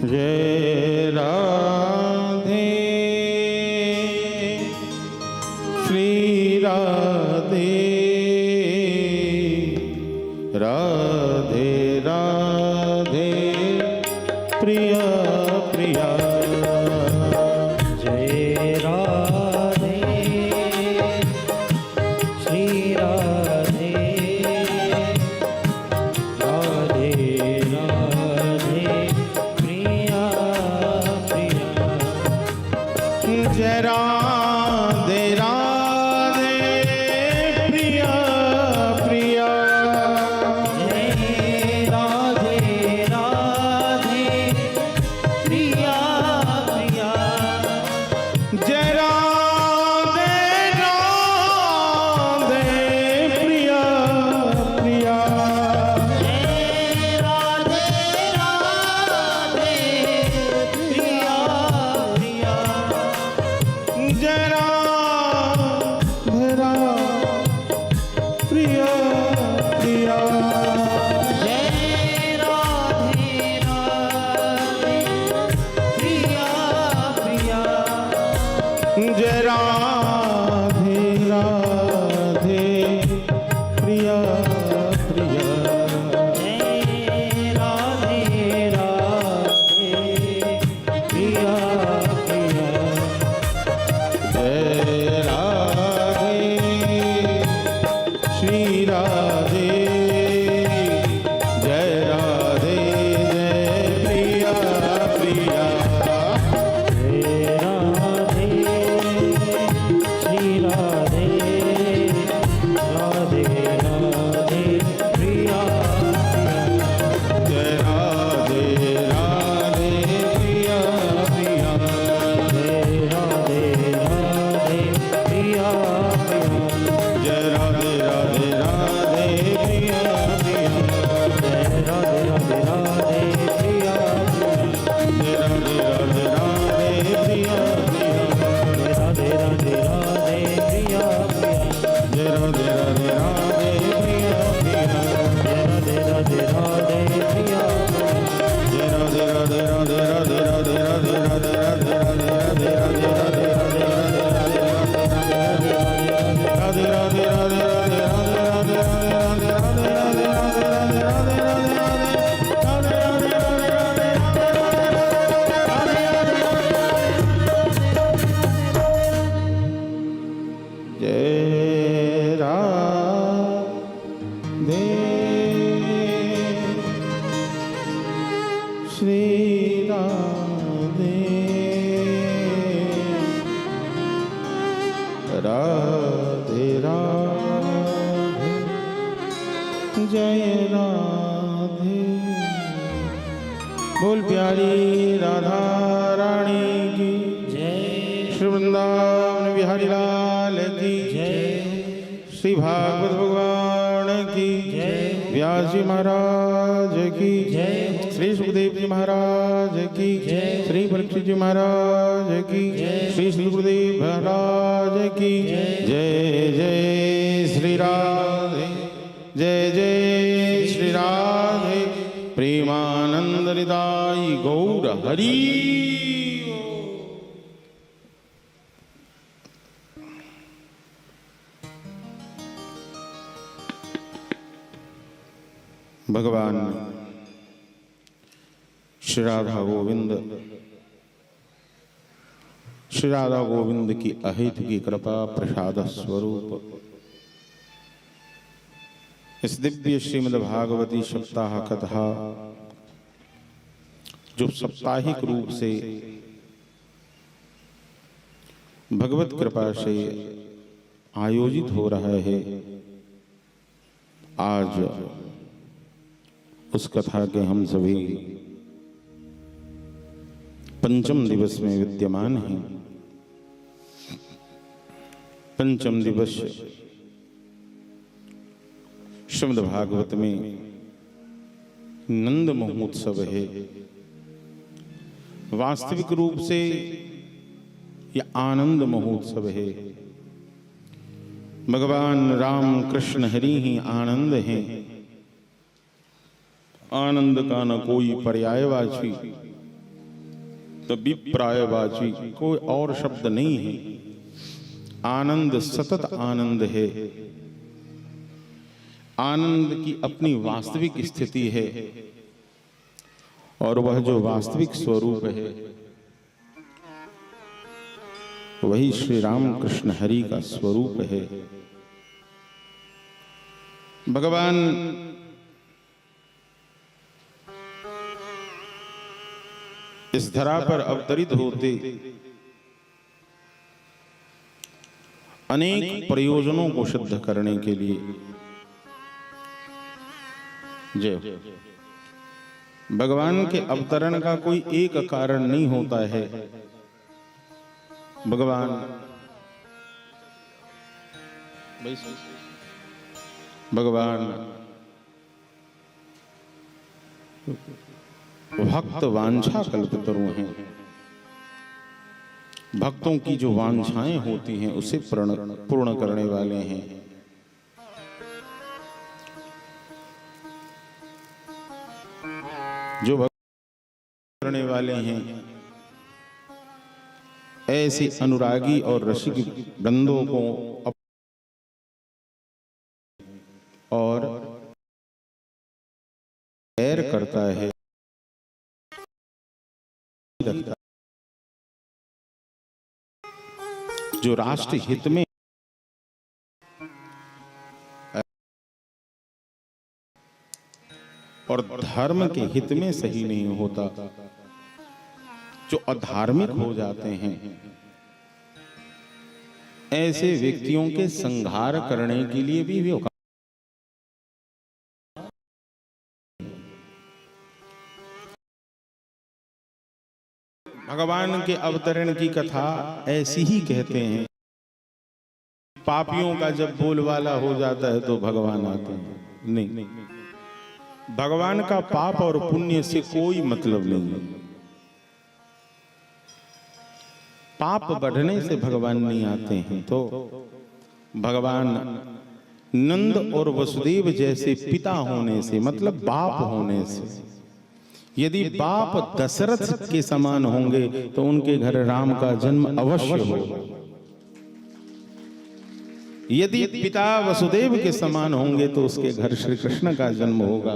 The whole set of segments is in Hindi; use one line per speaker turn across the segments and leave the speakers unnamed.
जय राधे श्री राधे राधे राधे प्रिया प्रिया।
जय राधे श्री राधे राधे राधे प्रिया प्रिया।
जय राधे राधे प्रिया प्रिया।
जय राधे राधे प्रिया प्रिया।
जय राधे राधे प्रिया प्रिया।
जय राधे राधे प्रिया प्रिया।
जय राधे प्रिया प्रिया।
जय राधे राधे प्रिया प्रिया।
जय राधे राधे प्रिया प्रिया।
जय राधे राधे प्रिया प्रिया।
जय राधे श्री राधे जय राधे जय प्रिया प्रिया।
जय राधे श्री राधे राधे राधे प्रिया प्रिया।
जय राधे राधे प्रिया प्रिया।
जय राधे राधे प्रिया प्रिया।
जय राधे राधे राधे प्रिया प्रिया।
जय राधे राधे राधे प्रिया प्रिया।
जय राधे राधे राधे प्रिया प्रिया।
जय राधे राधे राधे प्रिया प्रिया।
जय राधे राधे राधे प्रिया प्रिया।
जय राधे राधे राधे प्रिया प्रिया।
जय राधे राधे राधे राधे राधे राधे राधे राधे राधे राधे राधे राधे राधे राधे जय राधे श्री राधे राधे राधे जय राधे। बोल प्यारी राधा रानी की
जय
श्री वृंदावन बिहारी लाल की
जय।
श्री भागवत भगवान की
जय।
व्यास जी महाराज की
जय।
श्री सुखदेव जी महाराज की
जय।
श्री परीक्षित जी महाराज की
जय।
श्री श्री गुरुदेव महाराज की
जय।
जय जय श्री राधे जय जय श्री राधे प्रेमानंद हृदय गौर हरि। भगवान श्री राधा गोविंद की अहित की कृपा प्रसाद स्वरूप इस दिव्य श्रीमद् भागवती सप्ताह कथा जो साप्ताहिक रूप से भगवत कृपा से आयोजित हो रहा है, आज उस कथा के हम सभी पंचम दिवस में विद्यमान हैं। पंचम दिवस श्रीमद् भागवत में नंद महोत्सव है। वास्तविक रूप से यह आनंद महोत्सव है। भगवान राम कृष्ण हरि ही आनंद हैं। आनंद का न कोई पर्यायवाची, तो विप्रायवाची कोई और शब्द नहीं है। आनंद सतत आनंद है। आनंद की अपनी वास्तविक स्थिति है और वह जो वास्तविक स्वरूप है वही श्री राम कृष्ण हरि का स्वरूप है। भगवान इस धरा पर अवतरित होते अनेक प्रयोजनों को सिद्ध करने के लिए। जय। भगवान के अवतरण का कोई एक कारण नहीं होता है। भगवान भक्त वांछा कल्पतरु हैं। भक्तों की जो वांछाएं होती हैं उसे पूर्ण करने वाले हैं। जो भक्त करने वाले हैं ऐसे अनुरागी और रसिक वृंदों को और प्यार करता है, रखता जो राष्ट्र हित में और धर्म के हित में सही नहीं होता, जो अधार्मिक हो जाते हैं, ऐसे व्यक्तियों के संहार करने के लिए भी वे भगवान के अवतरण की कथा ऐसी ही कहते हैं। पापियों का जब बोलबाला हो जाता है तो भगवान आते हैं। नहीं, भगवान का पाप और पुण्य से कोई मतलब नहीं। पाप बढ़ने से भगवान नहीं आते हैं। तो भगवान नंद और वसुदेव जैसे पिता होने से, मतलब बाप होने से, यदि बाप दशरथ के समान होंगे तो उनके घर राम का जन्म अवश्य होगा। यदि पिता वसुदेव के समान होंगे तो उसके घर श्री कृष्ण का जन्म होगा।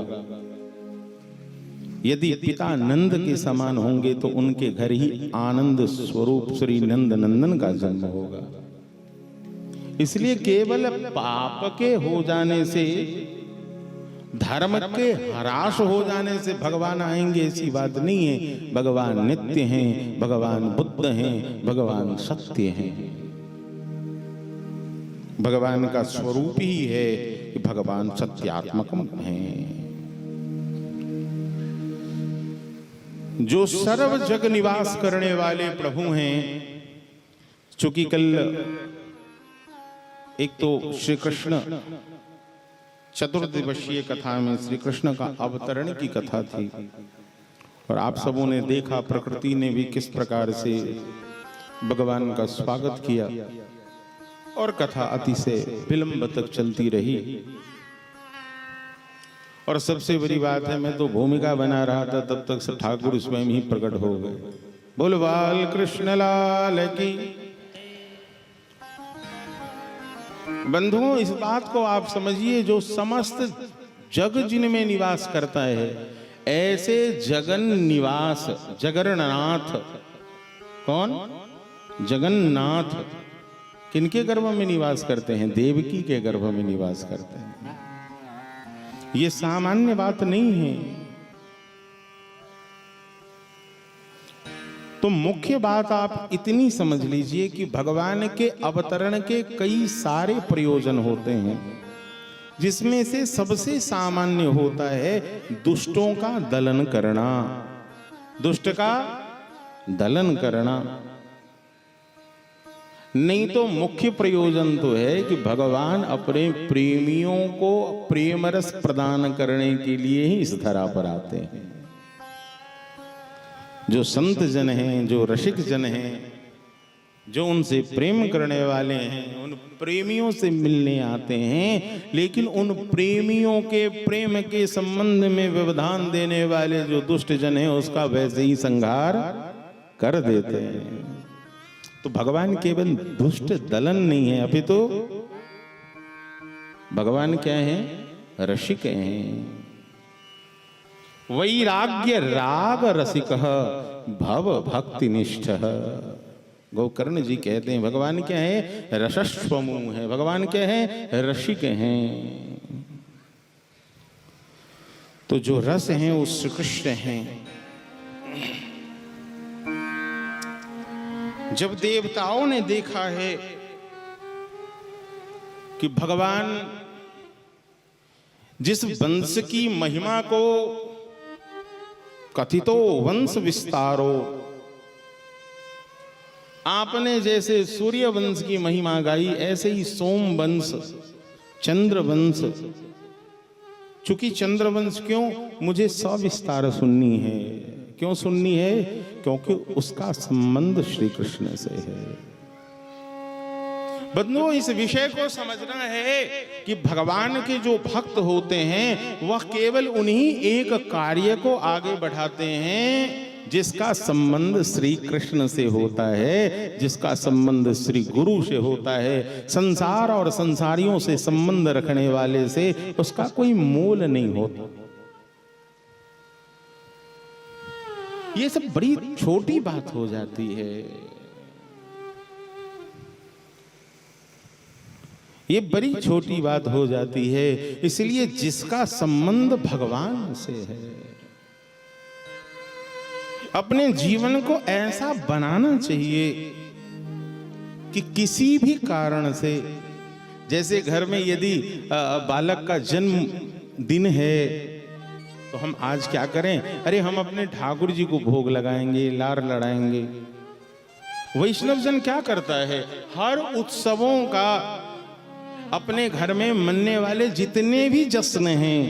यदि पिता नंद के समान होंगे तो उनके घर ही आनंद स्वरूप श्री नंद नंदन का जन्म होगा। इसलिए केवल पाप के हो जाने से, धर्म के ह्रास हो जाने से भगवान आएंगे ऐसी बात नहीं है। भगवान नित्य हैं, भगवान बुद्ध हैं, भगवान सत्य हैं। भगवान का स्वरूप ही है कि भगवान सत्यात्मकम हैं। जो सर्व जग निवास करने वाले प्रभु हैं। चूंकि कल एक तो श्री कृष्ण चतुर्दिवसीय कथा में श्री कृष्ण का अवतरण की कथा थी और आप सबों ने देखा प्रकृति ने भी किस प्रकार से भगवान का स्वागत किया और कथा अतिशय विलंब तक चलती रही। और सबसे बड़ी बात है, मैं तो भूमिका बना रहा था तब तक से ठाकुर स्वयं ही प्रकट हो गए। बोल बाल कृष्ण लाल की। बंधुओं, इस बात को आप समझिए, जो समस्त जग जिनमें निवास करता है, ऐसे जगन निवास जगन्नाथ, कौन? जगन्नाथ किनके गर्भ में निवास करते हैं? देवकी के गर्भ में निवास करते हैं। ये सामान्य बात नहीं है। तो मुख्य बात आप इतनी समझ लीजिए कि भगवान के अवतरण के कई सारे प्रयोजन होते हैं, जिसमें से सबसे सामान्य होता है दुष्टों का दलन करना। दुष्ट का दलन करना। नहीं तो मुख्य प्रयोजन तो है कि भगवान अपने प्रेमियों को प्रेम रस प्रदान करने के लिए ही इस धरा पर आते हैं। जो संत जन हैं, जो रसिक जन हैं, जो उनसे प्रेम करने वाले हैं, उन प्रेमियों से मिलने आते हैं। लेकिन उन प्रेमियों के प्रेम के संबंध में व्यवधान देने वाले जो दुष्ट जन हैं, उसका वैसे ही संहार कर देते हैं। तो भगवान केवल दुष्ट दलन नहीं है, अभी तो भगवान क्या है? रसिक हैं। वैराग्य राग रसिक भव भक्ति निष्ठ। गोकर्ण जी कहते हैं भगवान क्या है? रसस्वमु है। भगवान क्या है? रसिक हैं। तो जो रस हैं वो श्री कृष्ण हैं। जब देवताओं ने देखा है कि भगवान जिस वंश की महिमा को कथितो वंश विस्तारो, आपने जैसे सूर्य वंश की महिमा गाई, ऐसे ही सोम वंश, चंद्र वंश, चूंकि चंद्र वंश क्यों मुझे सविस्तार सुननी है। क्यों सुननी है? क्योंकि उसका संबंध श्री कृष्ण से है। बंधुओं, इस विषय को समझना है कि भगवान के जो भक्त होते हैं वह केवल उन्हीं एक कार्य को आगे बढ़ाते हैं जिसका संबंध श्री कृष्ण से होता है, जिसका संबंध श्री गुरु से होता है। संसार और संसारियों से संबंध रखने वाले से उसका कोई मोल नहीं होता। ये सब बड़ी छोटी बात हो जाती है। ये बड़ी छोटी बात हो जाती है। इसलिए जिसका संबंध भगवान से है, अपने जीवन को ऐसा बनाना चाहिए कि किसी भी कारण से, जैसे घर में यदि बालक का जन्म दिन है तो हम आज क्या करें? अरे हम अपने ठाकुर जी को भोग लगाएंगे, लार लड़ाएंगे। वैष्णव जन क्या करता है? हर उत्सवों का अपने घर में मनने वाले जितने भी जश्न हैं,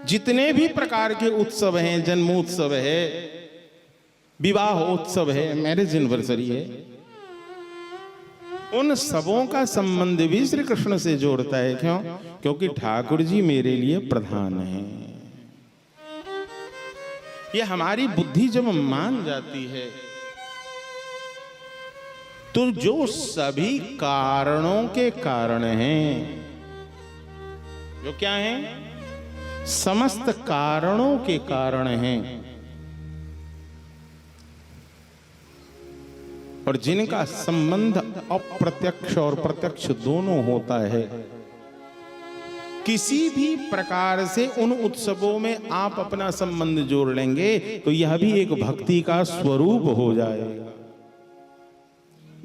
जितने भी प्रकार के उत्सव हैं, जन्मोत्सव है, विवाह उत्सव है, मैरिज एनिवर्सरी है, उन सबों का संबंध भी श्री कृष्ण से जोड़ता है। क्यों? क्योंकि ठाकुर जी मेरे लिए प्रधान हैं। ये हमारी बुद्धि जब मान जाती है तो जो सभी कारणों के कारण हैं, जो क्या हैं? समस्त कारणों के कारण हैं, और जिनका संबंध अप्रत्यक्ष और प्रत्यक्ष दोनों होता है, किसी भी प्रकार से उन उत्सवों में आप अपना संबंध जोड़ लेंगे तो यह भी एक भक्ति का स्वरूप हो जाएगा।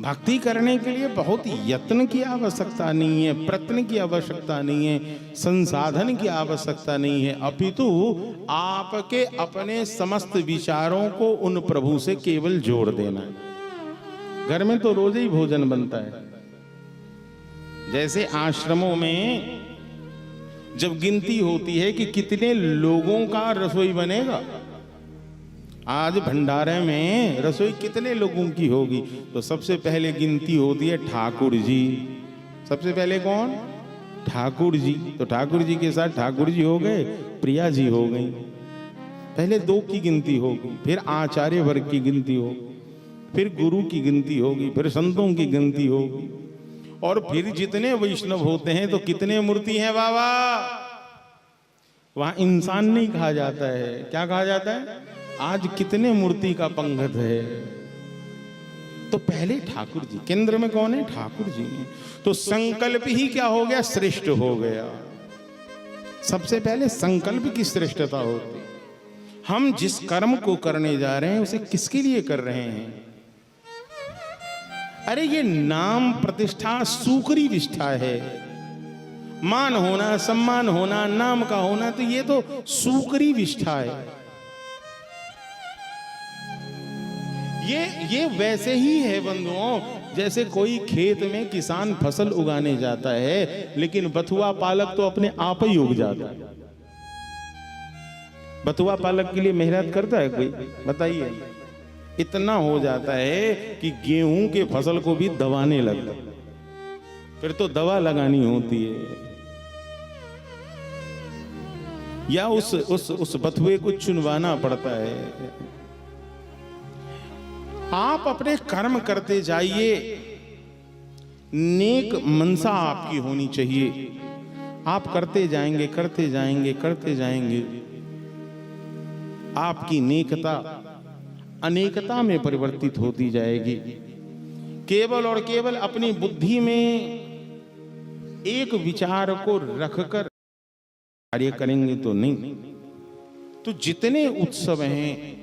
भक्ति करने के लिए बहुत यत्न की आवश्यकता नहीं है, प्रयत्न की आवश्यकता नहीं है, संसाधन की आवश्यकता नहीं है, अपितु आपके अपने समस्त विचारों को उन प्रभु से केवल जोड़ देना है। घर में तो रोज ही भोजन बनता है। जैसे आश्रमों में जब गिनती होती है कि कितने लोगों का रसोई बनेगा, आज भंडारे में रसोई कितने लोगों की होगी, तो सबसे पहले गिनती होती है ठाकुर जी। सबसे पहले कौन? ठाकुर जी। तो ठाकुर जी के साथ ठाकुर जी हो गए, प्रिया जी हो गई। पहले 2 की गिनती होगी, फिर आचार्य वर्ग की गिनती होगी, फिर गुरु की गिनती होगी, फिर संतों की गिनती होगी, और फिर जितने वैष्णव होते हैं तो कितने मूर्ति हैं बाबा। वहां इंसान नहीं कहा जाता है, क्या कहा जाता है? आज कितने मूर्ति का पंगत है। तो पहले ठाकुर जी, केंद्र में कौन है? ठाकुर जी। तो संकल्प ही क्या हो गया? श्रेष्ठ हो गया। सबसे पहले संकल्प की श्रेष्ठता होती। हम जिस कर्म को करने जा रहे हैं उसे किसके लिए कर रहे हैं? अरे ये नाम प्रतिष्ठा सूकरी विष्ठा है। मान होना, सम्मान होना, नाम का होना, तो ये तो सूकरी विष्ठा है। ये वैसे ही है बंधुओं, जैसे कोई खेत में किसान फसल उगाने जाता है, लेकिन बथुआ पालक तो अपने आप ही उग जाता है। बथुआ पालक के लिए मेहनत करता है कोई? बताइए। इतना हो जाता है कि गेहूं के फसल को भी दबाने लगता है, फिर तो दवा लगानी होती है, या उस बथुए को चुनवाना पड़ता है। आप अपने कर्म करते जाइए, नेक मनसा आपकी होनी चाहिए। आप करते जाएंगे करते जाएंगे करते जाएंगे, आपकी नेकता अनेकता में परिवर्तित होती जाएगी। केवल और केवल अपनी बुद्धि में एक विचार को रखकर कार्य करेंगे तो नहीं। तो जितने उत्सव हैं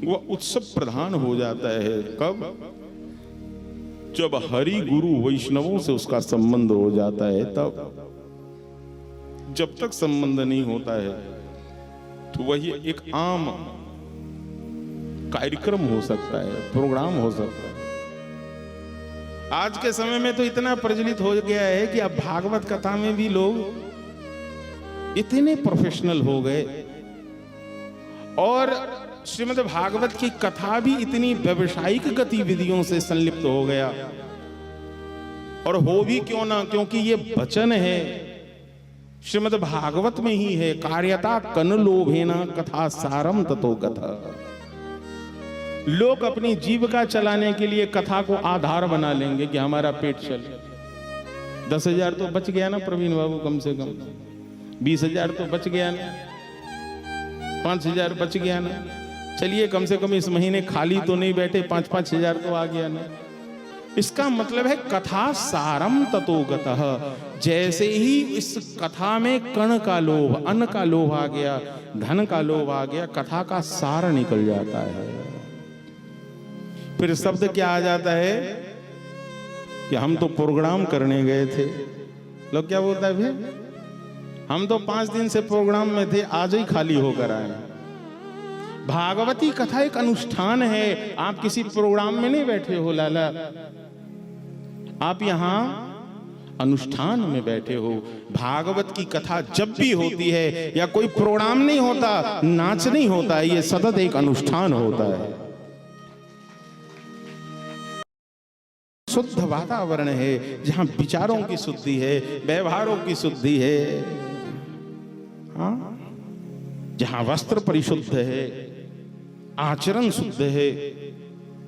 वह उत्सव प्रधान हो जाता है कब? जब हरि गुरु वैष्णवों से उसका संबंध हो जाता है तब। जब तक संबंध नहीं होता है तो वही एक आम कार्यक्रम हो सकता है, प्रोग्राम हो सकता है। आज के समय में तो इतना प्रचलित हो गया है कि अब भागवत कथा में भी लोग इतने प्रोफेशनल हो गए और श्रीमद् भागवत की कथा भी इतनी व्यवसायिक गतिविधियों से संलिप्त हो गया। और हो भी क्यों ना, क्योंकि ये वचन है श्रीमद् भागवत में ही है, कार्यता कन लोभेना कथा सारम ततो कथा। लोग अपनी जीविका चलाने के लिए कथा को आधार बना लेंगे कि हमारा पेट चले। 10,000 तो बच गया ना प्रवीण बाबू, कम से कम 20,000 तो बच गया ना, 5,000 बच गया ना। चलिए कम से कम इस महीने खाली तो नहीं बैठे, 5-5 हजार तो आ गया ना। इसका मतलब है कथा सारम ततो गतः। जैसे ही इस कथा में कण का लोभ, अन्न का लोभ आ गया, धन का लोभ आ गया, कथा का सार निकल जाता है। फिर शब्द क्या आ जाता है कि हम तो प्रोग्राम करने गए थे। लोग क्या बोलता है भाई, हम तो 5 दिन से प्रोग्राम में थे, आज ही खाली होकर आए। भागवती कथा एक अनुष्ठान है, आप किसी प्रोग्राम में नहीं बैठे हो लाला, आप यहां अनुष्ठान में बैठे हो। भागवत की कथा जब भी होती है या कोई प्रोग्राम नहीं होता, नाच नहीं होता है, ये सतत एक अनुष्ठान होता है। शुद्ध वातावरण है जहां विचारों की शुद्धि है, व्यवहारों की शुद्धि है, हाँ? जहां वस्त्र परिशुद्ध है, आचरण शुद्ध है,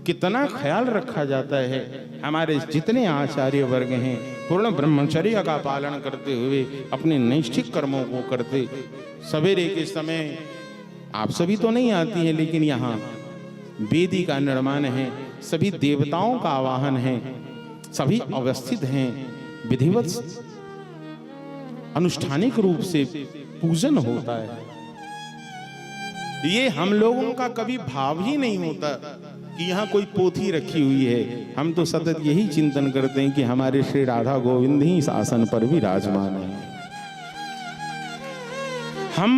कितना ख्याल रखा जाता है। हमारे जितने आचार्य वर्ग हैं पूर्ण ब्रह्मचर्य का पालन करते हुए अपने नैष्ठिक कर्मों को करते। सवेरे के समय आप सभी तो नहीं आती हैं, लेकिन यहाँ वेदी का निर्माण है, सभी देवताओं का आवाहन है, सभी अवस्थित हैं, विधिवत अनुष्ठानिक रूप से पूजन होता है। ये हम लोगों का कभी भाव ही नहीं होता कि यहाँ कोई पोथी रखी हुई है। हम तो सतत यही चिंतन करते हैं कि हमारे श्री राधा गोविंद ही इस आसन पर विराजमान है। हम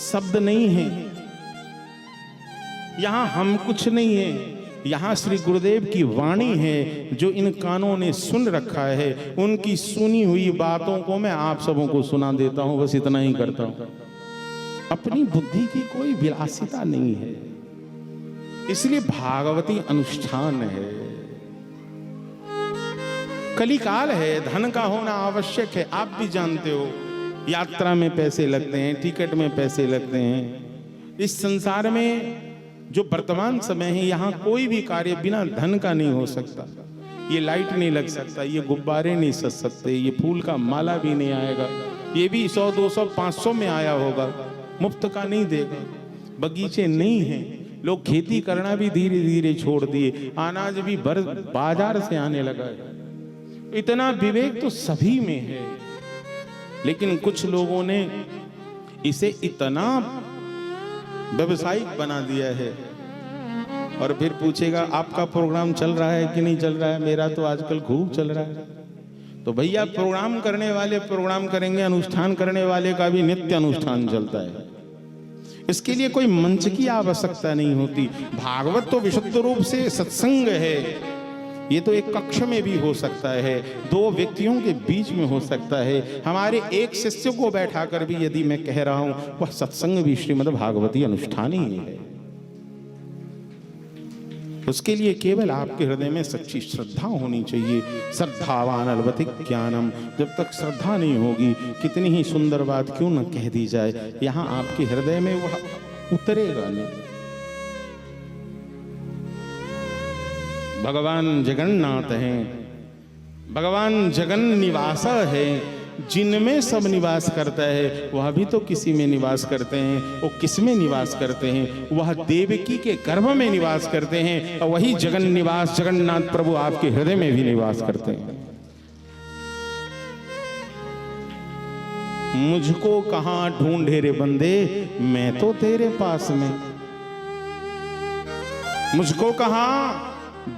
शब्द नहीं हैं, यहाँ हम कुछ नहीं है, यहाँ श्री गुरुदेव की वाणी है जो इन कानों ने सुन रखा है। उनकी सुनी हुई बातों को मैं आप सबों को सुना देता हूँ, बस इतना ही करता हूँ। अपनी बुद्धि की कोई विलासिता नहीं है, इसलिए भागवती अनुष्ठान है। कलिकाल है, धन का होना आवश्यक है, आप भी जानते हो। यात्रा में पैसे लगते हैं, टिकट में पैसे लगते हैं। इस संसार में जो वर्तमान समय है, यहाँ कोई भी कार्य बिना धन का नहीं हो सकता। ये लाइट नहीं लग सकता, ये गुब्बारे नहीं सज सकते, ये फूल का माला भी नहीं आएगा। ये भी 100, 200, 500 में आया होगा, मुफ्त का नहीं देगा। बगीचे नहीं हैं, लोग खेती करना भी धीरे धीरे छोड़ दिए, अनाज भी बाजार से आने लगा है। इतना विवेक तो सभी में है, लेकिन कुछ लोगों ने इसे इतना व्यवसायिक बना दिया है। और फिर पूछेगा आपका प्रोग्राम चल रहा है कि नहीं चल रहा है? मेरा तो आजकल खूब चल रहा है। तो भैया, प्रोग्राम करने वाले प्रोग्राम करेंगे, अनुष्ठान करने वाले का भी नित्य अनुष्ठान चलता है। इसके लिए कोई मंच की आवश्यकता नहीं होती। भागवत तो विशुद्ध रूप से सत्संग है। ये तो एक कक्ष में भी हो सकता है, 2 व्यक्तियों के बीच में हो सकता है। हमारे एक शिष्य को बैठाकर भी यदि मैं कह रहा हूं, वह सत्संग भी श्रीमद् भागवती अनुष्ठान ही है। उसके लिए केवल आपके हृदय में सच्ची श्रद्धा होनी चाहिए। श्रद्धावान अलवति ज्ञानम। जब तक श्रद्धा नहीं होगी, कितनी ही सुंदर बात क्यों न कह दी जाए, यहाँ आपके हृदय में वह उतरेगा नहीं। भगवान जगन्नाथ हैं, भगवान जगन निवास है, जिनमें सब निवास करता है वह भी तो किसी में निवास करते हैं। वो किस में निवास करते हैं? वह देवकी के गर्भ में निवास करते हैं, और वही जगन निवास जगन्नाथ प्रभु आपके हृदय में भी निवास करते हैं। मुझको कहां ढूंढे रे बंदे, मैं तो तेरे पास में। मुझको कहां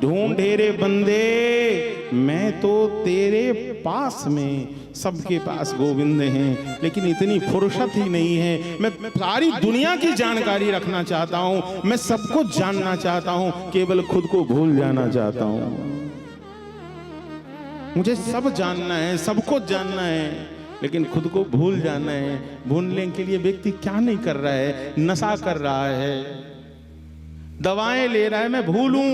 ढूंढे रे बंदे, मैं तो तेरे पास में। सबके पास गोविंद हैं, लेकिन इतनी फुर्सत ही नहीं है। मैं सारी दुनिया की जानकारी रखना चाहता हूं, मैं सबको जानना चाहता हूं, केवल खुद को भूल जाना चाहता हूं। मुझे सब जानना है, सबको जानना है, लेकिन खुद को भूल जाना है। भूलने के लिए व्यक्ति क्या नहीं कर रहा है? नशा कर रहा है, दवाएं ले रहा है, मैं भूलूं।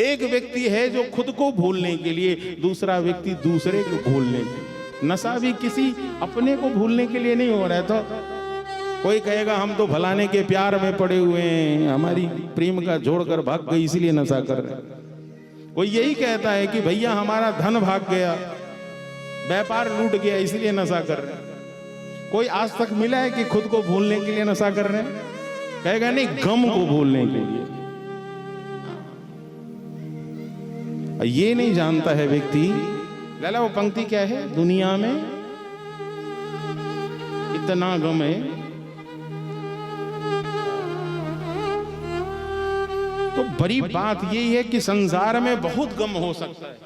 एक व्यक्ति है जो खुद को भूलने के लिए, दूसरा व्यक्ति दूसरे को भूलने के लिए। नशा भी किसी अपने को भूलने के लिए नहीं हो रहा है। तो कोई कहेगा हम तो फलाने के प्यार में पड़े हुए हैं, हमारी प्रेम का जोड़कर भाग गई इसलिए नशा कर रहे हैं। कोई यही कहता है कि भैया हमारा धन भाग गया, व्यापार लूट गया इसलिए नशा कर रहे हैं। कोई आज तक मिला है कि खुद को भूलने के लिए नशा कर रहे हैं? कहेगा नहीं, गम को भूलने के लिए। ये नहीं जानता है व्यक्ति, लाला वो पंक्ति क्या है? दुनिया में इतना गम है, तो बड़ी बात यही है कि संसार में बहुत गम हो सकता है,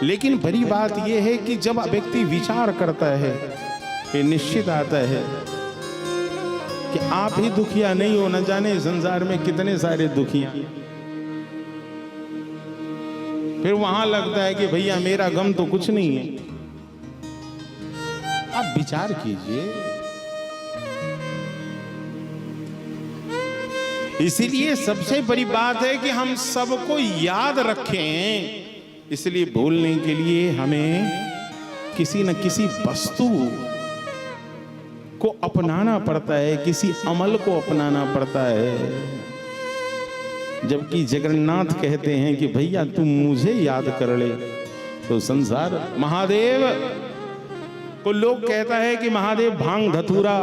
लेकिन बड़ी बात यह है कि जब व्यक्ति विचार करता है, ये निश्चित आता है कि आप ही दुखिया नहीं हो, न जाने संसार में कितने सारे दुखिया। फिर वहां लगता है कि भैया मेरा गम तो कुछ नहीं है। आप विचार कीजिए। इसीलिए सबसे बड़ी बात है कि हम सबको याद रखें। इसलिए बोलने के लिए हमें किसी न किसी वस्तु को अपनाना पड़ता है, किसी अमल को अपनाना पड़ता है। जबकि जगन्नाथ कहते हैं कि भैया तुम मुझे याद कर ले तो संसार। महादेव को लोग कहता है कि महादेव भांग धतूरा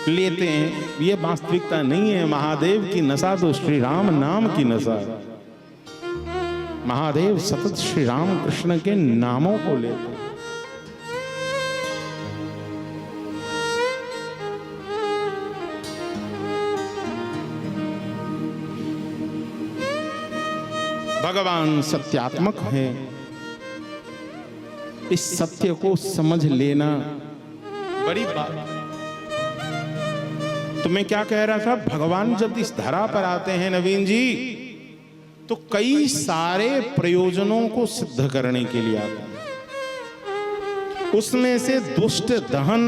लेते हैं, ये वास्तविकता नहीं है। महादेव की नशा तो श्री राम नाम की नशा है। महादेव सतत श्री राम कृष्ण के नामों को लेते हैं। भगवान सत्यात्मक है, इस सत्य को समझ लेना बड़ी बात। तो मैं क्या कह रहा था, भगवान जब इस धरा पर आते हैं नवीन जी, तो कई सारे प्रयोजनों को सिद्ध करने के लिए आते हैं। उसमें से दुष्ट दहन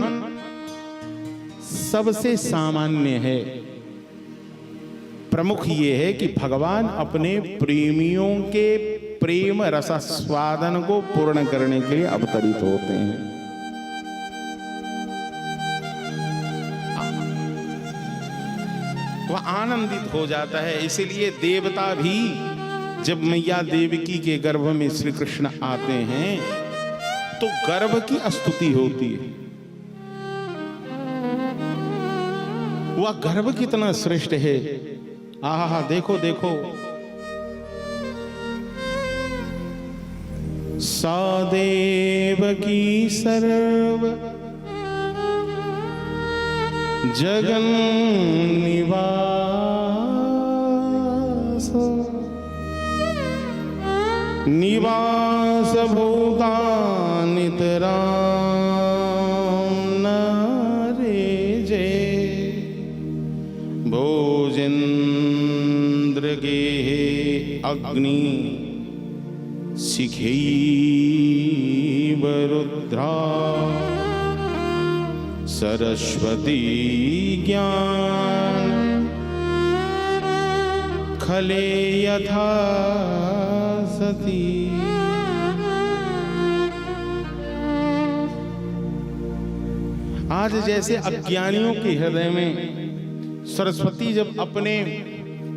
सबसे सामान्य है। प्रमुख ये है कि भगवान अपने प्रेमियों के प्रेम रसास्वादन को पूर्ण करने के लिए अवतरित होते हैं। वह आनंदित हो जाता है। इसीलिए देवता भी जब मैया देवकी के गर्भ में श्री कृष्ण आते हैं तो गर्भ की स्तुति होती है। वह गर्भ कितना श्रेष्ठ है। आहा, देखो देखो, सदेव की सर्व जगन निवास भूतानितराम नारे जे भोजेन्द्र के अग्नि शिखैव रुद्रा सरस्वती ज्ञान खले यथा सती। आज जैसे अज्ञानियों के हृदय में सरस्वती जब अपने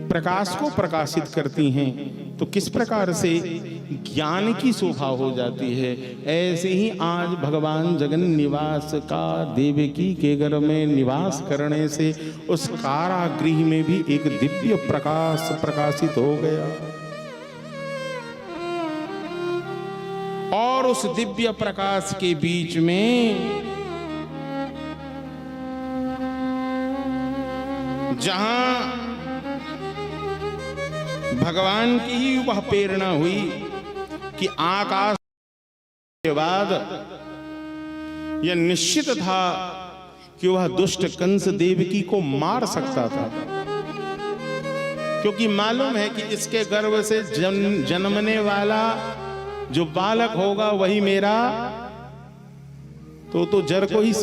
प्रकाश को प्रकाशित करती हैं तो किस प्रकार से ज्ञान की शोभा हो जाती है, ऐसे ही आज भगवान जगन निवास का देवकी के घर में निवास करने से उस कारागृह में भी एक दिव्य प्रकाश प्रकाशित हो गया। और उस दिव्य प्रकाश के बीच में जहां भगवान की ही वह प्रेरणा हुई कि आकाश के बाद यह निश्चित था कि वह दुष्ट कंस देवकी को मार सकता था, क्योंकि मालूम है कि इसके गर्भ से जन्मने वाला जो बालक होगा वही मेरा तो जर को ही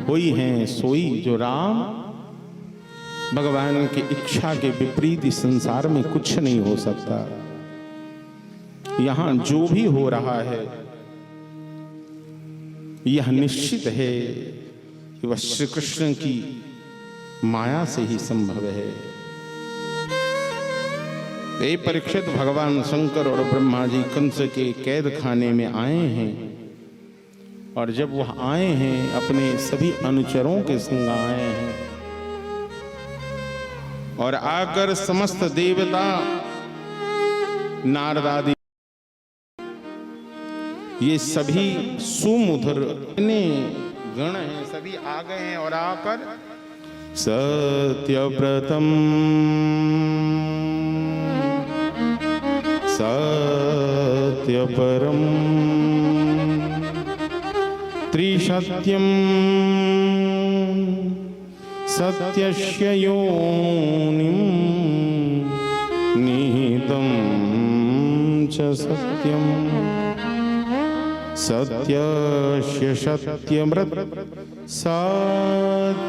होई हैं सोई जो राम। भगवान की इच्छा के विपरीत इस संसार में कुछ नहीं हो सकता। यहां जो भी हो रहा है यह निश्चित है कि वह श्री कृष्ण की माया से ही संभव है। ये परीक्षित भगवान शंकर और ब्रह्मा जी कंस के कैद खाने में आए हैं, और जब वह आए हैं अपने सभी अनुचरों के संग आए हैं, और आकर समस्त देवता नारद आदि ये सभी सुमधुर गण हैं, सभी आ गए हैं और आकर सत्यव्रतम सत्यपरम त्रिसत्यम सत्यस्य योनिं निहितं च सत्यं सत्यस्य सत्यमृत सत्यनेत्रम्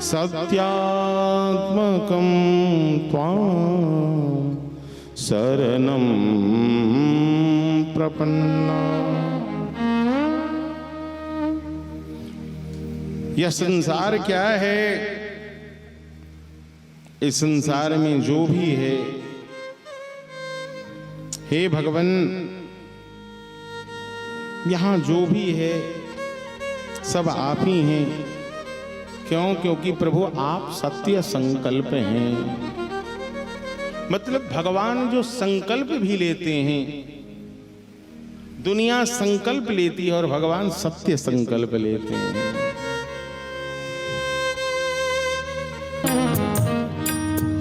सत्यात्मकं त्वां शरणं प्रपन्ना। यह संसार क्या है? इस संसार में जो भी है, हे भगवान, यहां जो भी है सब आप ही हैं। क्यों? क्योंकि प्रभु आप सत्य संकल्प हैं। मतलब भगवान जो संकल्प भी लेते हैं, दुनिया संकल्प लेती है और भगवान सत्य संकल्प लेते हैं।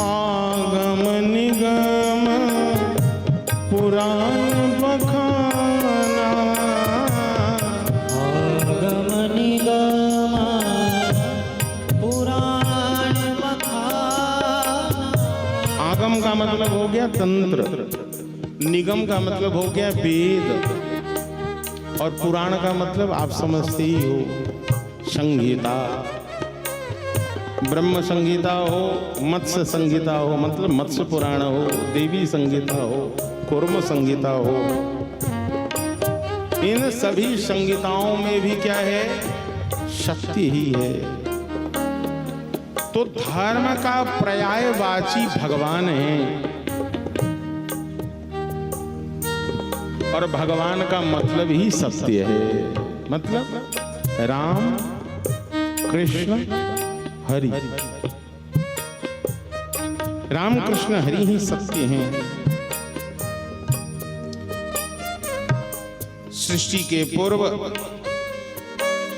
आगम निगम पुराण बखाना,
आगम निगम पुराण बखाना।
आगम का मतलब हो गया तंत्र, निगम का मतलब हो गया वेद, और पुराण का मतलब आप समझते ही हो, संगीता। ब्रह्म संगीता हो, मत्स्य संगीता हो, मतलब मत्स्य पुराण हो, देवी संगीता हो, कूर्म संगीता हो। इन सभी संगीताओं में भी क्या है? शक्ति ही है। तो धर्म का पर्यायवाची भगवान है, और भगवान का मतलब ही सत्य है। मतलब राम कृष्ण हरि, राम कृष्ण हरि ही सत्य हैं। सृष्टि के पूर्व,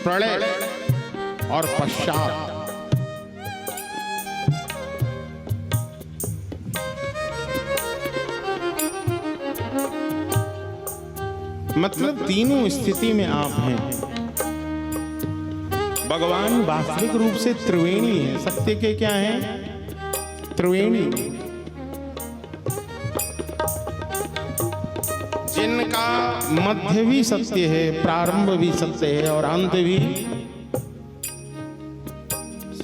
प्रलय और पश्चात मतलब तीनों स्थिति में आप हैं। भगवान वास्तविक रूप से त्रिवेणी है। सत्य के क्या है? त्रिवेणी, जिनका मध्य भी सत्य है, प्रारंभ भी सत्य है और अंत भी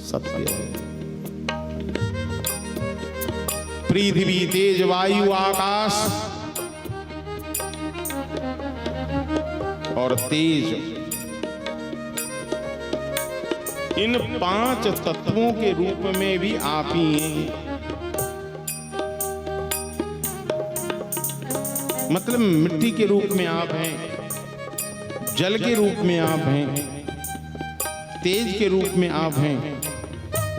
सत्य है। पृथ्वी, तेज, वायु, आकाश और तेज इन 5 तत्वों के रूप में भी आप ही हैं। मतलब मिट्टी के रूप में आप हैं, जल के रूप में आप हैं, तेज के रूप में आप हैं,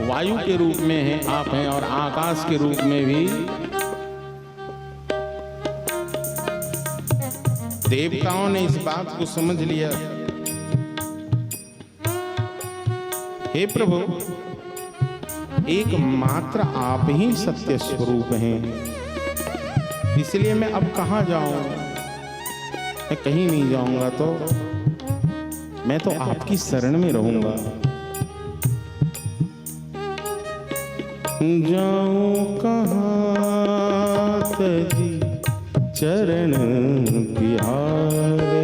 वायु के रूप में हैं आप हैं, और आकाश के रूप में भी। देवताओं ने इस बात को समझ लिया, हे प्रभु, एकमात्र आप ही सत्य स्वरूप हैं, इसलिए मैं अब कहाँ जाऊं? मैं कहीं नहीं जाऊंगा, तो मैं तो आपकी शरण में रहूंगा। जाऊं कहाँ तजी चरण प्यारे,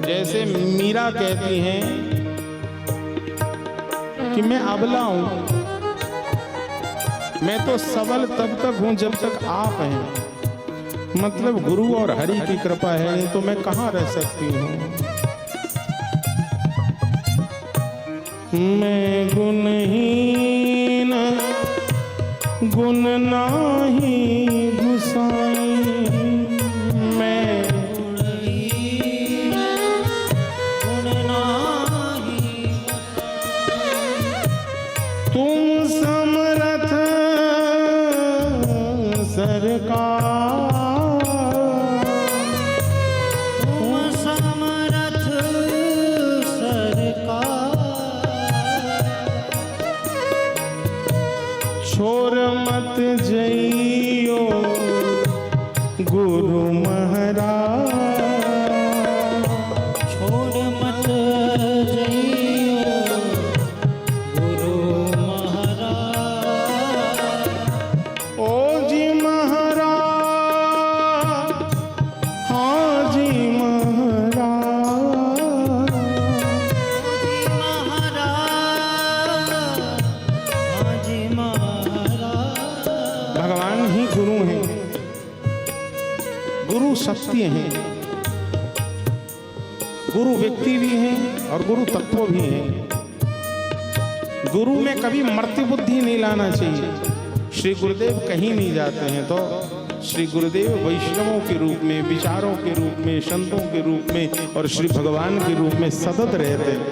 जैसे मीरा कहती हैं कि मैं अबला हूं, मैं तो सबल तब तक हूं जब तक आप हैं। मतलब गुरु और हरि की कृपा है तो मैं कहां रह सकती हूं। मैं गुणहीन गुण नाही गुसाई, मैं तुम समर्थ सरकार,
तुम समर्थ सरकार,
छोड़ मत जइयो गुरु महाराज,
छोड़ मत जइयो गुरु महाराज।
ओ जी महाराज, हाँ जी महाराज,
हाँ जी महाराज।
भगवान ही गुरु हैं, गुरु सत्य हैं, गुरु व्यक्ति भी हैं और गुरु तत्व भी हैं। गुरु में कभी मर्त्य बुद्धि नहीं लाना चाहिए। श्री गुरुदेव कहीं नहीं जाते हैं तो श्री गुरुदेव वैष्णवों के रूप में, विचारों के रूप में, संतों के रूप में और श्री भगवान के रूप में सतत रहते हैं।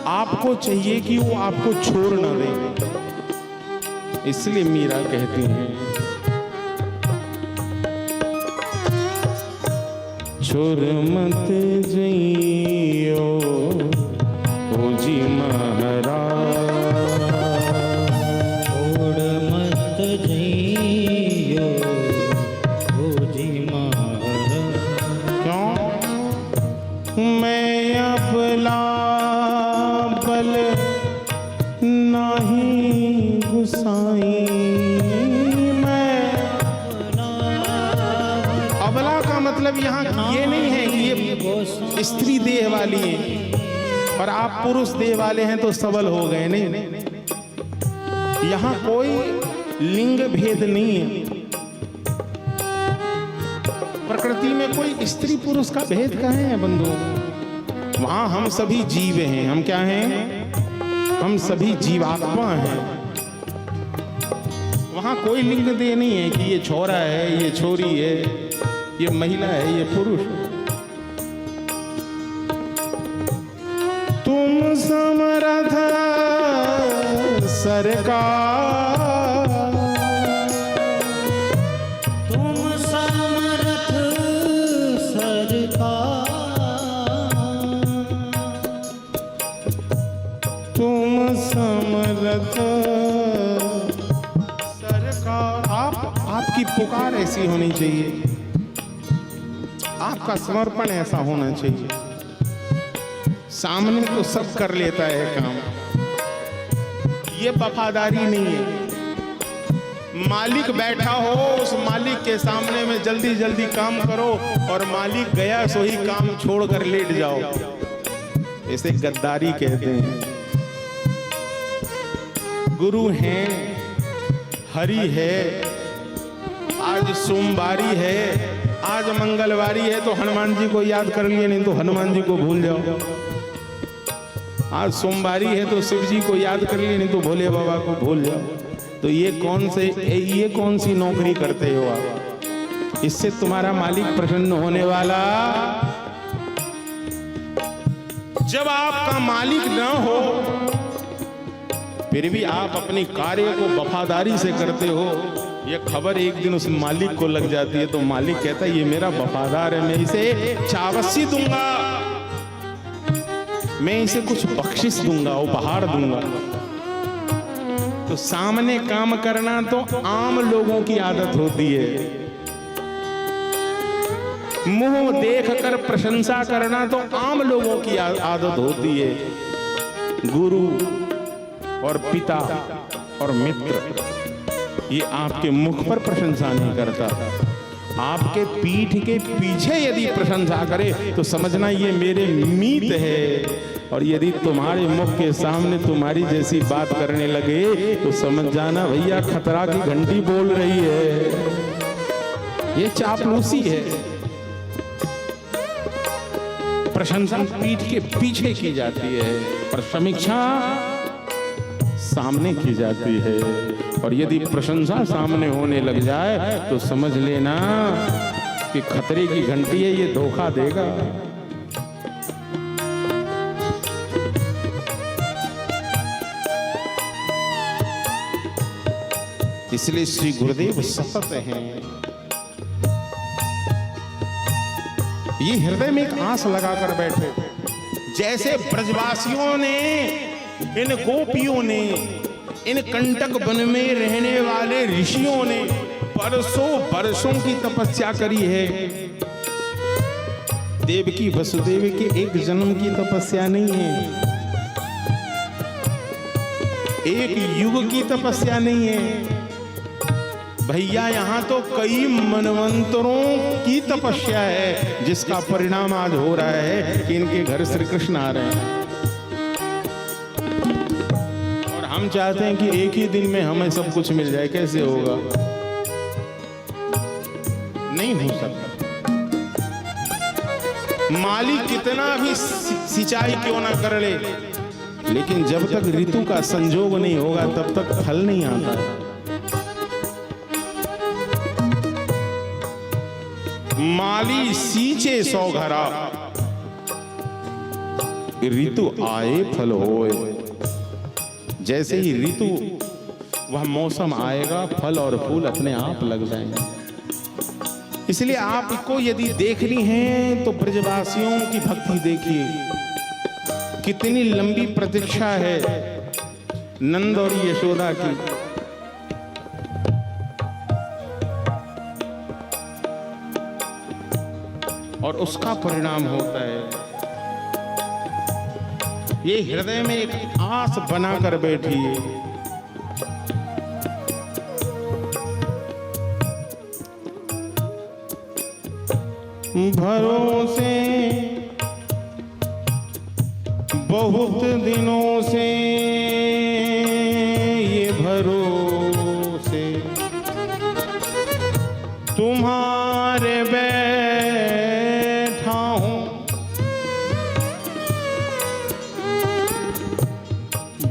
आपको चाहिए कि वो आपको छोड़ न दे, इसलिए मीरा कहती हैं, छोड़ मत जइयो ओ जी महाराज,
छोड़ मत जइयो ओ जी महाराज।
क्यों? मैं अबला बल नाही गुसाई, मैं अबला का मतलब यहाँ ये नहीं है कि ये स्त्री देह वाली है और आप पुरुष देह वाले हैं तो सबल हो गए, नहीं। यहाँ कोई लिंग भेद नहीं है, प्रकृति में कोई स्त्री पुरुष का भेद कहाँ है बंधु। वहां हम सभी जीव हैं। हम क्या हैं? हम सभी जीवात्मा हैं। वहां कोई लिंग देह नहीं है कि ये छोरा है, ये छोरी है, ये महिला है, ये पुरुष। तुम समर्थ सरकार,
तुम समर्थ सरकार,
तुम समर्थ सरकार। आपकी पुकार ऐसी होनी चाहिए, आपका समर्पण ऐसा होना चाहिए। सामने तो सब कर लेता है काम, ये वफादारी नहीं है। मालिक बैठा हो, उस मालिक के सामने में जल्दी जल्दी काम करो और मालिक गया सो ही काम छोड़कर लेट जाओ, इसे गद्दारी कहते हैं। गुरु हैं, हरि है, आज सोमवारी है, आज मंगलवारी है तो हनुमान जी को याद कर लिए, नहीं तो हनुमान जी को भूल जाओ। आज सोमवारी है तो शिव जी को याद कर लिए, नहीं तो भोले बाबा को भूल जाओ। तो ये कौन सी नौकरी करते हो आप? इससे तुम्हारा मालिक प्रसन्न होने वाला? जब आपका मालिक न हो फिर भी आप अपने कार्य को वफादारी से करते हो, ये खबर एक दिन उस मालिक को लग जाती है तो मालिक कहता है ये मेरा वफादार है, मैं इसे चावसी दूंगा, मैं इसे कुछ बख्शिश दूंगा, उपहार दूंगा। तो सामने काम करना तो आम लोगों की आदत होती है, मुंह देखकर प्रशंसा करना तो आम लोगों की आदत होती है। गुरु और पिता और मित्र ये आपके मुख पर प्रशंसा नहीं करता, आपके पीठ के पीछे यदि प्रशंसा करे तो समझना ये मेरे मीत है, और यदि तुम्हारे मुख के सामने तुम्हारी जैसी बात करने लगे तो समझ जाना भैया खतरा की घंटी बोल रही है, ये चापलूसी है। प्रशंसा पीठ के पीछे की जाती है पर समीक्षा सामने की जाती है, और यदि प्रशंसा सामने होने लग जाए तो समझ लेना कि खतरे की घंटी है, ये धोखा देगा। इसलिए श्री गुरुदेव सतत हैं। ये हृदय में एक आस लगाकर बैठे, जैसे ब्रजवासियों ने, इन गोपियों ने, इन कंटक वन में रहने वाले ऋषियों ने बरसों बरसों की तपस्या करी है। देवकी वसुदेव के एक जन्म की तपस्या नहीं है, एक युग की तपस्या नहीं है भैया, यहाँ तो कई मनवंतरों की तपस्या है, जिसका परिणाम आज हो रहा है कि इनके घर श्री कृष्ण आ रहे हैं। और हम चाहते हैं कि एक ही दिन में हमें सब कुछ मिल जाए, कैसे होगा? नहीं हो सकता। मालिक कितना भी सिंचाई क्यों ना कर ले, लेकिन जब तक ऋतु का संजोग नहीं होगा तब तक फल नहीं आता है। माली सींचे सौ घरा, ऋतु आए फल होए। जैसे ही ऋतु वह मौसम आएगा फल और फूल अपने आप लग जाएंगे। इसलिए आपको यदि देखनी है तो ब्रजवासियों की भक्ति देखिए, कितनी लंबी प्रतीक्षा है नंद और यशोदा की। और उसका परिणाम होता है ये हृदय में एक आस बनाकर बैठी है। भरोसे बहुत दिनों से ये भरोसे तुम्हारे बैठा हूं,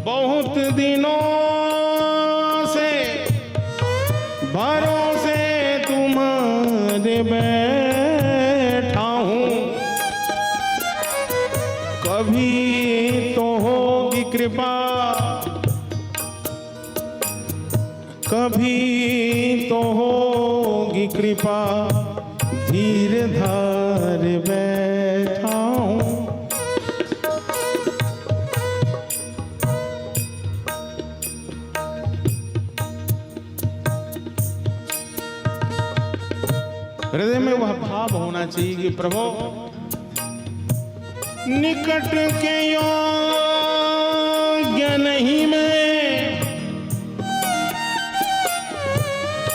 बहुत दिनों से भरोसे तुम्हारे बैठा हूं, कभी तो होगी कृपा, कभी तो होगी कृपा, धीर धार बैठा हूं। हृदय में वह भाव होना चाहिए कि प्रभु निकट के योग्य नहीं मैं,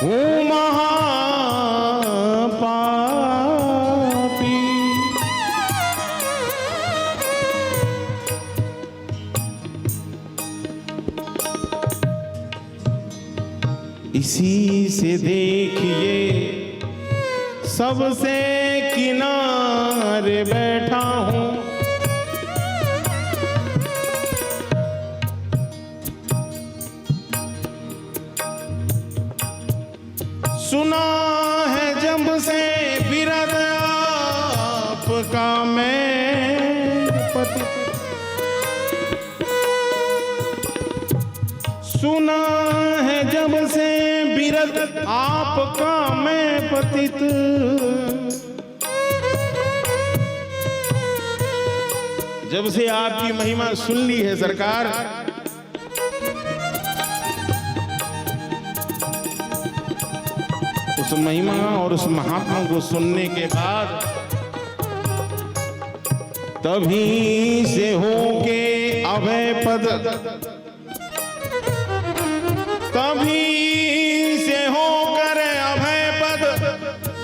हूँ महापापी, इसी से देखिए सबसे किनारे बैठा हूँ। सुना है जब से विरद आपका मैं पति, सुना है जब से विरद आपका मैं पतित, जब से आपकी महिमा सुन ली है सरकार, उस महिमा और उस महात्मा को सुनने के बाद तभी से होके अभय पद, तभी से होकर अभय पद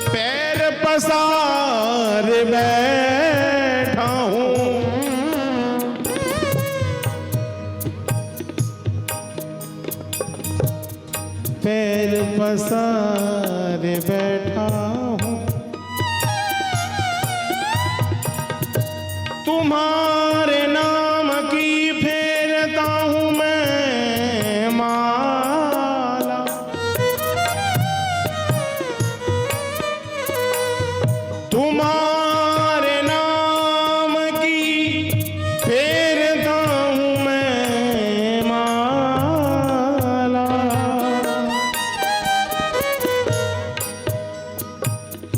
पैर पसार बैठा हूँ। पैर पसार बैठा हूँ। तुम्हारे नाम की फेरता हूँ मैं माला, तुम्हारे नाम की फेरता हूँ मैं माला,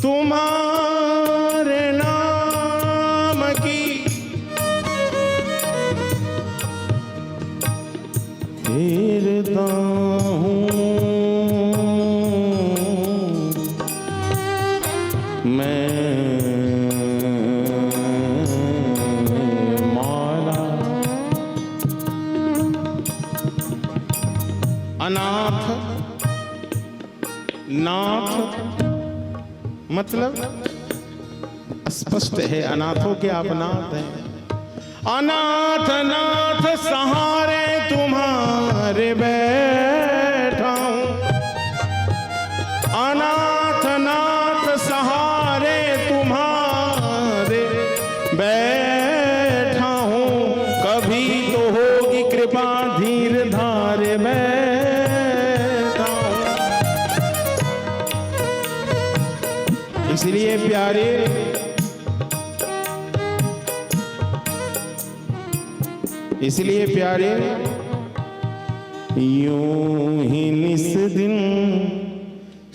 तुम्हारे नाम की फेरता हूँ मैं माला। अनाथ नाथ मतलब स्पष्ट है, अनाथों के आप नाथ हैं। अनाथ नाथ सहारे तुम्हारे बैठा हूँ, अनाथ नाथ सहारे तुम्हारे बैठा हूँ। कभी तो होगी कृपा धीर धारे बैठा हूँ। इसलिए प्यारे, इसलिए प्यारे, यूं ही निस दिन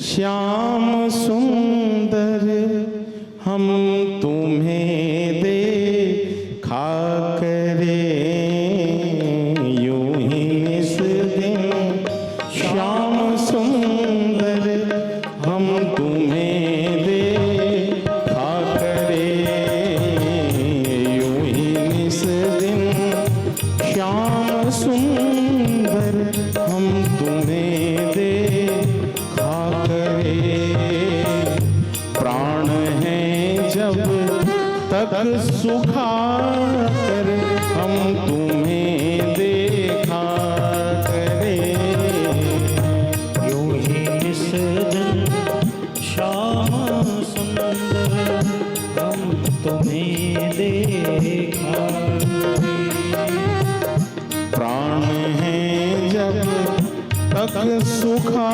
श्याम सुंदर हम तुम्हें देखा करे, यूं ही निस दिन श्याम सुंदर हम तुम्हें देखा करे, यूं ही निस दिन श्याम सुंदर हम तुम्हें देखा करे। प्राण है जब तक सुखा कर हम तुम्हें देखा करे,
यूं ही इस दिन श्याम सुंदर हम तुम्हें देखा।
प्राण है जब तक सुखा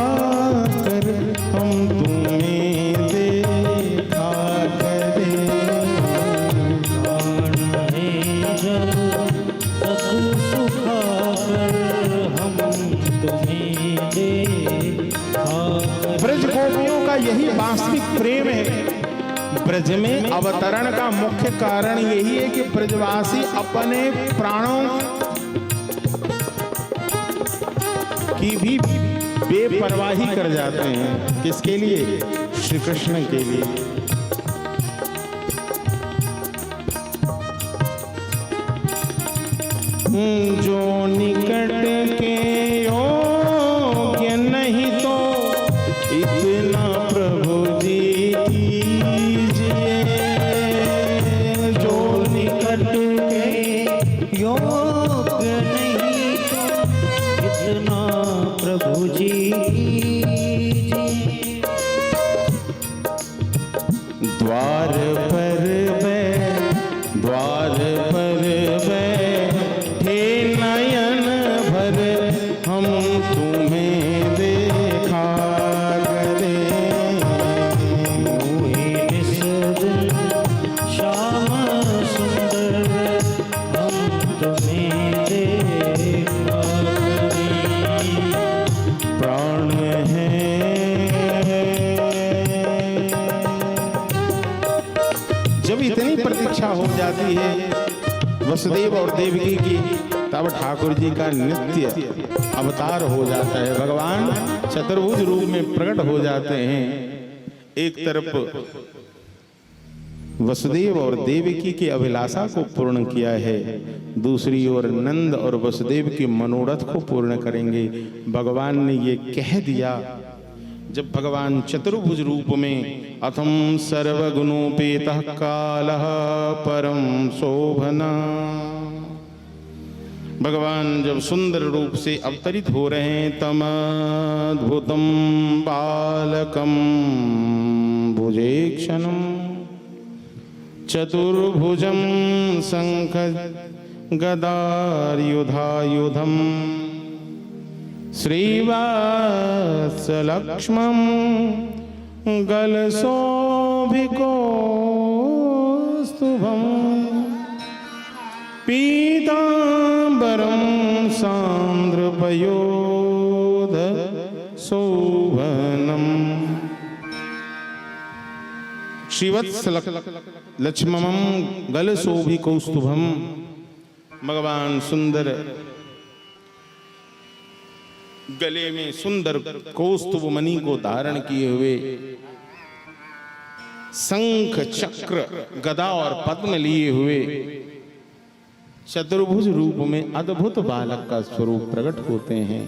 कर हम तुम्हें देखा करे,
प्राण है जब तक सुखा कर हम तुम्हें देखा।
ब्रज गोपियों का यही वास्तविक प्रेम है। ब्रज में अवतरण का मुख्य कारण यही है कि ब्रजवासी अपने प्राणों की भी बेपरवाही कर जाते हैं। किसके लिए? श्री कृष्ण के लिए। जो निकट के योग्य नहीं तो इतना प्रभु जी कीजिए, जो निकट के
योग्य नहीं तो इतना प्रभु जी कीजिए।
तुम्हें देखा करे।
मोहे निस दिन श्याम सुंदर हम तुम्हें देखा करें।
प्राण है जब इतनी प्रतीक्षा हो जाती है वसुदेव और देवकी की, तब ठाकुर जी का नित्य अवतार हो जाता है। भगवान चतुर्भुज रूप में प्रकट हो जाते हैं। एक तरफ वसुदेव और देवकी की अभिलाषा को पूर्ण किया है, दूसरी ओर नंद और वसुदेव के मनोरथ को पूर्ण करेंगे। भगवान ने ये कह दिया जब भगवान चतुर्भुज रूप में अथम सर्वगुणोपेतः कालः परम शोभना, भगवान जब सुंदर रूप से अवतरित हो रहे हैं, तमद्भुतम बालकम भुजेक्षणम चतुर्भुजम शंख गदायुधायुधम श्रीवात्सलक्ष्मं गलशोभिकौस्तुभम् पीताम्बरं सान्द्रपयोध शोभनम्। श्रीवत्सलक्ष्मं गलशोभिकौस्तुभम्, भगवान सुंदर गले में सुंदर कौस्तुभ मणि को धारण किए हुए, शंख चक्र गदा और पद्म लिए हुए, चतुर्भुज रूप में अद्भुत बालक का स्वरूप प्रकट होते हैं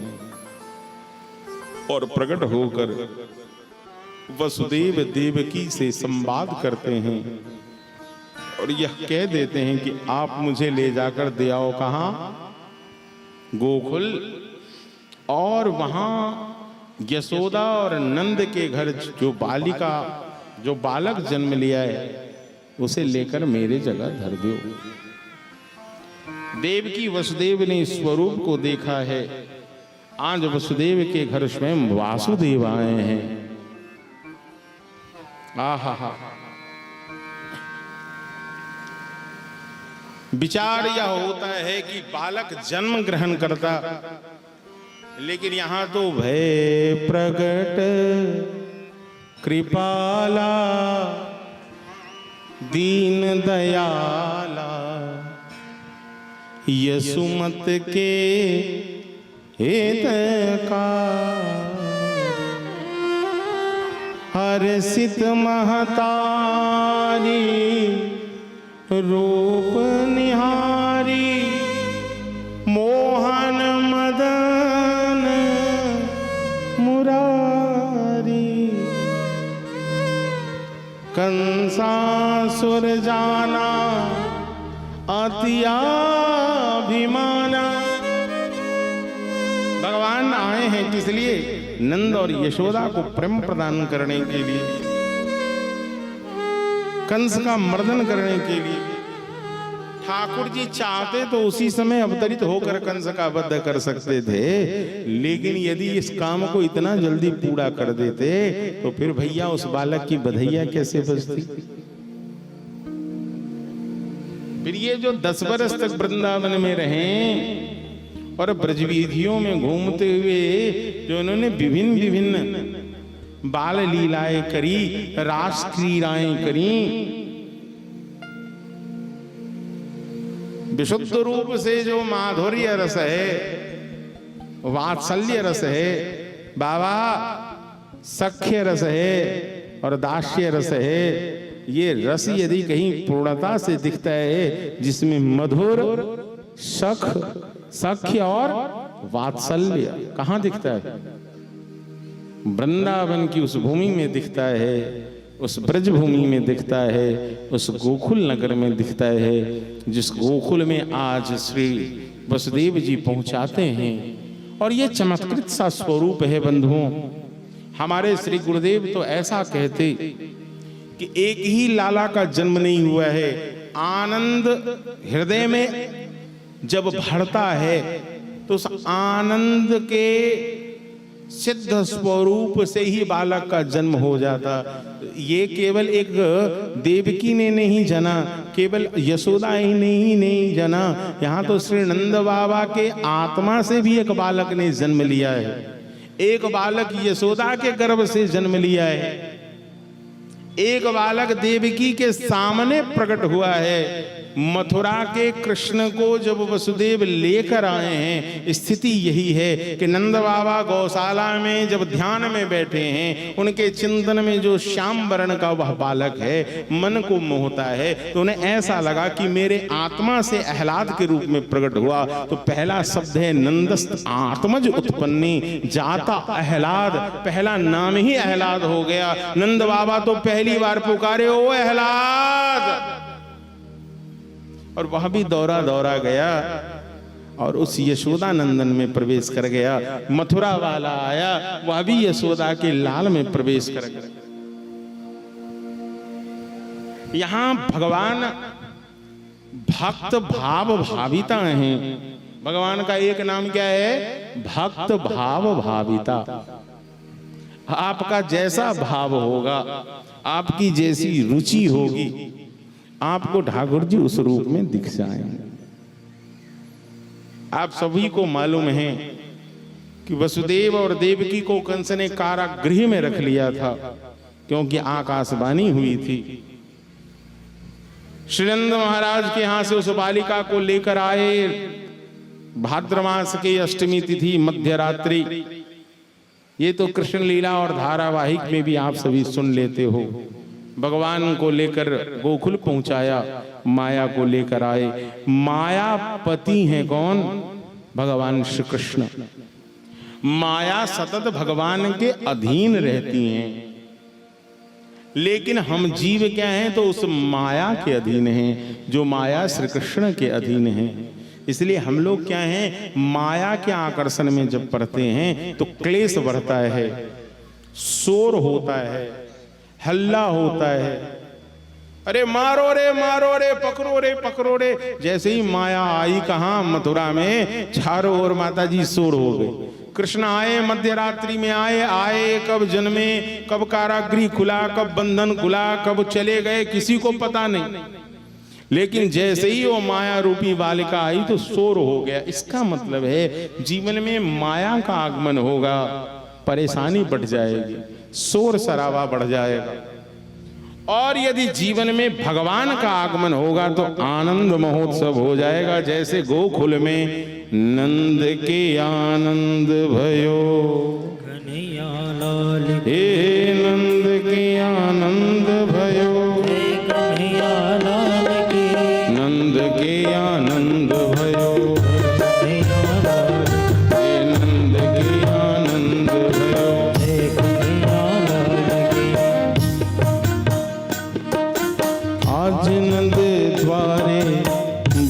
और प्रकट होकर वसुदेव देवकी से संवाद करते हैं और यह कह देते हैं कि आप मुझे ले जाकर दे आओ कहां? गोकुल। और वहां यशोदा और नंद के घर जो बालक जन्म लिया है उसे लेकर मेरे जगह धर दो। देवकी वसुदेव ने स्वरूप को देखा है। आज वसुदेव के घर स्वयं वासुदेव आए हैं। आहा हा। विचार यह होता है कि बालक जन्म ग्रहण करता, लेकिन यहां तो भय प्रगट कृपाला दीन दयाला यसुमत के हेतका हर्षित महतारी रूप निहारी मोहन मदन मुरारी कंसासुर जाना अतियाभिमाना। भगवान आए हैं किस लिए? नंद और यशोदा को प्रेम प्रदान करने के लिए, कंस का मर्दन करने के लिए। ठाकुर जी चाहते तो उसी समय अवतरित होकर कंस का वध कर सकते थे, लेकिन यदि इस काम को इतना जल्दी पूरा कर देते तो फिर भैया उस बालक की बधैया कैसे बजती। फिर ये जो 10 वर्ष तक वृंदावन में रहे और ब्रजवीधियों में घूमते हुए जो उन्होंने विभिन्न विभिन्न बाल लीलाएं करी, रास क्रीड़ाएं करी, विशुद्ध रूप से जो माधुर्य रस है, वात्सल्य रस है, बाबा सख्य रस है और दास्य रस है, ये रस यदि कहीं पूर्णता से दिखता है जिसमें मधुर सख्य और वात्सल्य कहाँ दिखता है? वृंदावन की उस भूमि में दिखता है, उस ब्रज भूमि में दिखता है, उस गोकुल नगर में दिखता है, जिस गोकुल में आज श्री वसुदेव जी पहुंचाते हैं। और ये चमत्कृत सा स्वरूप है बंधुओं। हमारे श्री गुरुदेव तो ऐसा कहते कि एक ही लाला का जन्म नहीं हुआ है, आनंद हृदय में जब भरता है तो उस आनंद के सिद्ध स्वरूप से ही बालक का जन्म हो जाता। ये केवल एक देवकी ने नहीं जना, केवल यशोदा ही नहीं जना, यहाँ तो श्री नंद बाबा के आत्मा से भी एक बालक ने जन्म लिया है। एक बालक यशोदा के गर्भ से जन्म लिया है, एक बालक देवकी के सामने प्रकट हुआ है। मथुरा के कृष्ण को जब वसुदेव लेकर आए हैं, स्थिति यही है कि नंद बाबा गौशाला में जब ध्यान में बैठे हैं, उनके चिंतन में जो श्याम वर्ण का वह बालक है मन को मोहता है, तो उन्हें ऐसा लगा कि मेरे आत्मा से आह्लाद के रूप में प्रकट हुआ। तो पहला शब्द है नंदस्त आत्मज उत्पन्नी, जाता आह्लाद, पहला नाम ही आह्लाद हो गया। नंद बाबा तो पहली बार पुकारे ओ आह्लाद, और वह भी दौड़ा दौड़ा गया और उस यशोदा नंदन में प्रवेश कर गया। मथुरा वाला आया, वह भी यशोदा के लाल में प्रवेश कर गया। यहां भगवान भक्त भाव भाविता हैं। भगवान का एक नाम क्या है? भक्त भाव भाविता। आपका जैसा भाव होगा, आपकी जैसी रुचि होगी, आपको ठाकुर जी उस रूप में दिख जाएंगे। आप सभी को मालूम है कि वसुदेव और देवकी को कंस ने कारागृह में रख लिया था, क्योंकि आकाशवाणी हुई थी। श्रीनंद महाराज के यहां से उस बालिका को लेकर आए। भाद्र मास की अष्टमी तिथि मध्यरात्रि। ये तो कृष्ण लीला और धारावाहिक में भी आप सभी सुन लेते हो। भगवान को लेकर गोकुल पहुंचाया, माया को लेकर आए। मायापति हैं कौन? भगवान श्री कृष्ण। माया सतत भगवान के अधीन रहती हैं, लेकिन हम जीव क्या हैं? तो उस माया के अधीन हैं, जो माया श्री कृष्ण के अधीन है। इसलिए हम लोग क्या हैं? माया के आकर्षण में जब पड़ते हैं तो क्लेश बढ़ता है, शोर होता है, हल्ला होता है, अरे मारो रे पकड़ो रे। जैसे ही माया आई कहां? मथुरा में, चारों ओर माता जी शोर हो गए। कृष्ण आए, मध्यरात्रि में आए, कब जन्मे, कब कारागृह खुला, कब बंधन खुला, कब चले गए, किसी को पता नहीं। लेकिन जैसे ही वो माया रूपी बालिका आई तो शोर हो गया। इसका मतलब है जीवन में माया का आगमन होगा, परेशानी बढ़ जाएगी, शोर शराबा बढ़ जाएगा। और यदि जीवन में भगवान का आगमन होगा तो आनंद महोत्सव हो जाएगा। जैसे गोकुल में नंद के आनंद भयो, हे नंद के आनंद भयो, नंद के आनंद भयो, हे नंद के आनंद भयो। आज नंद द्वारे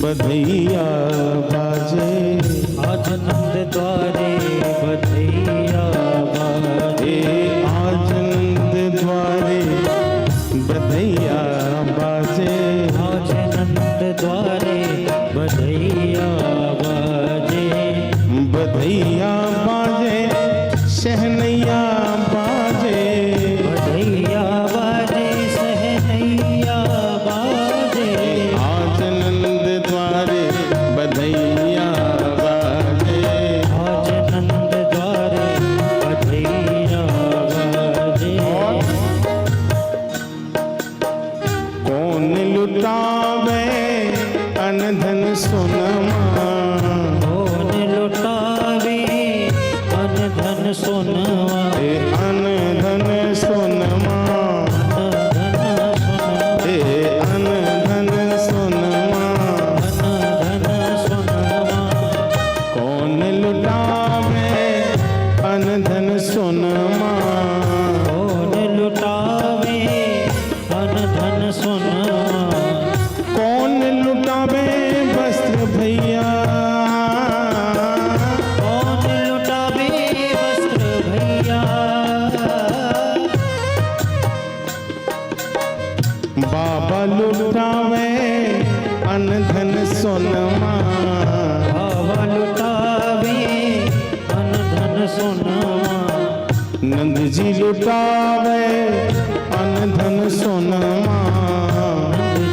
बधैया बाजे,
आज नंद द्वारे बधैया बाजे,
आज नंद द्वारे बधैया बाजे,
आज नंद द्वारे बधैया बाजे,
बधैया बाजे, शहनैया बाजे,
बधैया बाजे, सहनैया बाजे,
आज नंद द्वारे बधैया बाजे,
आज नंद द्वारे बधैया बाजे।
कौन लुटावे अनधन सोनमा,
कौन लुटावे अनधन सोनवा,
अनधन सोनमा, अनधन सोनमा,
अनधन सोनवा,
कौन लुटावे अनधन सोनमा,
कौन लुटावे अनधन सोनवा,
कौन लुटावे वस्त्र भैया,
कौन लुटावे वस्त्र भैया,
बाबा लुटावे अनधन सोनमा,
बाबा लुटावे अनधन सोनवा,
नंद जी लुटावे अन धन सोनमा,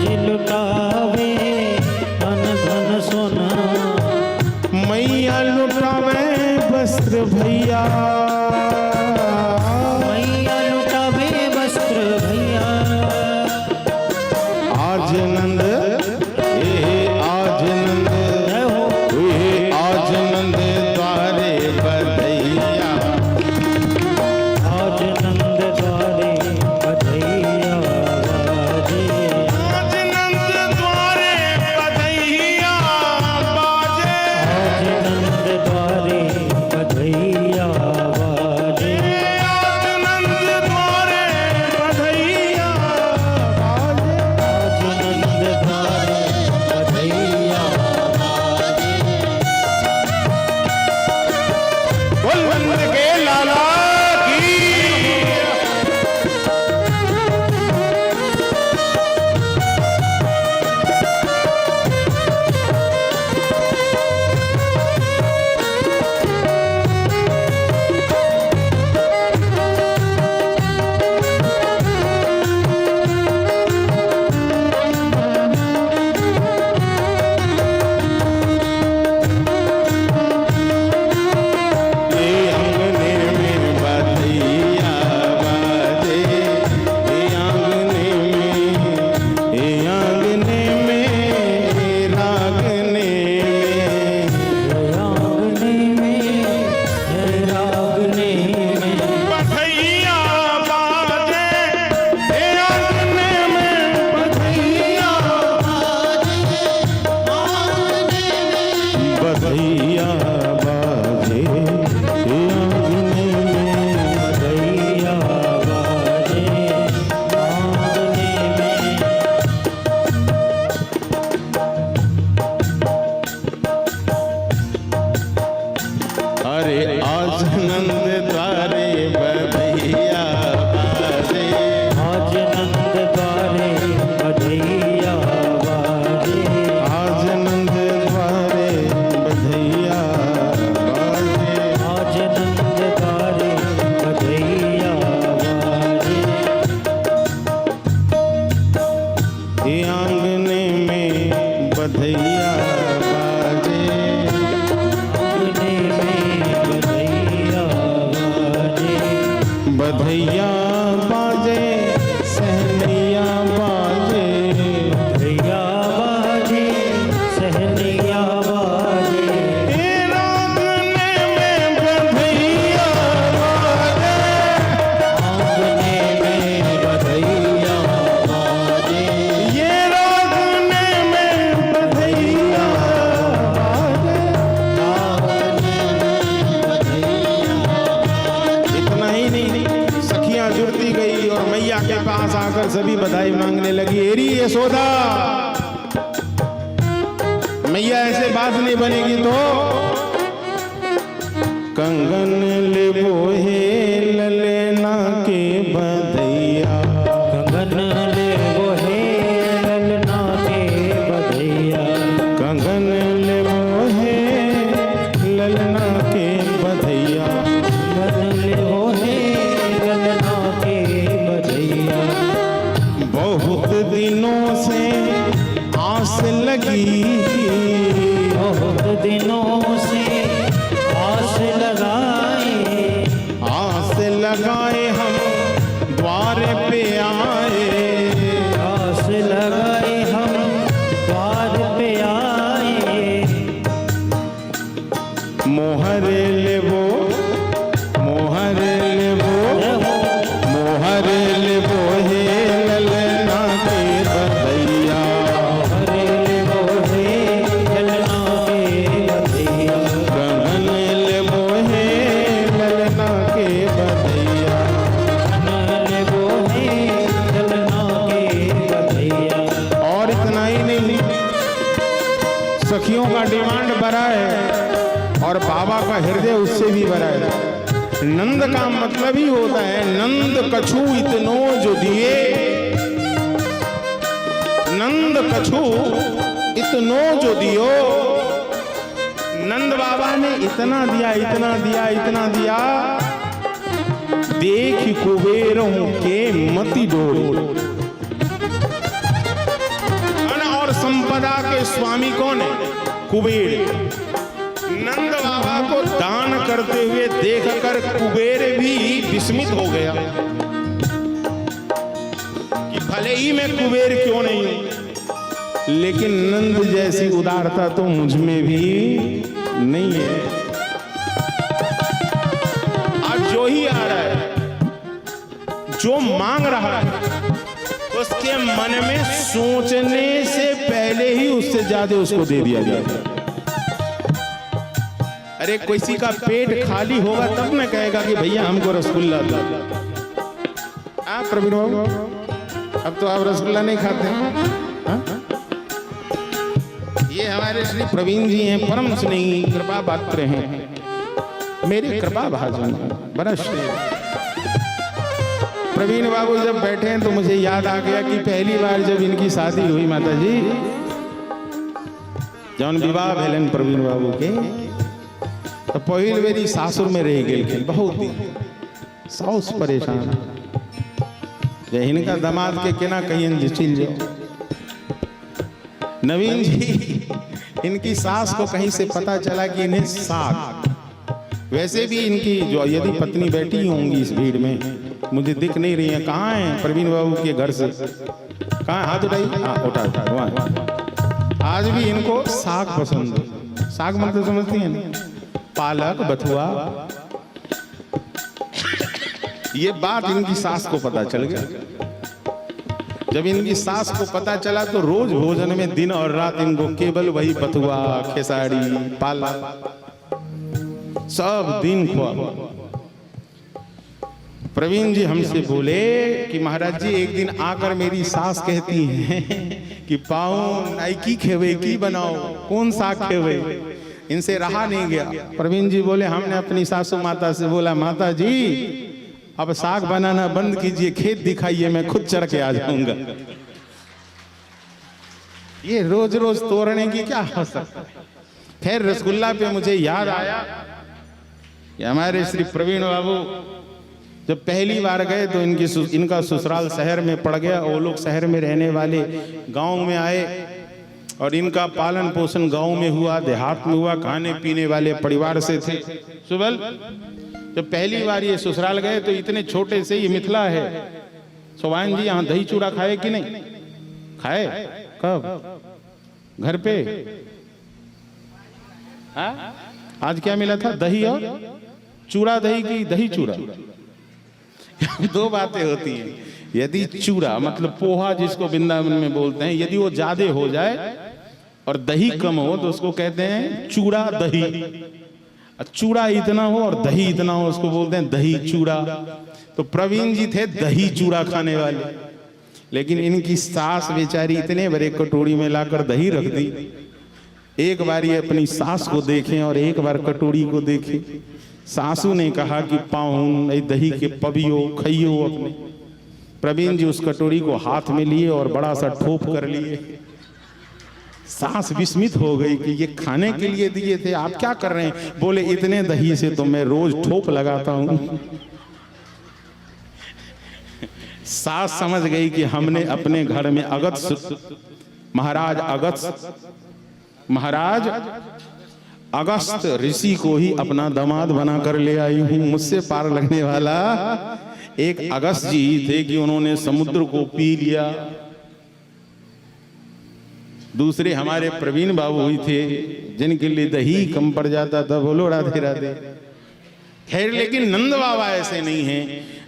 जी लुटावे अन धन सोना,
मैया लुटावे वस्त्र भैया,
मैया लुटावे वस्त्र भैया।
आज नंद आज नंद
जय हो
आज नंद द्वारे बधैया,
आज नंद द्वारे बधैया बाजे,
आज नंद द्वारे बधैया बाजे,
आज नंद द्वारे बधैया बाजे,
आज नंद द्वारे बधैया बाजे।
आज नंद द्वारे बधैया बाजे।
बोल नंद के लाला की। ये आंगने में बधैया बाजे, ये आंगने में रागने में
रागने में
बधैया बाजे, ये आंगने में बधैया बधैया बाजे, ये आंगने में
बधैया बाजे आंगने में।
अरे आज नंद द्वारे बधैया बाजे,
आज नंद द्वारे बधैया बाजे,
आज नंद द्वारे बधैया बाजे,
आज नंद द्वारे बधैया बाजे।
ये आंगने में बधैया बाजे,
आंगने में बधैया बाजे,
बधैया बाजे सहनैया बाजे,
बधैया बाजे सहनैया बाजे,
ये आंगने में बधैया बाजे,
आंगने में बधैया बाजे,
ये आंगने में बधैया बाजे। इतना ही नहीं, सखियां जुड़ती गई और मैया के पास आकर सभी बधाई मांगने लगी। एरी यशोदा, मैया ऐसे बात नहीं बनेगी तो कंगन ले बोहे ललेना के बधैया,
कंगन ले बोहे ललना के बधैया,
कंगन ले बोहे ललना के बधैया,
कंगन ले बोहे ललना के बधैया।
बहुत दिनों से आस लगी,
बहुत दिनों से आस लगाए,
आस लगाए हम द्वार पे आए,
आस लगाए हम द्वार पे आए,
मोहर लेबो मोहर लेबो मोहर लेबो हे ललना के बधैया,
हरे ले बोहे ललना के बधैया,
कंगन लेबो हे ललना के बधैया।
कंगन ले बोहे ललना के बधैया।
और इतना ही नहीं, सखियों का डिमांड बड़ा है और बाबा का हृदय उससे भी बड़ा है। नंद का मतलब ही होता है नंद कछु इतनो जो दिए, नंद कछु इतनो जो दियो। नंद बाबा ने इतना दिया, इतना दिया, इतना दिया देख कुबेरों के मति डोरे। धन और संपदा के स्वामी कौन है? कुबेर। नंद बाबा को दान करते हुए देखकर कुबेर भी विस्मित हो गया कि भले ही मैं कुबेर क्यों नहीं हूं, लेकिन नंद जैसी उदारता तो मुझ में भी नहीं है। आज जो ही आ रहा है, जो मांग रहा है, उसके मन में सोचने से पहले ही उससे ज्यादा उसको दे दिया जाता है। अरे किसी का पेट खाली होगा तब न कहेगा कि भैया हमको रसगुल्ला दो। आप प्रवीण बाबू, अब तो आप रसगुल्ला नहीं खाते हैं। ये हमारे श्री प्रवीण जी हैं, परम स्नेही कृपा पात्र हैं, मेरे कृपा भाजन बड़ा श्रेय। प्रवीण बाबू जब बैठे हैं तो मुझे याद आ गया कि पहली बार जब इनकी शादी हुई माता जी, जौन विवाह भेलन प्रवीण बाबू के, तो पहिल बेरी सासुर में रह गए बहुत दिन। साउस परेशान, इनका दामाद के केना कहीं चिल जाओ। नवीन जी, इनकी सास को कहीं से पता चला कि इन्हें साग, वैसे भी इनकी जो यदि पत्नी बैठी होंगी इस भीड़ में, मुझे दिख नहीं रही है। कहाँ है प्रवीण बाबू के घर से? कहाँ? हाथ उठाई। हाँ उठा उठा। आज भी इनको साग पसंद है। साग मतलब समझती हैं ना? पालक, बथुआ। ये बात इनकी सास को पता चल गया। जब इनकी सास को पता चला तो रोज भोजन में दिन और रात इनको केवल वही बथुआ, खेसारी, पालक सब दिन खुआ। प्रवीण जी हमसे बोले कि महाराज जी, एक दिन आकर मेरी सास कहती है कि पाओ नाइकी खेवे की बनाओ, कौन साग खेवे? इनसे रहा नहीं गया। प्रवीण जी बोले, हमने अपनी सासू माता से बोला, माता जी अब साग बनाना बंद कीजिए, खेत दिखाइए, मैं खुद चढ़ के आ जाऊंगा। ये रोज रोज तोड़ने की क्या हो सकता है। फिर रसगुल्ला पे मुझे याद आया कि हमारे श्री प्रवीण बाबू जब पहली बार गए तो इनका ससुराल शहर में पड़ गया। वो लोग शहर में रहने वाले गांव में आए और इनका पालन पोषण गांव में हुआ, देहात में हुआ, खाने पीने वाले परिवार से थे। सुबल जब पहली बार ये ससुराल गए तो इतने छोटे से, ये मिथिला है। सोवान जी यहाँ दही चूड़ा खाए कि नहीं खाए? कब? घर पे? आज क्या मिला था? दही और चूड़ा। दही की दही चूड़ा। दो बातें होती हैं। यदि चूड़ा मतलब पोहा जिसको वृंदावन में बोलते हैं, यदि वो ज्यादा हो जाए और दही कम हो तो उसको कहते हैं चूड़ा दही। चूड़ा इतना हो और दही इतना हो उसको बोलते हैं दही चूड़ा। तो प्रवीण जी थे दही चूड़ा खाने वाले, लेकिन इनकी सास बेचारी इतने बड़े कटोरी में लाकर दही रख दी। एक बार ये अपनी सास को देखें और एक बार कटोरी को देखें। सासू ने कहा कि पाऊं दही के पबियो खइयो अपने। प्रवीण जी उस कटोरी को हाथ में लिए और बड़ा सा ठोप कर लिए। सास विस्मित हो गई कि ये खाने के लिए दिए थे, आप क्या कर रहे हैं? बोले इतने दही से तो मैं रोज ठोप लगाता हूं। सास समझ गई कि हमने अपने घर में महाराज अगस्त ऋषि को ही अपना दामाद बना कर ले आई हूं। मुझसे पार लगने वाला एक अगस्त जी थे कि उन्होंने समुद्र को पी लिया। दूसरे हमारे प्रवीण बाबू ही थे जिनके लिए दही कम पड़ जाता था। बोलो राधे राधे। खैर, लेकिन नंद बाबा ऐसे नहीं हैं।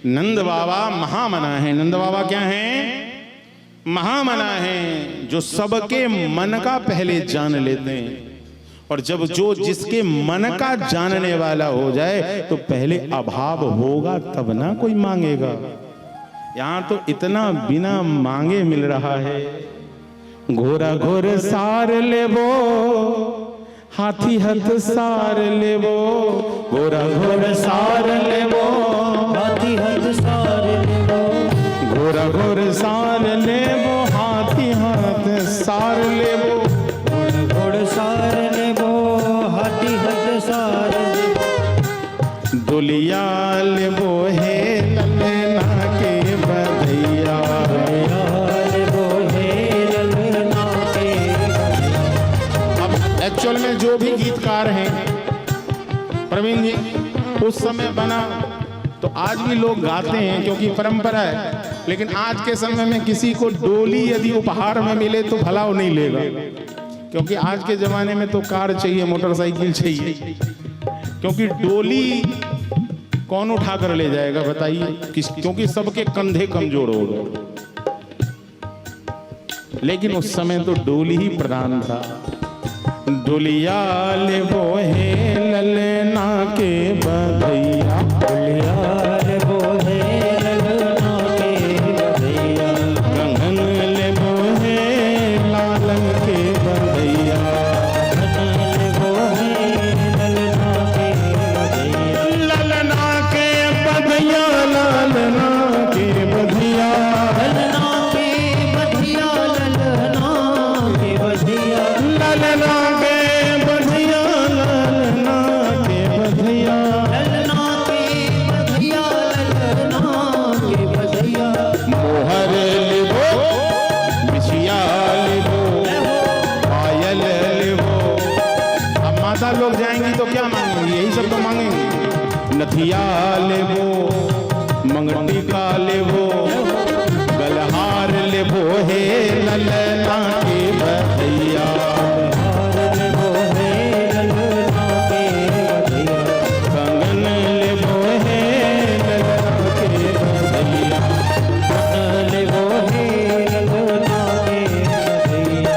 नंद बाबा महामना है। नंद बाबा क्या हैं? महामना है, जो सबके मन का पहले जान लेते हैं। और जब जो जिसके मन का जानने वाला हो जाए तो पहले अभाव होगा तब ना कोई मांगेगा। यहां तो इतना बिना मांगे मिल रहा है। घोरा घोर सार लेबो, हाथी हथ सार लेबो। घोरा घोर सार लेबो,
हाथी हथ सार लेबो।
घोरा घोर सार लेबो, हाथी हाथ सार लेबो।
घोड़ सार लेबो, हाथी हथ सार लेबो।
दुलिया लेबो हे गीतकार हैं प्रवीण जी, उस समय बना तो आज भी लोग गाते हैं क्योंकि परंपरा है। लेकिन आज के समय में किसी को डोली यदि उपहार में मिले तो भला वो नहीं लेगा, क्योंकि आज के जमाने में तो कार चाहिए, मोटरसाइकिल चाहिए, क्योंकि डोली कौन उठा कर ले जाएगा बताइए, क्योंकि सबके कंधे कमजोर हो गए। लेकिन उस समय तो डोली ही प्रधान था। डोलिया ले वो है ललना के बधैया,
डोलिया ले वो है ललना के बधैया,
कंगन ले वो है लालन के बधैया,
कंगन ले वो है ललना के बधैया,
ललना के बधैया, ललना के बधैया,
ललना के बधिया, ललना के बधिया,
ललना के बधैया, ललना के बधैया,
ललना के बधिया, ललना के बधिया,
मोहर लेबो, बिछिया लेबो, पायल लेबो। अब माता लोग जाएंगी तो क्या मांगेंगी? यही सब तो मांगेंगी। नथिया लेबो, मंगटी का लेबो, गलहार लेबो हे ललना के बधैया,
हार ले वो है ललना के बधिया,
कंगन लेबो हे ललना के बधैया।
कंगन ले वो है ललना के बधिया।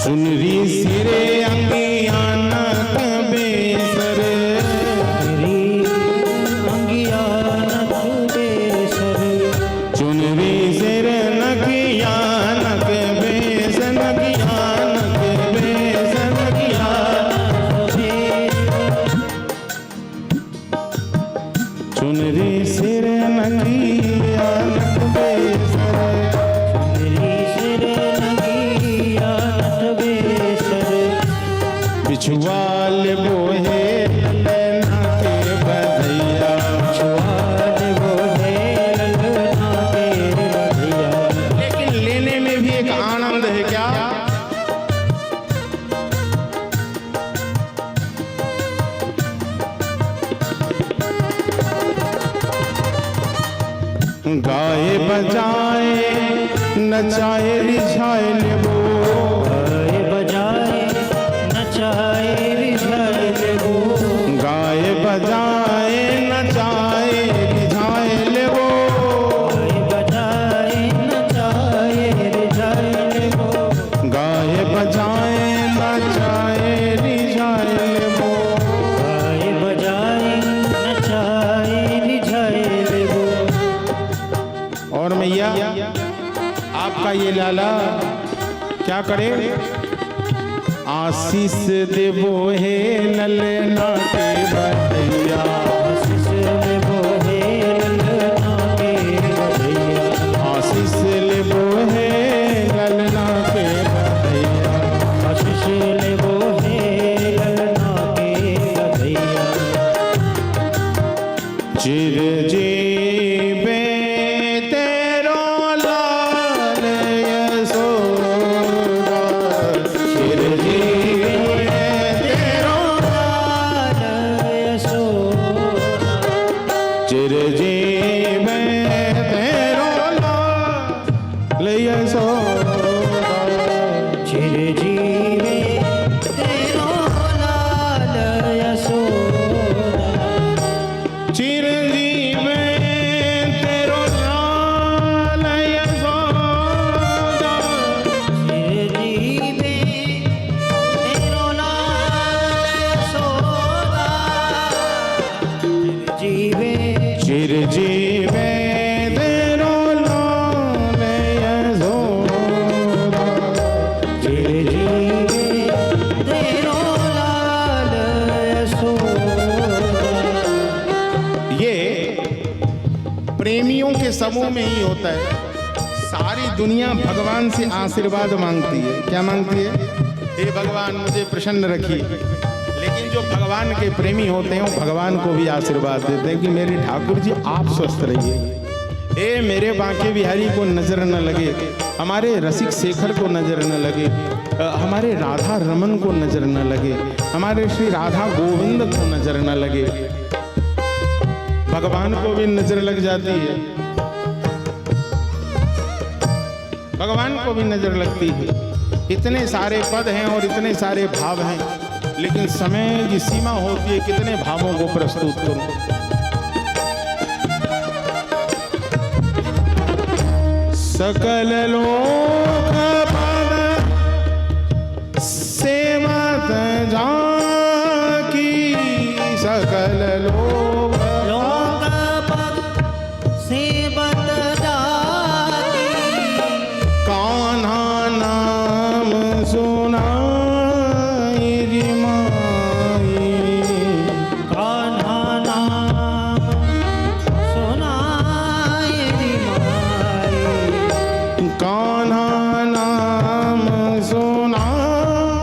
सुनरी सिरे अंगियानक बेसर,
तेरी अंगिया नख बेसर,
चुनरी सिर नकियानक बेस, नकियानक बेस, नकियानक, चुनरी सिर नकियानक बेसर,
तेरी सिर नगिया नख बेसर,
बिछुआ लेबो हे ललना के बधैया,
छुआल वो है ललना के बधिया।
लेकिन लेने में भी एक आनंद है क्या? गाए बजाए नचाए रिझाए लेबो,
गाए बजाए नचाए रिझाए लेबो,
गाए बजाए नचाए रिझाए लेबो,
गाए बजाए नचाए रिझाए लेबो,
गाए बजाए नचाए रिझाए लेबो।
गाए बजाए नचाए रिझाए लेबो।
और मैया आपका ये लाला क्या करे? आशीष देबो हे ललना के बधैया,
आशीष लेबो हे ललना के बधिया,
आशीष लेबो हे ललना के बधैया,
आशीष लेबो हे ललना के बधिया।
चिर जीवे तेरो लाल यशोदा, चिर जीवे तेरो
लाल यशोदा,
के समूह में ही होता है। सारी दुनिया भगवान से आशीर्वाद मांगती है। क्या मांगती है? हे भगवान मुझे प्रसन्न रखिए। लेकिन जो भगवान के प्रेमी होते हैं वो भगवान को भी आशीर्वाद देते हैं कि मेरे ठाकुर जी आप स्वस्थ रहिए। ए मेरे बांके बिहारी को नजर न लगे, हमारे रसिक शेखर को नजर न लगे, हमारे राधा रमन को नजर न लगे, हमारे श्री राधा गोविंद को नजर न लगे। भगवान को भी नजर लग जाती है, भगवान को भी नजर लगती है। इतने सारे पद हैं और इतने सारे भाव हैं, लेकिन समय की सीमा होती है कितने भावों को प्रस्तुत करूं। सकल लोक पद सेवत जाकी, सकल लोक
पद सेवत जाकी,
कान्हा नाम सुनाई रे माई,
कान्हा नाम सुनाई रे माई,
कान्हा नाम सुनाई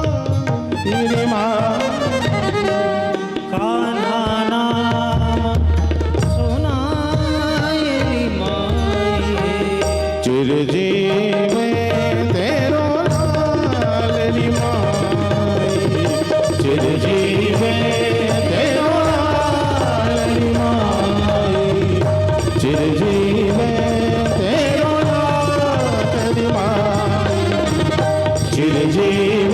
रे माई,
कान्हा नाम सुनाई रे माई।
चिरजीव तेरो लाल रे माई, चिरजीव तेरो लाल रे माई, चिरजीव तेरो लाल रे माई, चिरजीव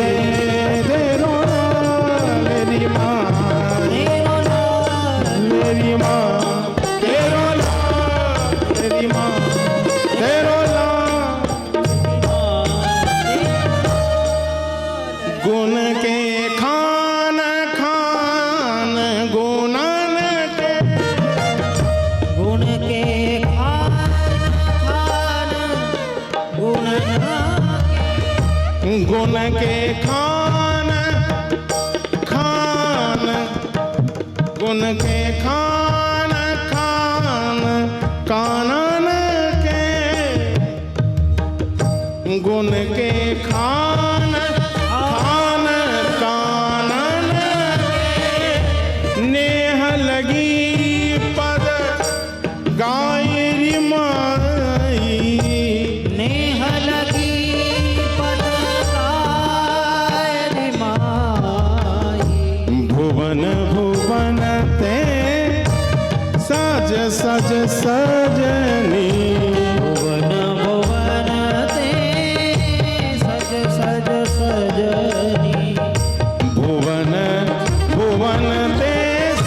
तेरो लाल रे माई, मेरी माँ तेरो लाल मेरी माँ तेरो लाल। गुण के खान खान गुणन के,
गुण के खान खान गुण
गुण के खान खान गुण के खान खान कानन के, गुण के खान खान कानन के, नेह लगी पद गाय रे माई,
नेह लगी पद गाय रे माई,
भुवन भुवन ते सज सज सजनी,
भुवन भुवन ते सज सज सजनी,
भुवन भुवन ते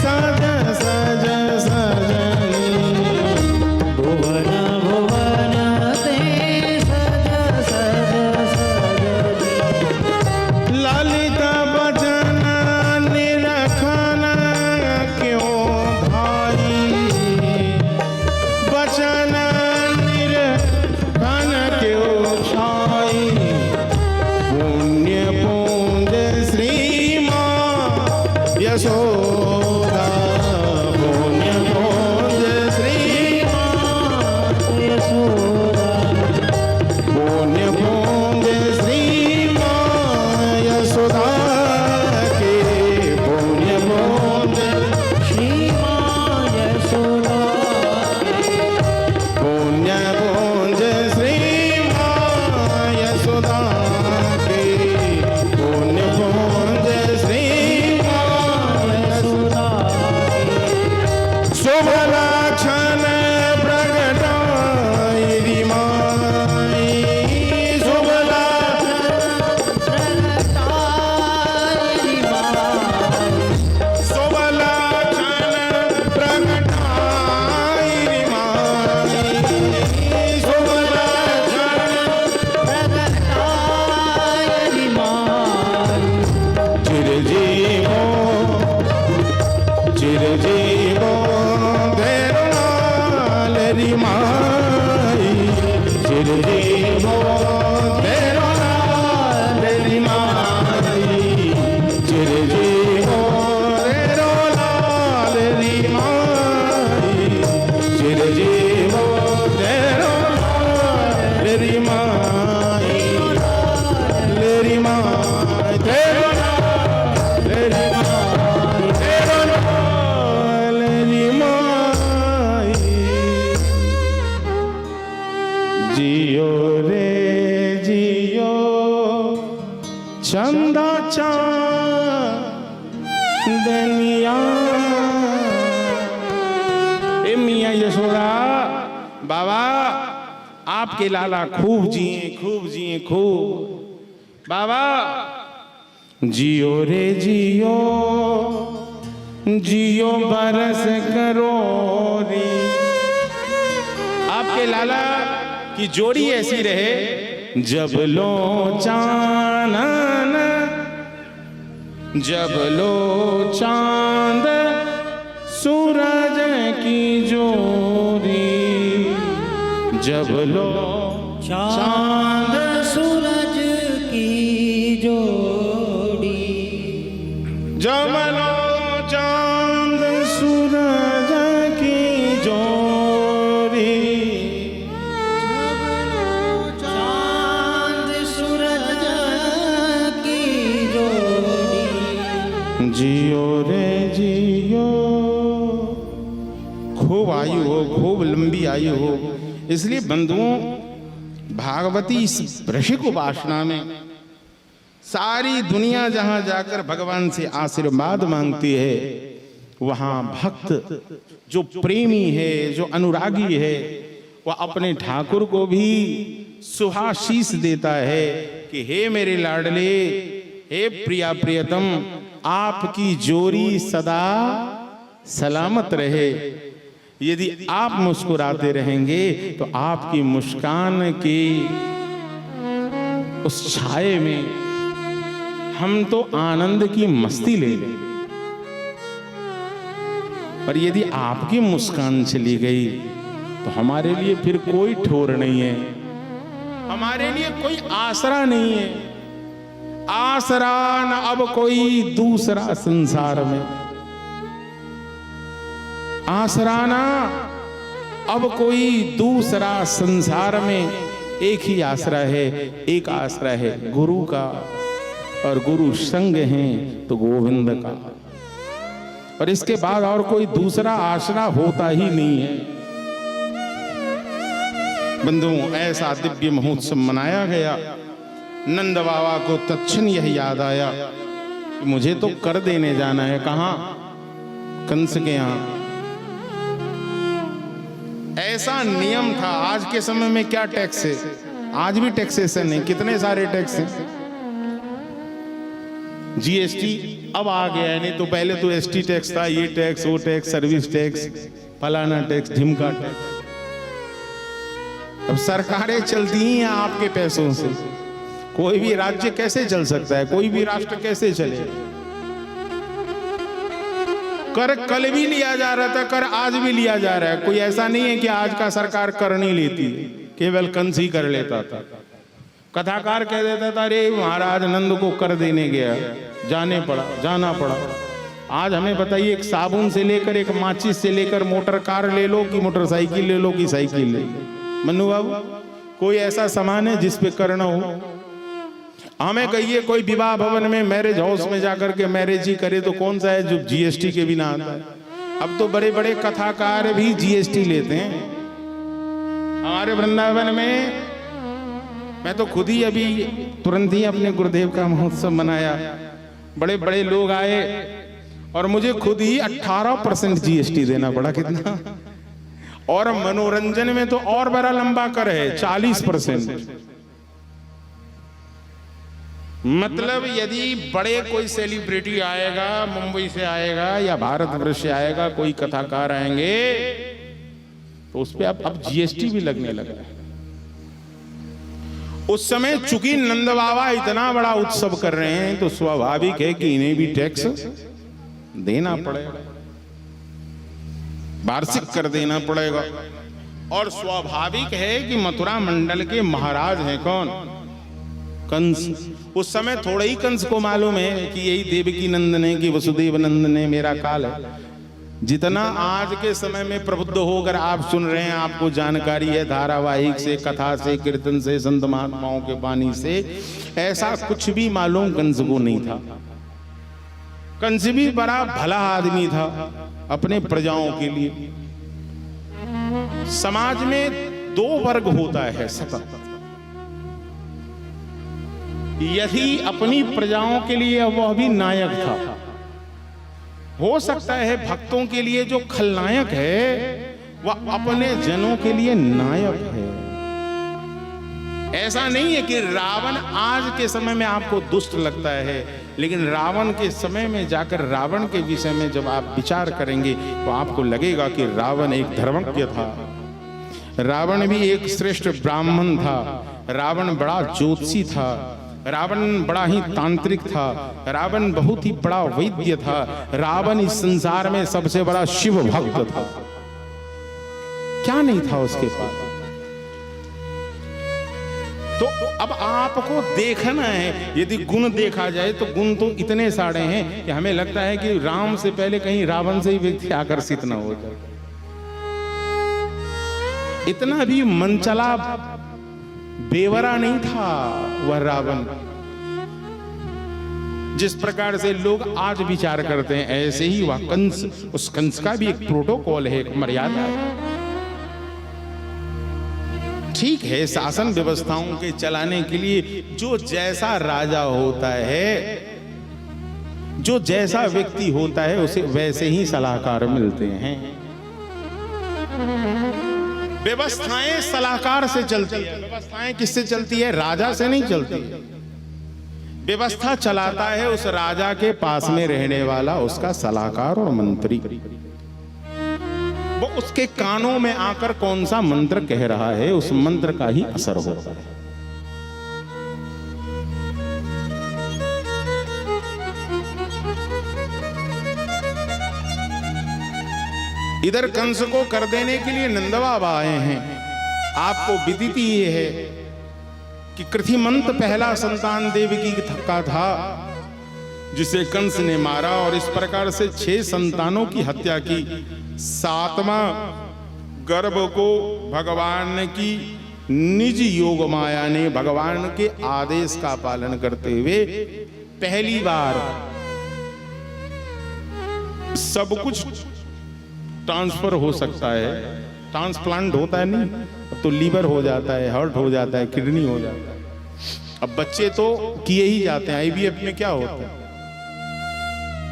सज सज सजनी,
भुवन भुवन ते सज सज सजनी,
ललित बचन निरखन क्यों भाई, बचन निरखन क्यों छाई, पुण्य पूंज श्री माँ यशोदा, पुण्य पूंज श्री माँ
यशोदा,
पुण्य पूंज श्री माँ यशोदा के, पुण्य पूंज
श्री माँ यशोदा,
पुण्य पूंज श्री माँ यशोदा के, पुण्य पूंज श्री माँ
यशोदा,
शुभ लक्षण प्रगटाई री माई, शुभ लक्षण शुभ लक्षण प्रगटाई री माई, शुभ लक्षण चिरजीवो चिरजीवो तेरो लाल री माई, चिरजीवो तेरो लाल री माई, चिरजीवो तेरो लाल री माई, चिरजीवो जियो रे जियो चंदा चांदनिया। ए मियाँ यशोदा, बाबा आपके लाला खूब जिए खूब। बाबा जियो रे जियो जियो बरस करो रे। आपके लाला की जोड़ी ऐसी रहे, जब लो चानन जब लो चांद सूरज की जोड़ी, जब लो
चांद सूरज की जोड़ी,
जब लो चांद सूरज की जोड़ी,
चांद सूरज की जोड़ी।
जियो रे जियो, खूब आयु हो, खूब लंबी आयु हो। इसलिए बंधुओं, भागवती इस वृश्चिक उपासना में सारी दुनिया जहां जाकर भगवान से आशीर्वाद मांगती है, वहां भक्त जो प्रेमी है, जो अनुरागी है, वह अपने ठाकुर को भी सुहाशीष देता है कि हे मेरे लाडले, हे प्रिया प्रियतम, आपकी जोड़ी सदा सलामत रहे। यदि आप मुस्कुराते रहेंगे तो आपकी मुस्कान की उस छाये में हम तो आनंद की मस्ती ले लें, पर यदि आपकी मुस्कान चली गई तो हमारे लिए फिर कोई ठोर नहीं है, हमारे लिए कोई आसरा नहीं है। आसरा न अब कोई दूसरा संसार में, आसराना अब कोई दूसरा संसार में। एक ही आसरा है, एक आसरा है गुरु का, और गुरु संग है तो गोविंद का, और इसके बाद और कोई दूसरा आसरा होता ही नहीं है। बंधुओं, ऐसा दिव्य महोत्सव मनाया गया। नंद बाबा को तत्क्षण यह याद आया कि मुझे तो कर देने जाना है। कहां? कंस के यहां। ऐसा नियम था। आज के समय में क्या टैक्स है? आज भी टैक्सेशन है, कितने सारे टैक्स हैं। जीएसटी अब आ गया है, नहीं तो पहले तो एसटी टैक्स था, ये टैक्स, वो टैक्स, सर्विस टैक्स, फलाना टैक्स, ढिमका टैक्स। अब सरकारें चलती ही हैं आपके पैसों से। कोई भी राज्य कैसे चल सकता है? कोई भी राष्ट्र कैसे चले? कर कल भी लिया जा रहा था, कर आज भी लिया जा रहा है। कोई ऐसा नहीं है कि आज का सरकार कर नहीं लेती, केवल कंस ही कर लेता था। कथाकार कह देता था, अरे महाराज नंद को कर देने गया, जाना पड़ा। आज हमें बताइए, एक साबुन से लेकर, एक माचिस से लेकर, मोटर कार ले लो कि मोटरसाइकिल ले लो कि साइकिल ले लो, मन्नू बाबू, कोई ऐसा सामान है जिस पे करना हो? हमें कहिए कोई विवाह भवन में, मैरिज हाउस में जाकर के मैरिज ही करे तो कौन सा है जो जीएसटी के बिना आता है? अब तो बड़े बड़े कथाकार भी जीएसटी लेते हैं। हमारे वृंदावन में मैं तो खुद ही अभी तुरंत ही अपने गुरुदेव का महोत्सव मनाया। बड़े बड़े लोग आए और मुझे खुद ही 18% जीएसटी देना पड़ा। कितना? और मनोरंजन में तो और बड़ा लंबा कर है, 40%। मतलब यदि बड़े कोई सेलिब्रिटी आएगा, मुंबई से आएगा या भारतवर्ष से आएगा, कोई कथाकार आएंगे, तो उस पे अब जीएसटी भी लगने लगा है। उस समय चूंकि नंद बाबा इतना बड़ा उत्सव कर रहे हैं, तो स्वाभाविक है कि इन्हें भी टैक्स देना पड़ेगा, वार्षिक कर देना पड़ेगा। और स्वाभाविक है कि मथुरा मंडल के महाराज हैं कौन? कंस। उस समय थोड़ा ही कंस को मालूम है कि यही देवकी नंदन है, कि वसुदेव नंदन है, मेरा काल है। जितना आज के समय में प्रबुद्ध होकर आप सुन रहे हैं, आपको जानकारी है धारावाहिक से, कथा से, कीर्तन से, संत महात्माओं के वाणी से, ऐसा कुछ भी मालूम कंस को नहीं था। कंस भी बड़ा भला आदमी था अपने प्रजाओं के लिए। समाज में दो वर्ग होता है सतत। यदि अपनी प्रजाओं के लिए वह भी नायक था, हो सकता है भक्तों के लिए जो खलनायक है वह अपने जनों के लिए नायक है। ऐसा नहीं है कि रावण आज के समय में आपको दुष्ट लगता है, लेकिन रावण के समय में जाकर रावण के विषय में जब आप विचार करेंगे तो आपको लगेगा कि रावण एक धर्मज्ञ था, रावण भी एक श्रेष्ठ ब्राह्मण था, रावण बड़ा ज्योतिषी था, रावण बड़ा ही तांत्रिक था, रावण बहुत ही बड़ा वैद्य था, रावण इस संसार में सबसे बड़ा शिव भक्त था। क्या नहीं था उसके पास? तो अब आपको देखना है, यदि गुण देखा जाए तो गुण तो इतने सारे हैं कि हमें लगता है कि राम से पहले कहीं रावण से ही व्यक्ति आकर्षित ना हो जाए। इतना भी मनचला बेवरा नहीं था वह रावण, जिस प्रकार से लोग आज विचार करते हैं ऐसे ही वह कंस, उस कंस का भी एक प्रोटोकॉल है, एक मर्यादा है। ठीक है, शासन व्यवस्थाओं के चलाने के लिए जो जैसा राजा होता है, जो जैसा व्यक्ति होता है, उसे वैसे ही सलाहकार मिलते हैं। व्यवस्थाएं सलाहकार से चलती है। व्यवस्थाएं किससे चलती है? राजा से नहीं चलती है। व्यवस्था चलाता है उस राजा के पास में रहने वाला उसका सलाहकार और मंत्री। वो उसके कानों में आकर कौन सा मंत्र कह रहा है, उस मंत्र का ही असर होता है। इधर कंस को कर देने के लिए नंद बाबा आए हैं। आपको विदित ये है कि कृथिमंत पहला संतान देवकी का था जिसे कंस ने मारा, और इस प्रकार से 6 संतानों की हत्या की। 7वां गर्भ को भगवान की निज योग माया ने भगवान के आदेश का पालन करते हुए पहली बार सब कुछ ट्रांसफर हो सकता है, ट्रांसप्लांट होता है नहीं, अब तो लीवर हो जाता है, हार्ट हो जाता है, किडनी हो जाता है। अब बच्चे तो किए ही जाते हैं। आईवीएफ में क्या होता है,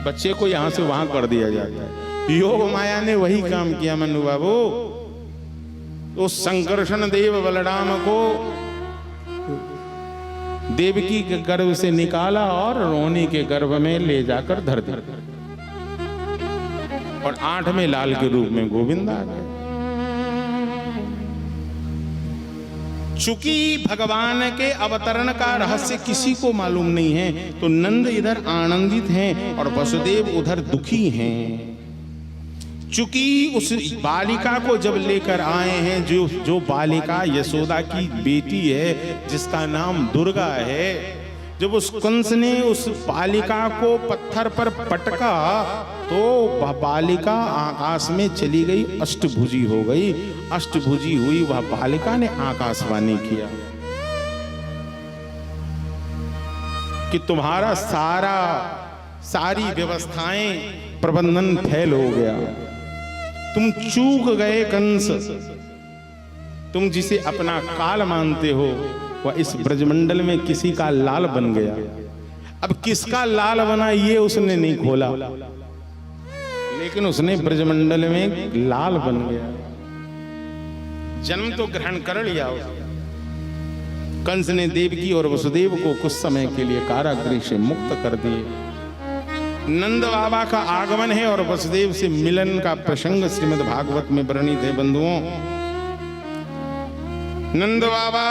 बच्चे को यहां से वहां कर दिया जाता है। योग माया ने वही काम किया मनु बाबू। तो संकर्षण देव बलराम को देवकी के गर्भ से निकाला और रोहिणी के गर्भ में ले जाकर धर दिया, और 8वें लाल के रूप में गोविंद आ गए। चूंकि भगवान के अवतरण का रहस्य किसी को मालूम नहीं है, तो नंद इधर आनंदित हैं और वसुदेव उधर दुखी हैं। चूंकि उस बालिका को जब लेकर आए हैं, जो बालिका यशोदा की बेटी है, जिसका नाम दुर्गा है, जब उस कंस ने उस बालिका को पत्थर पर पटका तो वह बालिका आकाश में चली गई, अष्टभुजी हो गई। अष्टभुजी हुई वह बालिका ने आकाशवाणी किया कि तुम्हारा सारी व्यवस्थाएं प्रबंधन फेल हो गया, तुम चूक गए कंस। तुम जिसे अपना काल मानते हो वह इस ब्रजमंडल में किसी का लाल बन गया। अब किसका लाल बना ये उसने नहीं खोला, लेकिन उसने ब्रजमंडल में लाल बन गया। जन्म तो ग्रहण कर लिया उसने। कंस ने देवकी और वसुदेव को कुछ समय के लिए कारागृह से मुक्त कर दिए। नंद बाबा का आगमन है और वसुदेव से मिलन का प्रसंग श्रीमद् भागवत में वर्णित है। बंधुओं, नंद बाबा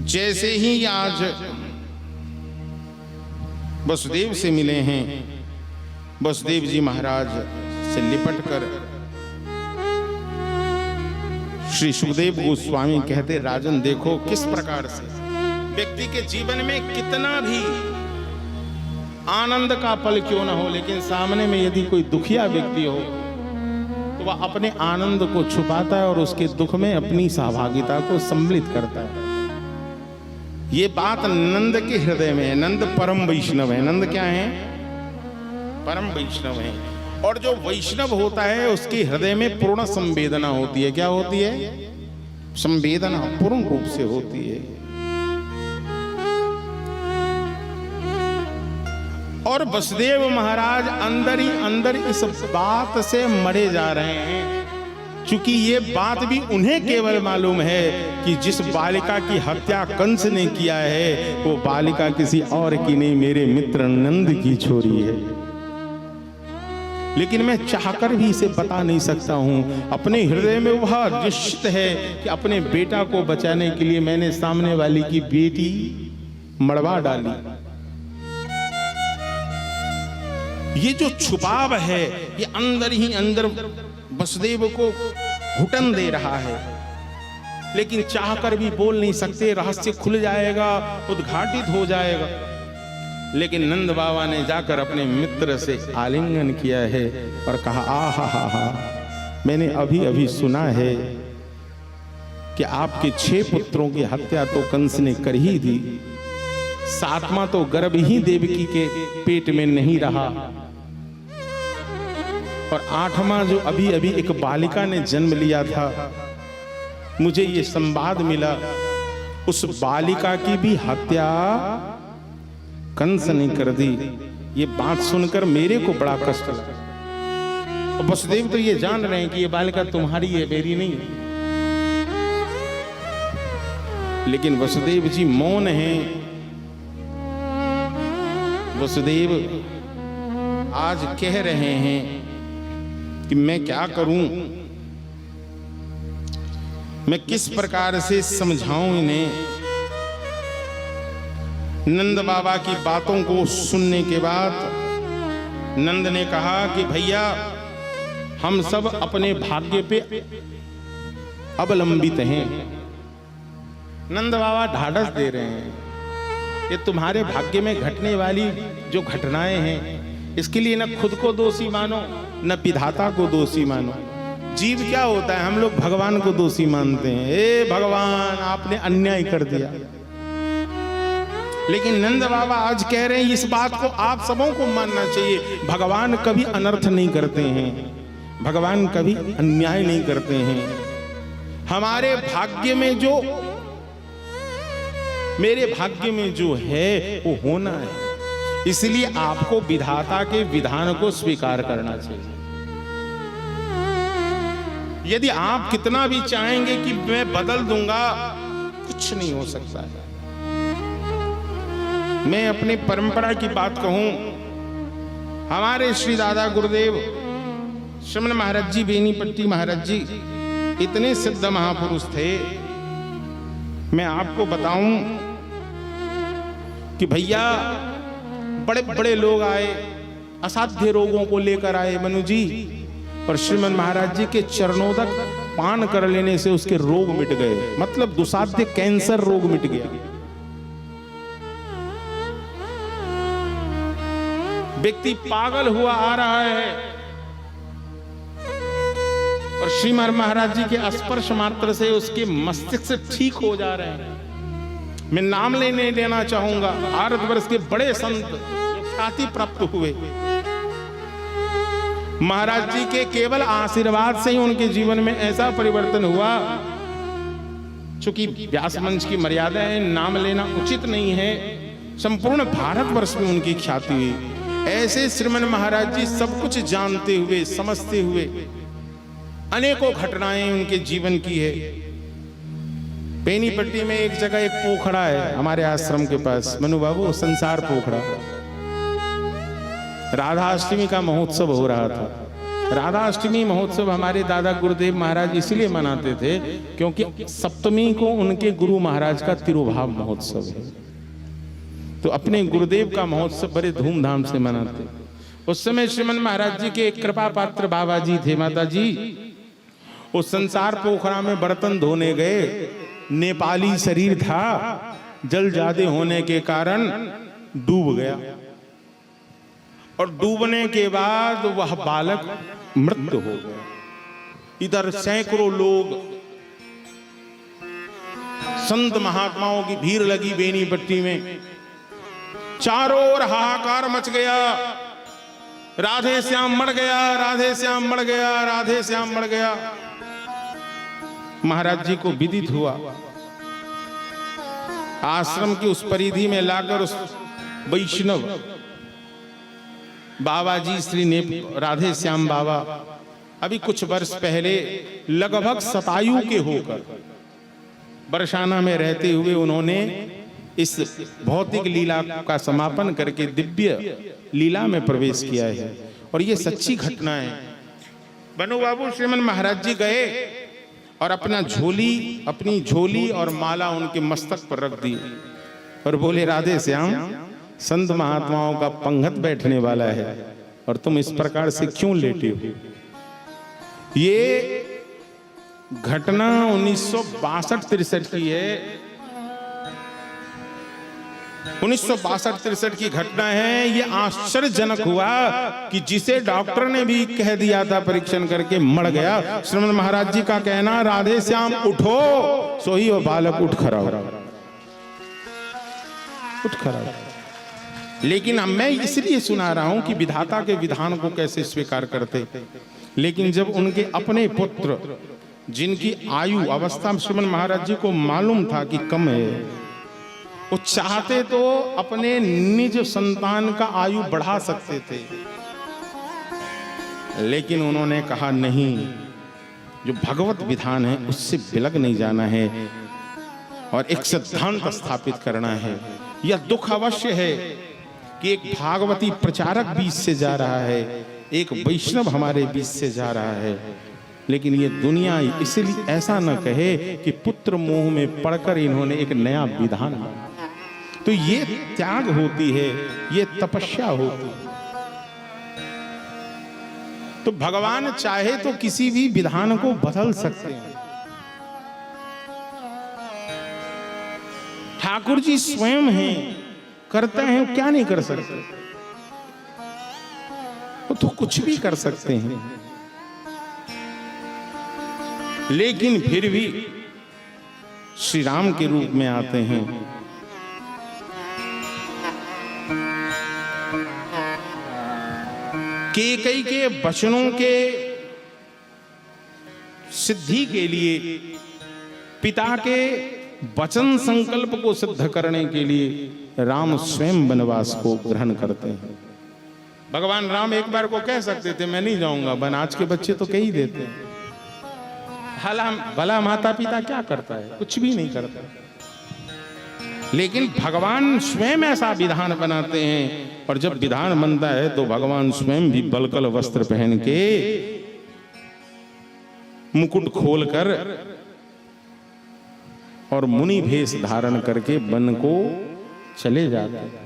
जैसे ही आज वसुदेव से मिले हैं, वसुदेव जी महाराज से लिपट कर श्री सुखदेव गोस्वामी कहते, राजन देखो किस प्रकार से व्यक्ति के जीवन में कितना भी आनंद का पल क्यों ना हो, लेकिन सामने में यदि कोई दुखिया व्यक्ति हो तो वह अपने आनंद को छुपाता है और उसके दुख में अपनी सहभागिता को सम्मिलित करता है। ये बात नंद के हृदय में है। नंद परम वैष्णव है। नंद क्या है? परम वैष्णव है। और जो वैष्णव होता है उसके हृदय में पूर्ण संवेदना होती है। क्या होती है? संवेदना पूर्ण रूप से होती है। और वसुदेव महाराज अंदर ही अंदर इस बात से मरे जा रहे हैं, क्योंकि ये बात भी उन्हें केवल मालूम है कि जिस बालिका की हत्या कंस ने किया है वो बालिका किसी और की नहीं, मेरे मित्र नंद की छोरी है। लेकिन मैं चाहकर भी इसे बता नहीं सकता हूं। अपने हृदय में वह निश्चित है कि अपने बेटा को बचाने के लिए मैंने सामने वाली की बेटी मरवा डाली। ये जो छुपाव है ये अंदर ही अंदर वसुदेव को घुटन दे रहा है, लेकिन चाहकर भी बोल नहीं सकते। रहस्य खुल जाएगा, उद्घाटित हो जाएगा। लेकिन नंद बाबा ने जाकर अपने मित्र से आलिंगन किया है और कहा, आहा, मैंने अभी अभी सुना है कि आपके 6 पुत्रों की हत्या तो कंस ने कर ही दी, 7वां तो गर्भ ही देवकी के पेट में नहीं रहा, और 8वां जो अभी अभी एक बालिका ने जन्म लिया था, मुझे ये संवाद मिला उस बालिका की भी हत्या कंस ने कर दी। ये बात सुनकर मेरे को बड़ा कष्ट लगा। और वसुदेव तो ये जान रहे हैं कि ये बालिका तुम्हारी है, मेरी नहीं है। लेकिन वसुदेव जी मौन हैं। वसुदेव आज कह रहे हैं कि मैं क्या करूं, मैं किस प्रकार से समझाऊं इन्हें। नंद बाबा की बातों को सुनने के बाद नंद ने कहा कि भैया हम सब अपने भाग्य पे अवलंबित हैं। नंद बाबा ढाढ़स दे रहे हैं, ये तुम्हारे भाग्य में घटने वाली जो घटनाएं हैं इसके लिए न खुद को दोषी मानो न विधाता को दोषी मानो। जीव क्या होता है, हम लोग भगवान को दोषी मानते हैं, ए भगवान आपने अन्याय कर दिया। लेकिन नंद बाबा आज कह रहे हैं इस बात को आप सबों को मानना चाहिए, भगवान कभी अनर्थ नहीं करते हैं, भगवान कभी अन्याय नहीं करते हैं। हमारे भाग्य में जो, मेरे भाग्य में जो है वो होना है, इसलिए आपको विधाता के विधान को स्वीकार करना चाहिए। यदि आप कितना भी चाहेंगे कि मैं बदल दूंगा, कुछ नहीं हो सकता है। मैं अपनी परंपरा की बात कहूं, हमारे श्री दादा गुरुदेव श्रमण महाराज जी, बेनीपट्टी महाराज जी इतने सिद्ध महापुरुष थे। मैं आपको बताऊं कि भैया बड़े बड़े लोग आए, असाध्य रोगों को लेकर आए मनु जी, और श्रीमन महाराज जी के चरणोदक पान कर लेने से उसके रोग मिट गए। मतलब दुसाध्य कैंसर रोग मिट गया। व्यक्ति पागल हुआ आ रहा है और श्रीमान महाराज जी के स्पर्श मात्र से उसके मस्तिष्क ठीक हो जा रहे हैं। मैं नाम लेना चाहूंगा, भारतवर्ष के बड़े संत जो ख्याति प्राप्त हुए, महाराज जी के केवल आशीर्वाद से ही उनके जीवन में ऐसा परिवर्तन हुआ। चूंकि व्यास मंच की मर्यादा है, नाम लेना उचित नहीं है, संपूर्ण भारतवर्ष में उनकी ख्याति हुई। ऐसे श्रीमन महाराज जी सब कुछ जानते हुए समझते हुए अनेकों घटनाएं उनके जीवन की है। बेनीपट्टी में एक जगह एक पोखड़ा है हमारे आश्रम के पास, मनु बाबू, संसार पोखड़ा। राधाष्टमी का महोत्सव हो रहा था। राधाष्टमी महोत्सव हमारे दादा गुरुदेव महाराज इसलिए मनाते थे क्योंकि सप्तमी को उनके गुरु महाराज का तिरुभाव महोत्सव है, तो अपने गुरुदेव का महोत्सव बड़े धूमधाम से मनाते। उस समय श्रीमन महाराज जी के एक कृपा पात्र बाबा जी थे, माता जी, वो संसार पोखरा में बर्तन धोने गए। नेपाली शरीर था, जल ज्यादा होने के कारण डूब गया, और डूबने के बाद वह बालक मृत हो गया। इधर सैकड़ों लोग, संत महात्माओं की भीड़ लगी बेनीपट्टी में, चारों ओर हाहाकार मच गया। राधे श्याम मर गया, राधे श्याम मर गया, राधे श्याम मर गया। महाराज जी को विदित हुआ, आश्रम की उस परिधि में लाकर उस वैष्णव बाबा जी श्री ने राधे श्याम बाबा अभी कुछ वर्ष पहले लगभग शतायु के होकर बरसाना में रहते हुए उन्होंने इस भौतिक लीला का समापन करके दिव्य लीला में प्रवेश किया है। और ये सच्ची घटना है। बनु बाबू श्रीमन महाराज जी गए और अपनी झोली और माला उनके मस्तक पर रख दी और बोले, राधे श्याम, संत महात्माओं का पंगत बैठने वाला है और तुम इस प्रकार से क्यों लेटे हो? ये घटना 1962-63 की है। 1962-63 की घटना है। ये आश्चर्यजनक हुआ कि जिसे डॉक्टर ने भी कह दिया था परीक्षण करके मर गया, श्रीमन महाराज जी का कहना, राधे श्याम उठो, सोई वो बालक उठ खड़ा हो, उठ खड़ा हो। लेकिन अब मैं इसलिए सुना रहा हूं कि विधाता के विधान को कैसे स्वीकार करते। लेकिन जब उनके अपने पुत्र जिनकी आयु अवस्था श्रीमन महाराज जी को मालूम था कि कम है, वो चाहते तो अपने निज संतान का आयु बढ़ा सकते थे, लेकिन उन्होंने कहा नहीं, जो भगवत विधान है उससे बिलग नहीं जाना है और एक सिद्धांत स्थापित करना है। यह दुख अवश्य है कि एक भागवती प्रचारक बीच से जा रहा है, एक वैष्णव हमारे बीच से जा रहा है, लेकिन ये दुनिया इसलिए ऐसा न कहे कि पुत्र मोह में पड़कर इन्होंने एक नया विधान बनाया। तो ये त्याग होती है, ये तपस्या होती है। तो भगवान चाहे तो किसी भी विधान को बदल सकते हैं। ठाकुर जी स्वयं हैं, करते हैं, क्या नहीं कर सकते? वो तो कुछ भी कर सकते हैं, लेकिन फिर भी श्री राम के रूप में आते हैं। कैकेयी के वचनों के सिद्धि के लिए, पिता के वचन संकल्प को सिद्ध करने के लिए राम स्वयं वनवास को ग्रहण करते हैं। भगवान राम एक बार को कह सकते थे मैं नहीं जाऊंगा वन, आज के बच्चे तो कह ही देते हैं। भला माता पिता क्या करता है? कुछ भी नहीं करता। लेकिन भगवान स्वयं ऐसा विधान बनाते हैं, और जब विधान बनता है तो भगवान स्वयं भी बलकल वस्त्र पहन के, मुकुट खोलकर और मुनि भेष धारण करके वन को चले जाते हैं।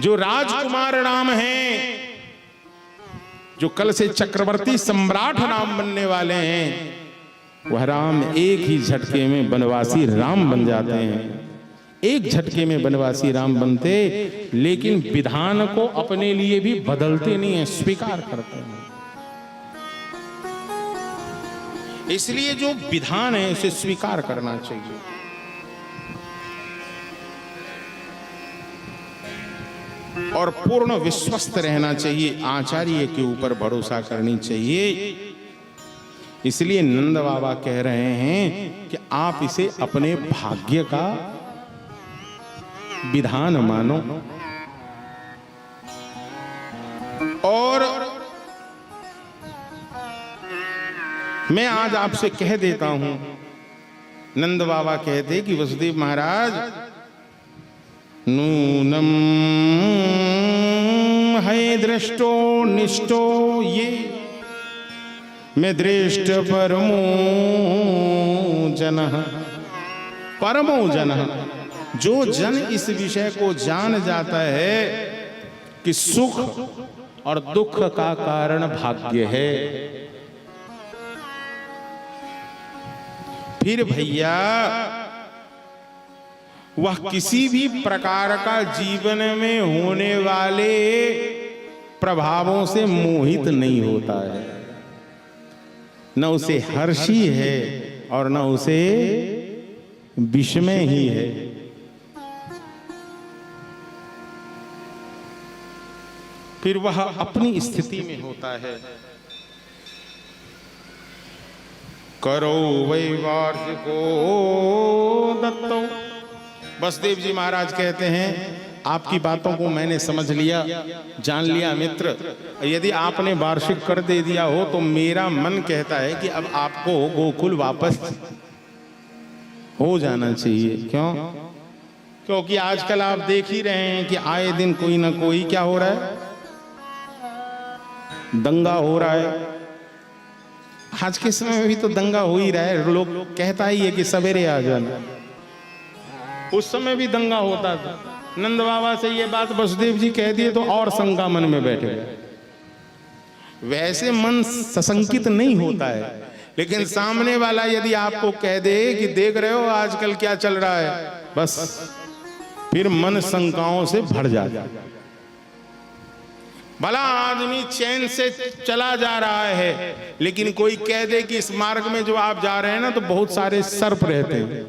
जो राजकुमार राम हैं, जो कल से चक्रवर्ती सम्राट राम बनने वाले हैं, वह राम एक ही झटके में वनवासी राम बन जाते हैं। एक झटके में वनवासी राम बनते, लेकिन विधान को अपने लिए भी बदलते नहीं है, स्वीकार करते हैं। इसलिए जो विधान है उसे स्वीकार करना चाहिए। और पूर्ण विश्वस्त रहना चाहिए, आचार्य के ऊपर भरोसा करनी चाहिए। इसलिए नंद बाबा कह रहे हैं कि आप इसे अपने भाग्य का विधान मानो। और मैं आज आपसे कह देता हूं, नंद बाबा कहते कि वसुदेव महाराज, नूनम है दृष्टो निष्ठो ये मैं दृष्ट परमो जनः। परमो जनः, जो जन इस विषय को जान जाता है कि सुख और दुख का कारण भाग्य है, फिर भैया वह किसी भी प्रकार का जीवन में होने वाले प्रभावों से मोहित नहीं होता है। न उसे हर्षी है और न उसे विस्मय ही है। फिर वह अपनी स्थिति में होता है। करो वै वार्षिको दत्तो। वसुदेव जी महाराज कहते हैं आपकी बातों को मैंने समझ लिया, जान लिया मित्र। यदि आपने वार्षिक कर दे दिया हो तो मेरा मन कहता है कि अब आपको गोकुल वापस हो जाना चाहिए। क्यों? क्योंकि आजकल आप देख ही रहे हैं कि आए दिन कोई ना कोई क्या हो रहा है, दंगा हो रहा है। आज के समय में भी तो दंगा हो ही रहा है। लोग कहता ही है कि सवेरे आ जाना, उस समय भी दंगा होता था। नंद बाबा से ये बात वसुदेव जी कह दिए तो और शंका मन में बैठ गए। वैसे मन सशंकित नहीं होता है, लेकिन सामने वाला यदि आपको कह दे कि देख रहे हो आजकल क्या चल रहा है, बस फिर मन शंकाओं से भर जाता है। भला आदमी चैन से चला जा रहा है, लेकिन कोई कह दे कि इस मार्ग में जो आप जा रहे हैं ना तो बहुत सारे सर्प रहते हैं,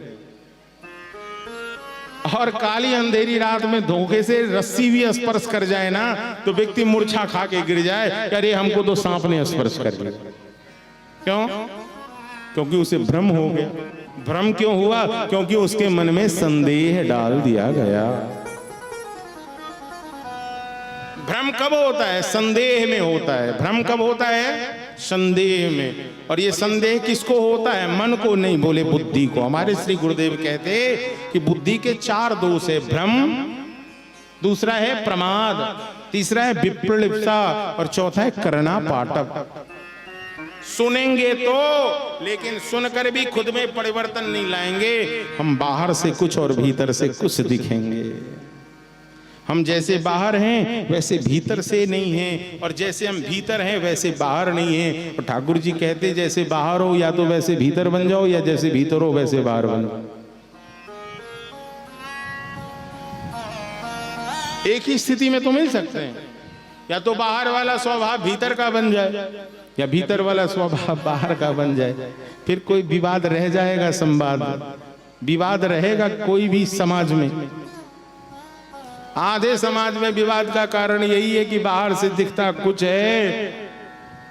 और काली अंधेरी रात में धोखे से रस्सी भी स्पर्श कर जाए ना तो व्यक्ति मूर्छा खा के गिर जाए, अरे हमको तो सांप ने स्पर्श कर लिया। क्यों? क्योंकि उसे भ्रम हो गया। भ्रम क्यों हुआ? क्योंकि उसके मन में संदेह डाल दिया गया। भ्रम कब होता है? संदेह में होता है। भ्रम कब होता है? संदेह में। और ये संदेह किसको होता है? मन को नहीं, बोले बुद्धि को। हमारे श्री गुरुदेव कहते कि बुद्धि के 4 दोष है। भ्रम, दूसरा है प्रमाद, तीसरा है विप्रलिप्सा, और चौथा है करना पाटक। सुनेंगे तो, लेकिन सुनकर भी खुद में परिवर्तन नहीं लाएंगे। हम बाहर से कुछ और भीतर से कुछ दिखेंगे। हम जैसे बाहर हैं वैसे भीतर से नहीं हैं, और जैसे हम भीतर हैं वैसे बाहर नहीं हैं। और ठाकुर जी कहते जैसे बाहर हो या तो वैसे भीतर बन जाओ, या जैसे भीतर हो वैसे बाहर बन जाओ। एक ही स्थिति में तो मिल सकते हैं। या तो बाहर वाला स्वभाव भीतर का बन जाए, या भीतर वाला स्वभाव बाहर का बन जाए। फिर कोई विवाद रह जाएगा, संवाद विवाद रहेगा कोई भी समाज में। आधे समाज में विवाद का कारण यही है कि बाहर से दिखता कुछ है,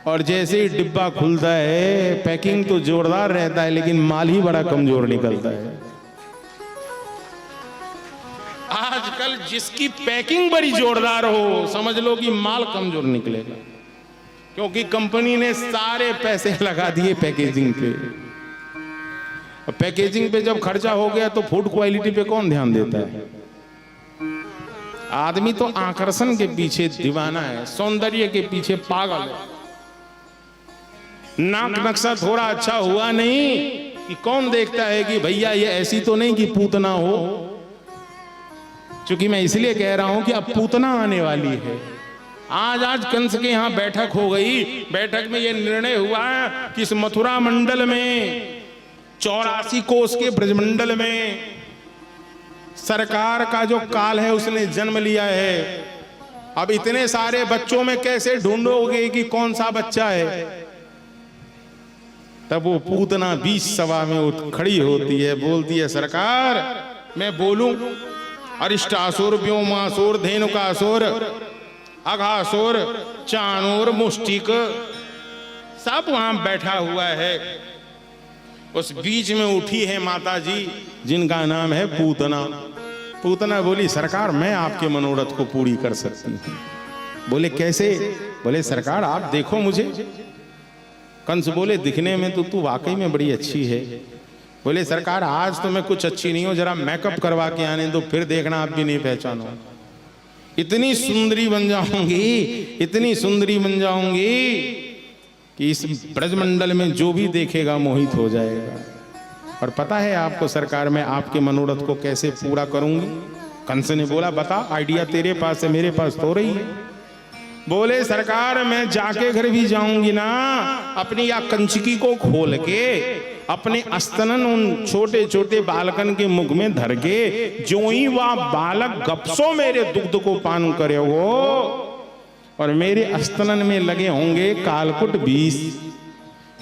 और जैसे ही डिब्बा खुलता है पैकिंग तो जोरदार रहता है, लेकिन माल ही बड़ा कमजोर निकलता है। आजकल जिसकी पैकिंग बड़ी जोरदार हो, समझ लो कि माल कमजोर निकलेगा, क्योंकि कंपनी ने सारे पैसे लगा दिए पैकेजिंग पे। पैकेजिंग पे जब खर्चा हो गया तो फूड क्वालिटी पे कौन ध्यान देता है? आदमी तो आकर्षण के पीछे दीवाना है, सौंदर्य के पीछे पागल है। नाक नक्शा थोड़ा अच्छा हुआ नहीं कि कौन देखता है कि भैया ये ऐसी तो नहीं कि पूतना हो। क्योंकि मैं इसलिए कह रहा हूं कि अब पूतना आने वाली है। आज कंस के यहां बैठक हो गई। बैठक में यह निर्णय हुआ कि इस मथुरा मंडल में 84 कोस के ब्रजमंडल में सरकार का जो काल है उसने जन्म लिया है। अब इतने सारे बच्चों में कैसे ढूंढोगे कि कौन सा बच्चा है? तब वो पूतना 20 सभा में उठ खड़ी होती है, बोलती है सरकार मैं बोलूं? अरिष्टासुर, व्योमासुर, धेनुकासुर, अघासुर, चाणूर, मुष्टिक सब वहां बैठा हुआ है। उस बीच में उठी है माता जी जिनका नाम है पूतना। पूतना बोली सरकार मैं आपके मनोरथ को पूरी कर सकती हूँ। बोले कैसे? बोले सरकार आप देखो मुझे। कंस बोले दिखने में तो तू वाकई में बड़ी अच्छी है। बोले सरकार आज तो मैं कुछ अच्छी नहीं हूं, जरा मेकअप करवा के आने दो, फिर देखना आप भी नहीं पहचानो। इतनी सुंदरी बन जाऊंगी, इतनी सुंदरी बन जाऊंगी कि इस ब्रजमंडल में जो भी देखेगा मोहित हो जाएगा। और पता है आपको सरकार मैं आपके मनोरथ को कैसे पूरा करूंगी? कंस ने बोला बता, आइडिया तेरे पास है, मेरे पास तो रही है। बोले सरकार मैं जाके घर भी जाऊंगी ना, अपनी या कंचकी को खोल के अपने स्तनन उन छोटे छोटे बालकन के मुख में धर के जो ही वह बालक गपसो मेरे दुग्ध को पान करे हो, और मेरे स्तनन में लगे होंगे कालकुट 20।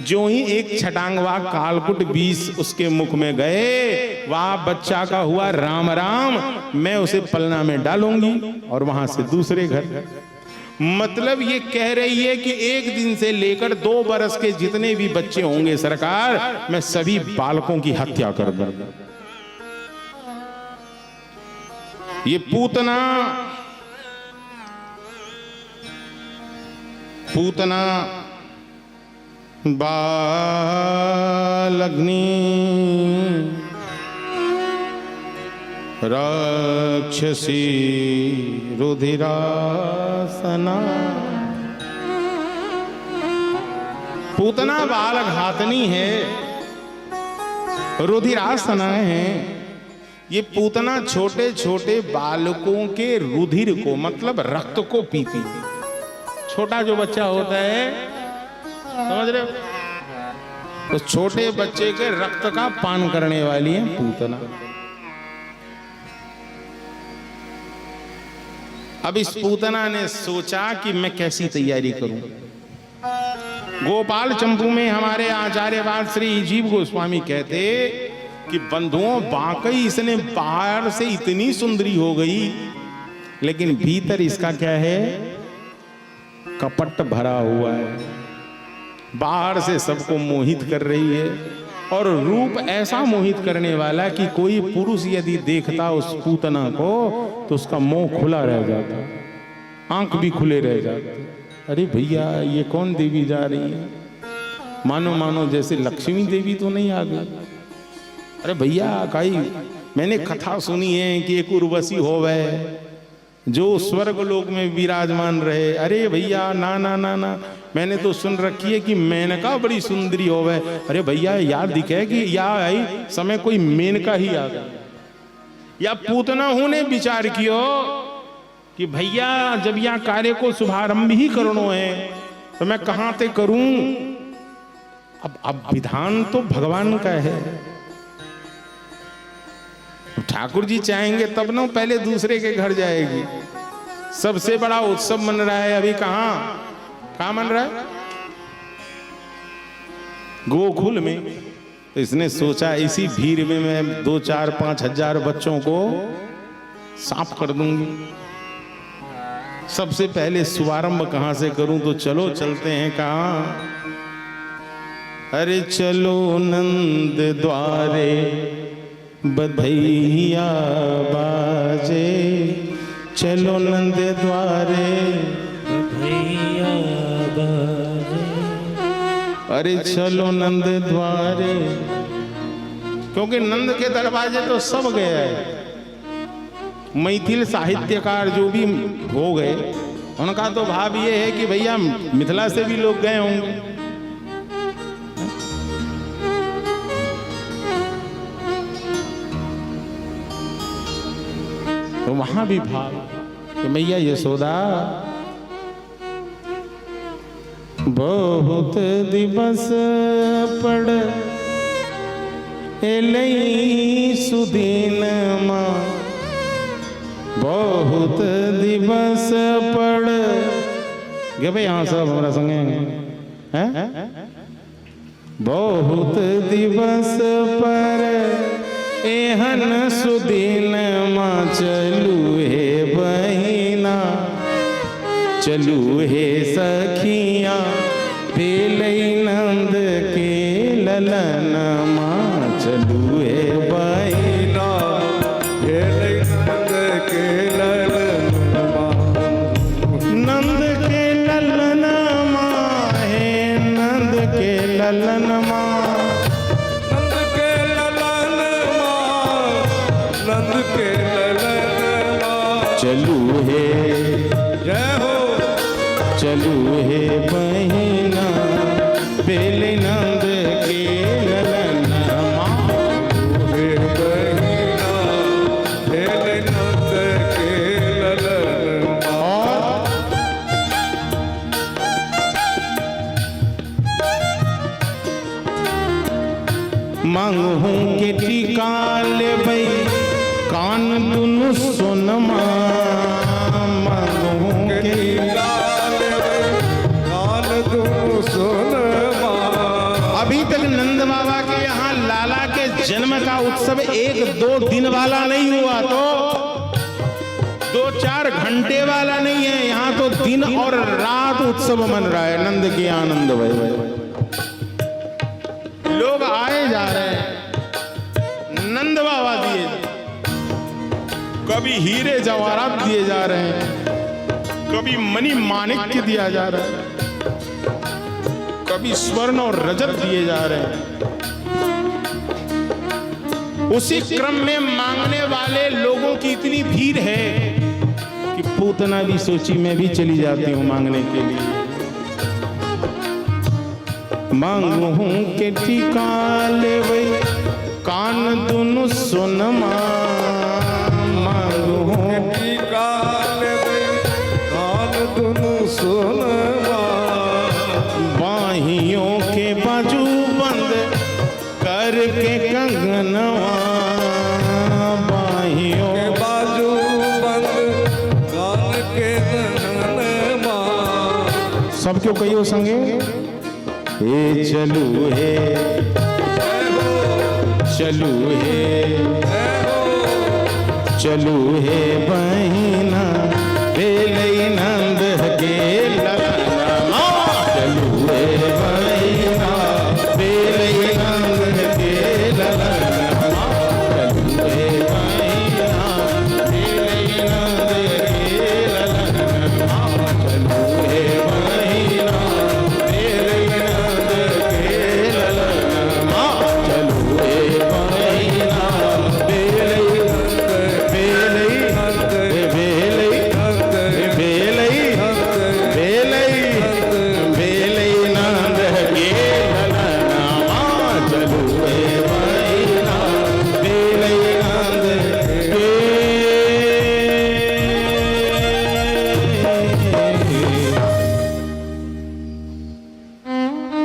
जो ही एक छटांगवा कालकुट 20 उसके मुख में गए, वह बच्चा का हुआ राम राम, मैं उसे पलना में डालूंगी और वहां से दूसरे घर। मतलब ये कह रही है कि 1 दिन से लेकर 2 बरस के जितने भी बच्चे होंगे सरकार, मैं सभी बालकों की हत्या कर दूंगा। ये पूतना बालग्नि राक्षसी रुधिरासना। पूतना बाल घातनी है, रुधिरासना है। ये पूतना छोटे छोटे बालकों के रुधिर को, मतलब रक्त को पीती है। छोटा जो बच्चा होता है, समझ रहे हो, तो छोटे बच्चे के रक्त का पान करने वाली है पूतना। अब इस पूतना ने सोचा कि मैं कैसी तैयारी करूं। गोपाल चंपू में हमारे आचार्यवाद श्री जीव गोस्वामी कहते कि बंधुओं, वाकई इसने बाहर से इतनी सुंदरी हो गई, लेकिन भीतर इसका क्या है, कपट भरा हुआ है। बाहर से सबको मोहित कर रही है, और रूप ऐसा मोहित करने वाला कि कोई पुरुष यदि देखता उस पूतना को तो उसका मुंह खुला रह जाता, आंख भी खुले रह जाते। अरे भैया, ये कौन देवी जा रही है? मानो जैसे लक्ष्मी देवी तो नहीं आ गई। अरे भैया, कई मैंने कथा सुनी है कि एक उर्वशी होवे जो स्वर्ग लोक में विराजमान रहे। अरे भैया, ना ना ना ना, मैंने तो सुन रखी है कि मेनका बड़ी सुंदरी होवे। अरे भैया, याद दिखे कि या आई समय कोई मेनका ही आ गया। या पूतना ने विचार कियो कि भैया, जब यह कार्य को शुभारंभ ही करनो है तो मैं कहां से करूं। अब विधान तो भगवान का है। ठाकुर जी चाहेंगे तब ना पहले दूसरे के घर जाएगी। सबसे बड़ा उत्सव मन रहा है अभी, कहां मन रहा है, गोकुल में। तो इसने सोचा इसी भीड़ में मैं 2, 4, 5 हजार बच्चों को साफ कर दूंगी। सबसे पहले शुभारंभ कहां से करूं, तो चलो चलते हैं कहां। अरे चलो नंद द्वारे बधैया बाजे, चलो नंद द्वारे
बधैया बाजे।
अरे चलो नंद द्वारे, क्योंकि नंद के दरवाजे तो सब गए हैं। मैथिल साहित्यकार जो भी हो गए, उनका तो भाव ये है कि भैया मिथिला से भी लोग गए होंगे। तो वहां भी भाव कि मैया यशोदा, बहुत दिवस पड़ एलई सुदीन मां, बहुत दिवस पड़ गे भाई, हाँ सब हमारा संगे हैं। बहुत दिवस पर एहन सुदीन मां, चलू हे बहिना, चलू हे सखिया, भेलई नंद के ललन मां, चलू हे बहिना,
भेलई नंद के ललन मां,
नंद के ललन मां, हे नंद के ललन मां,
नंद के ललन मां, नंद के ललन मां,
चलू हे,
जय हो,
चलू हे बहिना, भेलई नंद के ललन मां,
हे बहिना, भेलई नंद के ललन मां।
मांगू के टीका ले भाई कान दुनु सोनमा, मांगू के
कान दुनु सोनमा।
अभी तक नंद बाबा के यहाँ लाला के जन्म का उत्सव 1-2 दिन वाला नहीं हुआ, तो 2-4 घंटे वाला नहीं है, यहाँ तो दिन और रात उत्सव मन रहा है। नंद के आनंद भय लोग आए जा रहे हैं, नंद बाबा दिए, कभी हीरे जवाहरात दिए जा रहे हैं, कभी मणि माणिक्य दिया जा रहा है, कभी स्वर्ण और रजत दिए जा रहे हैं। उसी क्रम में मांगने वाले लोगों की इतनी भीड़ है कि पूतना भी सोची मैं भी चली जाती हूँ मांगने के लिए। मांगू के टीका लेवे कान दुनु सोनमा, मांगू
टीका लेवे कान दुनु सोनमा,
बाहियों के बाजू बंद करके कंगनवा, बाहियों
के बाजू बंद कान के कंगनवा।
सब क्यों कहियो संगे हे चलू हे, चलू हे, चलू हे बहिना बेलई नंद के ललना, चलू हे बहिना बेलई नंद के ललना, चलू हे बहिना बेलई नंद के ललना, चलू हे बहिना बेलई नंद के ललना, चलू हे बहिना बेलई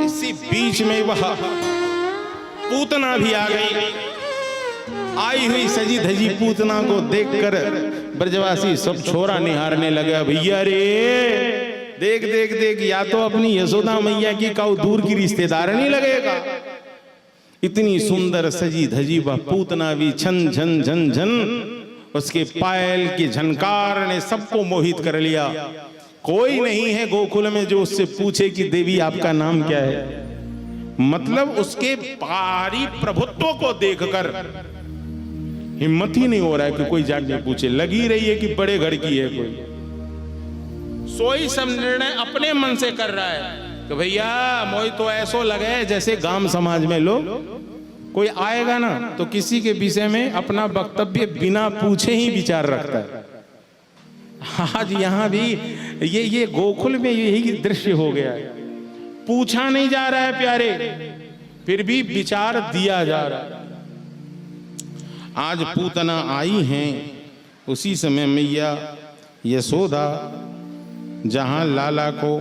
इसी बीच में वह पूतना भी आ गई। आई हुई सजी धजी पूतना को देखकर ब्रजवासी सब छोरा निहारने लगा। भैया रे देख देख देख, या तो अपनी यशोदा मैया की काऊ दूर की रिश्तेदार नहीं लगेगा। इतनी सुंदर सजी धजी वह पूतना भी छन झन झन झन, उसके पायल की झनकार ने सबको मोहित कर लिया। कोई नहीं है गोकुल में जो उससे पूछे कि देवी आपका नाम क्या है। मतलब उसके बाहरी प्रभुत्व को देखकर हिम्मत ही नहीं हो रहा है कि कोई जाके पूछे। लगी रही है कि बड़े घर की है कोई, सोई सब निर्णय अपने मन से कर रहा है कि भैया मोई तो ऐसो लगे जैसे गांव समाज में लोग कोई आएगा ना तो किसी के विषय में अपना वक्तव्य बिना पूछे ही विचार रखता है। आज यहाँ भी ये गोकुल में यही दृश्य हो गया है। पूछा नहीं जा रहा है प्यारे, फिर भी विचार दिया जा रहा है। आज पूतना आई हैं, उसी समय मैया यशोदा जहां लाला को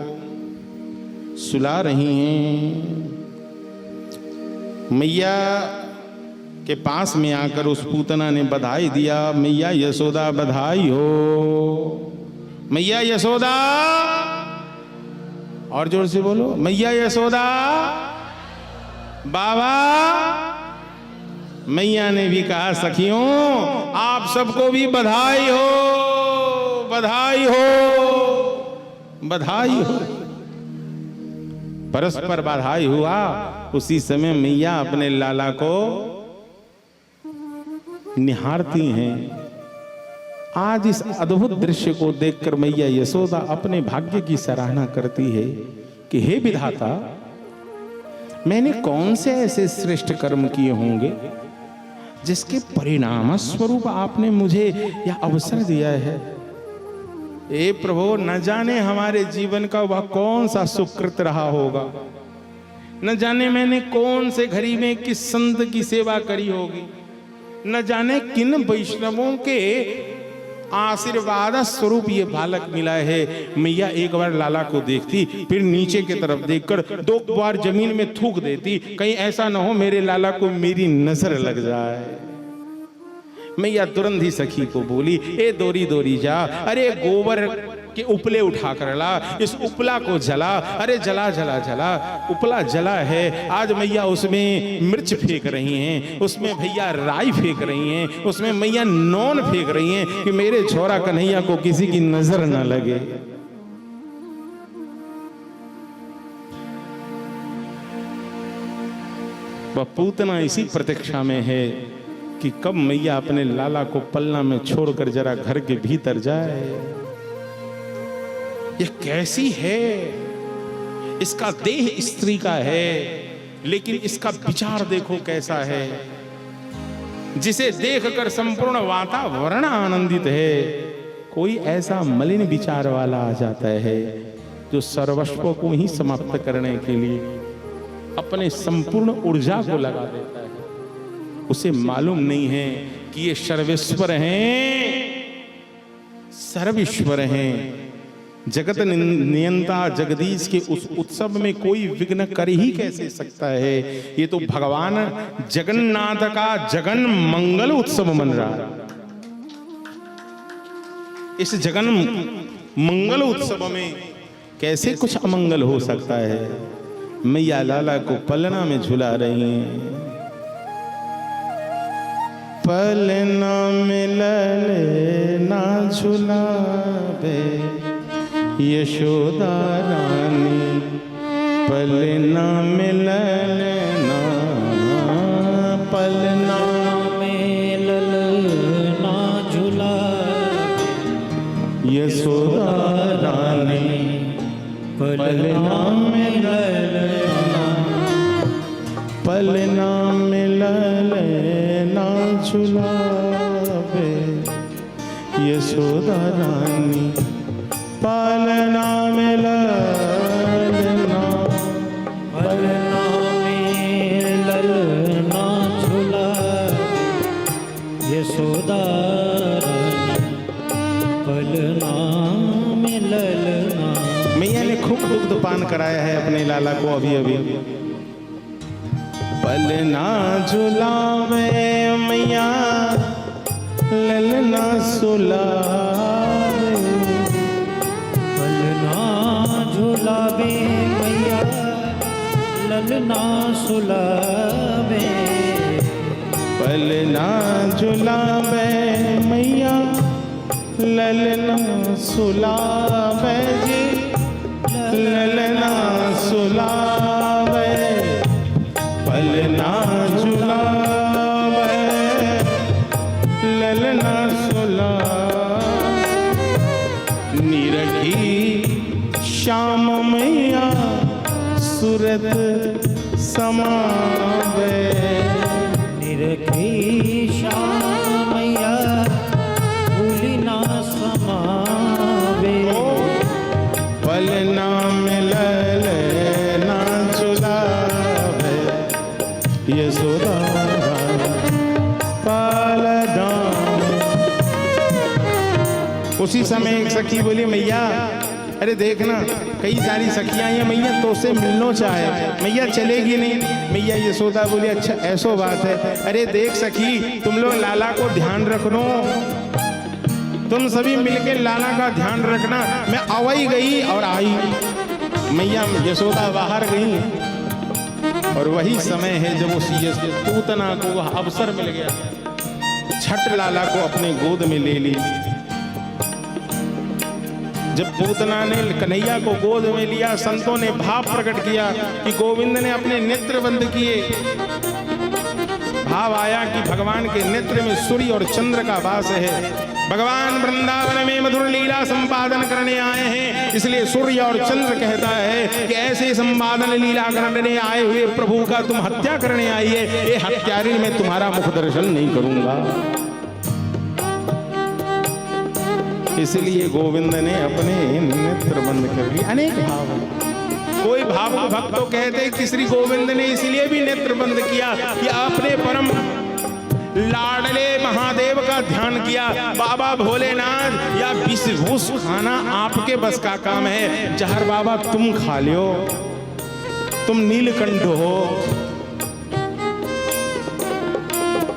सुला रही हैं, मैया के पास में आकर उस पूतना ने बधाई दिया। मैया यशोदा बधाई हो, मैया यशोदा, और जोर से बोलो, मैया यशोदा। बाबा मैया ने भी कहा सखियों आप सबको भी बधाई हो, बधाई हो, बधाई हो। परस्पर बधाई हुआ। उसी समय मैया अपने लाला को निहारती हैं। आज इस अद्भुत दृश्य को देखकर मैया यशोदा अपने भाग्य की सराहना करती है कि हे विधाता, मैंने कौन से ऐसे श्रेष्ठ कर्म किए होंगे जिसके परिणाम स्वरूप आपने मुझे यह अवसर दिया है। ए प्रभु, न जाने हमारे जीवन का वह कौन सा सुकृत रहा होगा, न जाने मैंने कौन से घड़ी में किस संत की सेवा करी होगी, न जाने किन वैष्णवों के आशीर्वाद स्वरूप ये बालक मिला है। मैया एक बार लाला को देखती, फिर नीचे की तरफ देखकर 2 बार जमीन में थूक देती, कहीं ऐसा ना हो मेरे लाला को मेरी नजर लग जाए। मैया तुरंत ही सखी को बोली, ए दोरी दोरी जा, अरे गोबर कि उपले उठा कर ला, इस उपला को जला। अरे जला जला जला, उपला जला है, आज मैया उसमें मिर्च फेंक रही हैं, उसमें भैया राई फेंक रही हैं, उसमें मैया नौन फेंक रही हैं कि मेरे छोरा कन्हैया को किसी की नजर न लगे। वह पूतना इसी प्रतीक्षा में है कि कब मैया अपने लाला को पलना में छोड़कर जरा घर के भीतर जाए। यह कैसी है? इसका देह स्त्री का है, लेकिन इसका विचार देखो कैसा है, जिसे देखकर संपूर्ण वातावरण आनंदित है। कोई ऐसा मलिन विचार वाला आ जाता है जो सर्वस्व को ही समाप्त करने के लिए अपने संपूर्ण ऊर्जा को लगा देता है। उसे मालूम नहीं है कि ये सर्वेश्वर हैं, सर्वेश्वर हैं, जगत नियंता जगदीश के उस उत्सव में कोई विघ्न कर ही कैसे सकता है। ये तो भगवान जगन्नाथ का जगन मंगल उत्सव मन रहा है। इस जगन मंगल उत्सव में कैसे कुछ अमंगल हो सकता है। मैया लाला को पलना में झुला रही हैं। पलना में ललना झुलावे यशोदा रानी, पलना में ललना, पलना
में ललना झुलावे
यशोदा रानी,
पलना में ललना,
पलना में ललना झुलावे यशोदा रानी, पलना में ललना,
पलना में ललना झुलावे यशोदा रानी, पलना में ललना।
मैया ने खूब दुग्ध पान कराया है अपने लाला को अभी अभी। पलना झुलावे मैया ललना सुलावे,
पलना झुलावे मैया ललना सुलावे,
पलना झुलावे मैया ललना सुलावे जी, ललना सुलावे, पलना झुलावे ललना सुलावे। निरखी श्याम मैया सूरत समावे,
निरखी श्याम मैया भूली ना समावे,
पलना में ललना झुलावे यशोदा पलना। उसी समय एक सखी बोली मैया अरे देखना कई सारी सखियां हैं मैया तो से मिलना चाहे, मैया चलेगी नहीं। मैया यशोदा बोली अच्छा ऐसो बात है। अरे देख सखी तुम लोग लाला को ध्यान रखनो, तुम सभी मिलके लाला का ध्यान रखना। मैं अवई गई और आई, मैया यशोदा बाहर गई और वही समय है जब उस पूतना को वह अवसर मिल गया, छठ लाला को अपने गोद में ले ली। जब पूतना ने कन्हैया को गोद में लिया, संतों ने भाव प्रकट किया कि गोविंद ने अपने नेत्र बंद किए। भाव आया कि भगवान के नेत्र में सूर्य और चंद्र का वास है। भगवान वृंदावन में मधुर लीला संपादन करने आए हैं, इसलिए सूर्य और चंद्र कहता है कि ऐसे संपादन लीला करने आए हुए प्रभु का तुम हत्या करने आई है। ये हत्यारी में तुम्हारा मुख दर्शन नहीं करूंगा। इसलिए गोविंद ने अपने नेत्र बंद कर लिए। अनेक भाव, कोई भावुक भक्त तो कहते कि श्री गोविंद ने इसलिए भी नेत्र बंद किया कि अपने परम लाडले महादेव का ध्यान किया। बाबा भोलेनाथ या विषभूष खाना आपके बस का काम है। जहर बाबा तुम खा लियो, तुम नीलकंठ हो,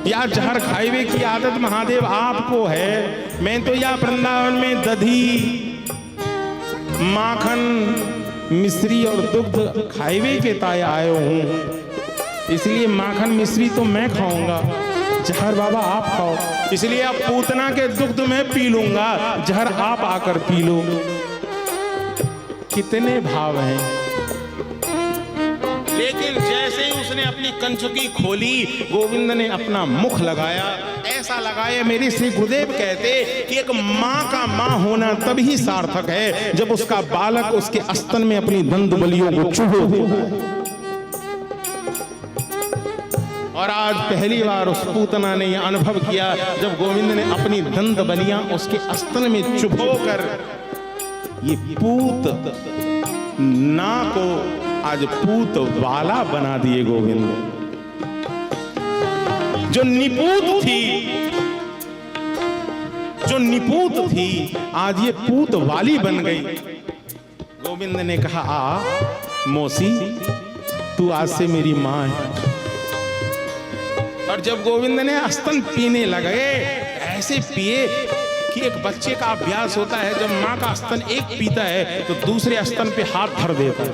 या जहर खाइबे की आदत महादेव आपको है। मैं तो या वृंदावन में दधी माखन मिश्री और दुग्ध खाइवे के ताय आयो हूँ, इसलिए माखन मिश्री तो मैं खाऊंगा, जहर बाबा आप खाओ। इसलिए अब पूतना के दुग्ध में पी लूंगा, जहर आप आकर पी लो। कितने भाव हैं। लेकिन जैसे ही उसने अपनी कंचुकी खोली, गोविंद ने अपना मुख लगाया, ऐसा लगाया मेरे श्री गुरुदेव कहते कि एक माँ का माँ होना तभी सार्थक है जब उसका बालक उसके स्तन में अपनी दंत बलियों को चुभो। और आज पहली बार उस पूतना ने यह अनुभव किया जब गोविंद ने अपनी दंत बलियां उसके स्तन में चुभोकर ये पूत ना को आज पूत वाला बना दिए गोविंद। जो निपूत थी आज ये पूत वाली बन गई। गोविंद ने कहा आ मौसी, तू आज से मेरी माँ है। और जब गोविंद ने स्तन पीने लगे, ऐसे पिए कि एक बच्चे का अभ्यास होता है, जब माँ का स्तन एक पीता है तो दूसरे स्तन पे हाथ धर देता है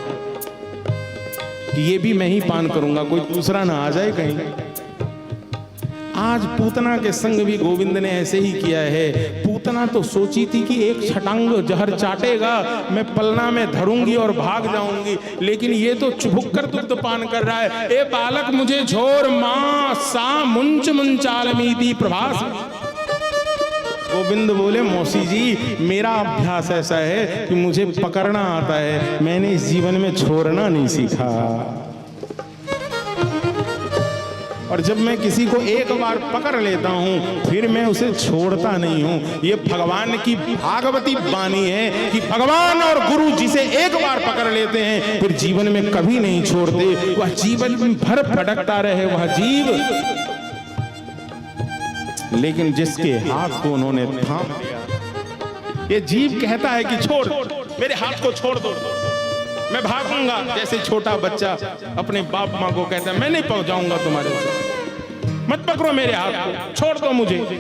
कि ये भी मैं ही पान करूंगा, कोई दूसरा ना आ जाए कहीं। आज पूतना के संग भी गोविंद ने ऐसे ही किया है। पूतना तो सोची थी कि एक छटांग जहर चाटेगा, मैं पलना में धरूंगी और भाग जाऊंगी, लेकिन ये तो चुभुक कर दुग्ध पान कर रहा है। ए बालक मुझे छोड़, मां सा मुंच मुंचालमीति प्रभास। गोविंद बोले मौसी जी, मेरा अभ्यास ऐसा है कि मुझे पकड़ना आता है, मैंने इस जीवन में छोड़ना नहीं सीखा। और जब मैं किसी को एक बार पकड़ लेता हूं फिर मैं उसे छोड़ता नहीं हूं। ये भगवान की भागवती वाणी है कि भगवान और गुरु जिसे एक बार पकड़ लेते हैं फिर जीवन में कभी नहीं छोड़ते, वह जीवन भर भटकता रहे वह जीव, लेकिन जिसके हाथ को उन्होंने थाम लिया। ये जीव कहता है कि छोड़, मेरे हाथ को छोड़ दो, मैं भागूंगा। जैसे छोटा बच्चा अपने बाप माँ को कहता है मैं नहीं पहुंचाऊंगा तुम्हारे साथ, मत पकड़ो मेरे हाथ को, छोड़ दो मुझे।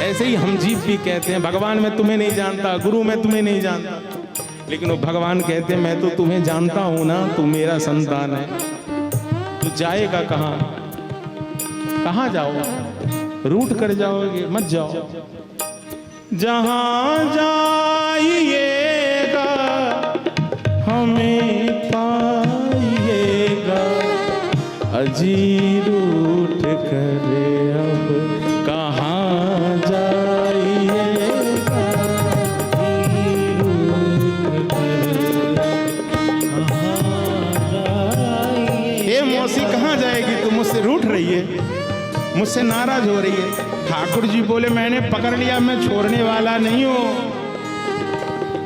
ऐसे ही हम जीव भी कहते हैं भगवान मैं तुम्हें नहीं जानता, गुरु मैं तुम्हें नहीं जानता, लेकिन वो भगवान कहते हैं मैं तो तुम्हें जानता हूं ना, तू मेरा संतान है। तू जाएगा कहाँ, कहाँ जाओ, रूठ कर जाओगे, मत जाओ। जहां जाइएगा हमें पाइएगा, अजी रूठ कर अब कहाँ जाइएगा, रूठ कर कहाँ जाइएगा। ये मौसी कहाँ जाएगी, तुम मुझसे रूठ रही है, मुझसे नाराज हो रही है। ठाकुर जी बोले मैंने पकड़ लिया, मैं छोड़ने वाला नहीं हूँ।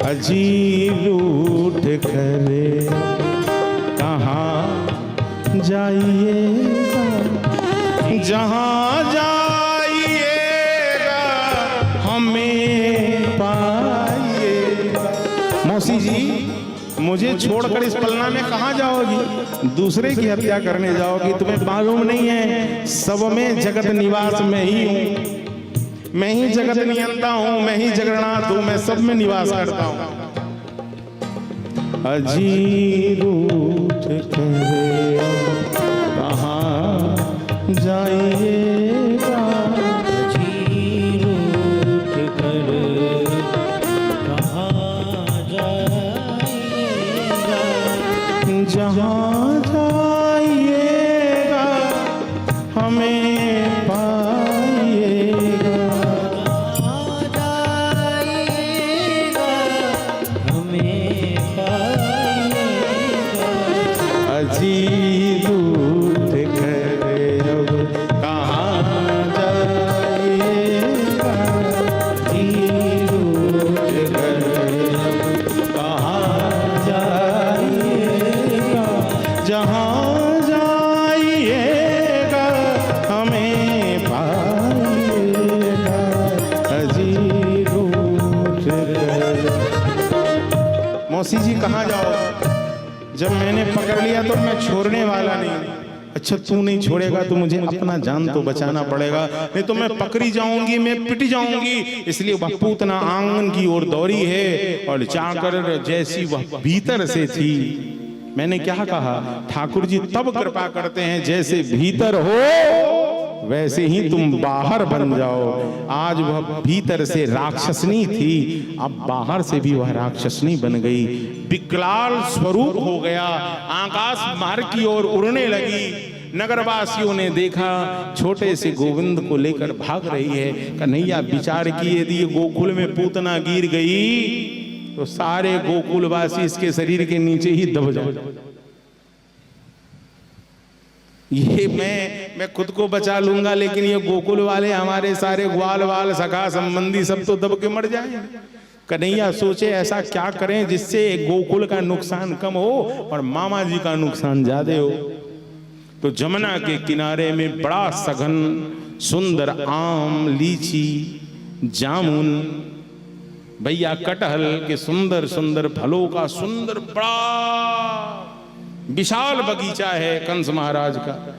अजी रूठ करे कहाँ जाइएगा, जहाँ जाइएगा हमें पाइएगा। मौसी जी मुझे छोड़कर इस पलना में कहाँ जाओगी, दूसरे की हत्या करने जाओगी। तुम्हें मालूम नहीं है सब में जगत निवास में ही हूँ, मैं ही जगत नियंता हूँ, मैं ही जगन्नाथ हूँ, मैं सब में निवास करता हूँ। अजी रूठ करे कहाँ जाइएगा,
अजी रूठ कर कहाँ जाइएगा,
जहाँ जाइएगा हमें पाइएगा,
हमें पाइएगा।
अजी रूठ करे अब कहाँ जाइएगा, अजी रूठ करे अब कहाँ जाइएगा, जहाँ जाइएगा हमें पाइएगा, अजी रूठ करे। मौसी जी कहाँ जाओ, जब मैंने पकड़ लिया तो मैं छोड़ने वाला नहीं। अच्छा तू नहीं छोड़ेगा तो मुझे अपना जान तो बचाना पड़ेगा, नहीं तो मैं पकड़ी जाऊंगी, मैं पिट जाऊंगी। इसलिए वह पूतना आंगन की ओर दौड़ी है और जाकर जैसी वह भीतर से थी, मैंने क्या कहा, ठाकुर जी तब कृपा करते हैं जैसे भीतर हो वैसे ही तुम बाहर बन जाओ। आज वह भीतर से राक्षसनी थी, अब बाहर से भी वह राक्षसनी बन गई, विकराल स्वरूप हो गया, आकाश मार्ग की ओर उड़ने लगी। नगरवासियों ने देखा छोटे से गोविंद को लेकर भाग रही है। कन्हैया विचार किए, यदि गोकुल में पूतना गिर गई तो सारे गोकुलवासी इसके शरीर के नीचे ही दब जाए। ये मैं खुद को बचा लूंगा, लेकिन ये गोकुल वाले हमारे सारे ग्वाल वाल सखा संबंधी सब तो दब के मर जाएं। कन्हैया सोचे ऐसा क्या करें जिससे गोकुल का नुकसान कम हो और मामा जी का नुकसान ज्यादा हो। तो जमुना के किनारे में बड़ा सघन सुंदर आम, लीची, जामुन, भैया कटहल के सुंदर सुंदर फलों का सुंदर बड़ा विशाल बगीचा है कंस महाराज का।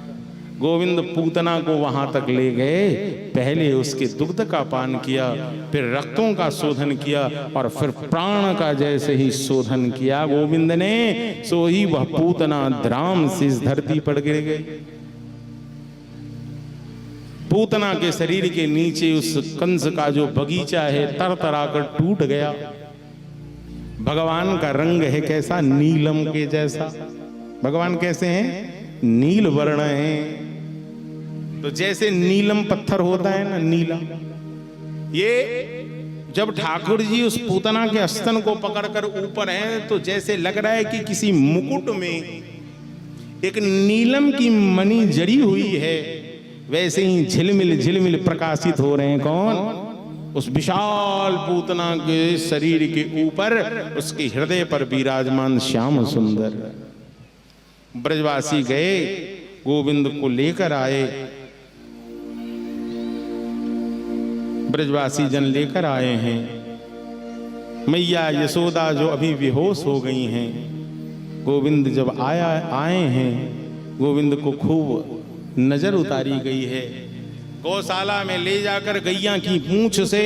गोविंद पूतना को वहां तक ले गए, पहले उसके दुग्ध का पान किया, फिर रक्तों का शोधन किया और फिर प्राण का जैसे ही शोधन किया गोविंद ने, सो ही वह पूतना द्राम से इस धरती पर गिर गई। पूतना के शरीर के नीचे उस कंस का जो बगीचा है तरतरा कर टूट गया। भगवान का रंग है कैसा, नीलम के जैसा। भगवान कैसे हैं, नील वर्ण है। तो जैसे नीलम पत्थर होता है ना, नीला, ये जब ठाकुर जी उस पूतना के स्तन को पकड़कर ऊपर हैं तो जैसे लग रहा है कि किसी मुकुट में एक नीलम की मणि जड़ी हुई है, वैसे ही झिलमिल झिलमिल प्रकाशित हो रहे हैं। कौन, उस विशाल पूतना के शरीर के ऊपर उसके हृदय पर विराजमान श्याम सुंदर। ब्रजवासी गए, गोविंद को लेकर आए, ब्रजवासी जन लेकर आए हैं। मैया यशोदा जो अभी बेहोश हो गई हैं, गोविंद जब आए हैं, गोविंद को खूब नजर उतारी गई है। गौशाला में ले जाकर गैया की पूंछ से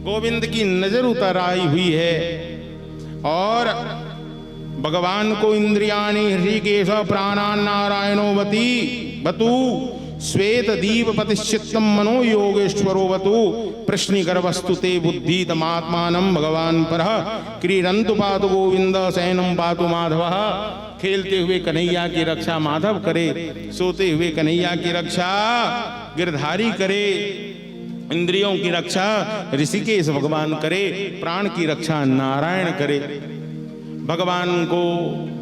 गोविंद की नजर उतर आई हुई है और भगवान को इंद्रियाणि हृषिकेश प्राणान नारायणोवती बतु श्वेत दीप पतिश्चित्तम मनो योगेश्वरो वतु प्रश्निगर्भस्तु ते बुद्धि तमात्मानं भगवान परः क्रीडन्तु पातु गोविंद शयनं पातु माधव। खेलते हुए कन्हैया की रक्षा माधव करे, सोते हुए कन्हैया की रक्षा गिरधारी करे, इंद्रियों की रक्षा ऋषिकेश भगवान करे, प्राण की रक्षा नारायण करे। भगवान को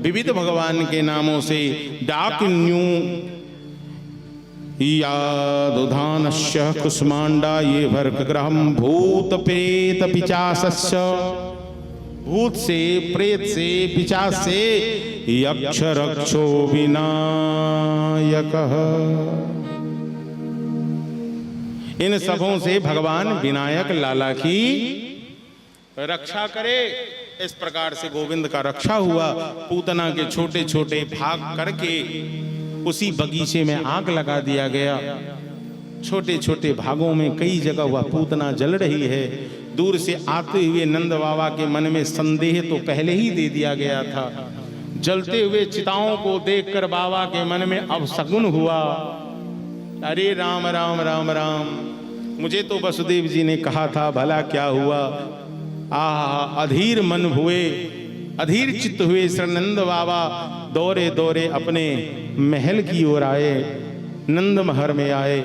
विविध भगवान के नामों से डाकिन्यू यादुधानस्य कुष्मांडा ये भर्गग्रहम भूत प्रेत पिचासस्य, भूत से, प्रेत से, पिचास से यक्ष रक्षो विनायकः। इन सबों से भगवान विनायक लाला की रक्षा करे। इस प्रकार से गोविंद का रक्षा हुआ। पूतना के छोटे छोटे भाग करके उसी बगीचे में आग लगा दिया गया। छोटे छोटे भागों में कई जगह वह पूतना जल रही है। दूर से आते हुए नंद बाबा के मन में संदेह तो पहले ही दे दिया गया था। जलते हुए चिताओं को देखकर बाबा के मन में अपशकुन हुआ, अरे राम राम राम राम, मुझे तो वसुदेव जी ने कहा था, भला क्या हुआ। अधीर मन हुए, अधीर चित्त हुए नंद बाबा दौरे दौरे अपने महल की ओर आए, नंद महर में आए।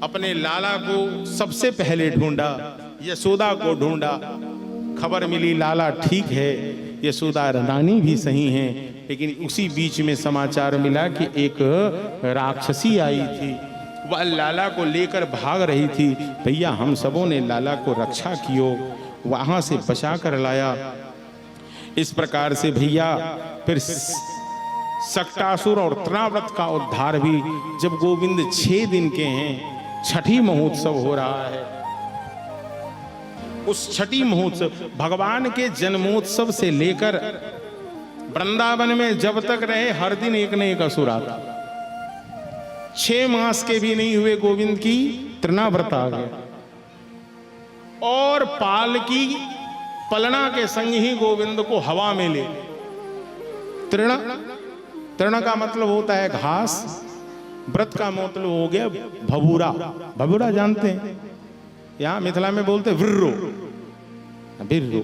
अपने लाला को सबसे पहले ढूंढा, यशोदा को ढूंढा। खबर मिली लाला ठीक है, यशोदा रानी भी सही हैं, लेकिन उसी बीच में समाचार मिला कि एक राक्षसी आई थी, वह लाला को लेकर भाग रही थी। भैया हम सबों ने लाला को रक्षा कियो, वहां से बचा कर लाया। इस प्रकार से भैया फिर सक्टासुर और तृणाव्रत का उद्धार भी। जब गोविंद 6 दिन के हैं, छठी महोत्सव हो रहा है। उस छठी महोत्सव, भगवान के जन्मोत्सव से लेकर वृंदावन में जब तक रहे हर दिन एक न एक असुर आता। 6 मास के भी नहीं हुए गोविंद की तृणाव्रत आ गया, और पाल की पलना के संग ही गोविंद को हवा में ले। तृण, तृण का मतलब होता है घास, व्रत का मतलब हो गया भबूरा। भबूरा जानते हैं, यहां मिथिला में बोलते हैं विर्रो। विर्रो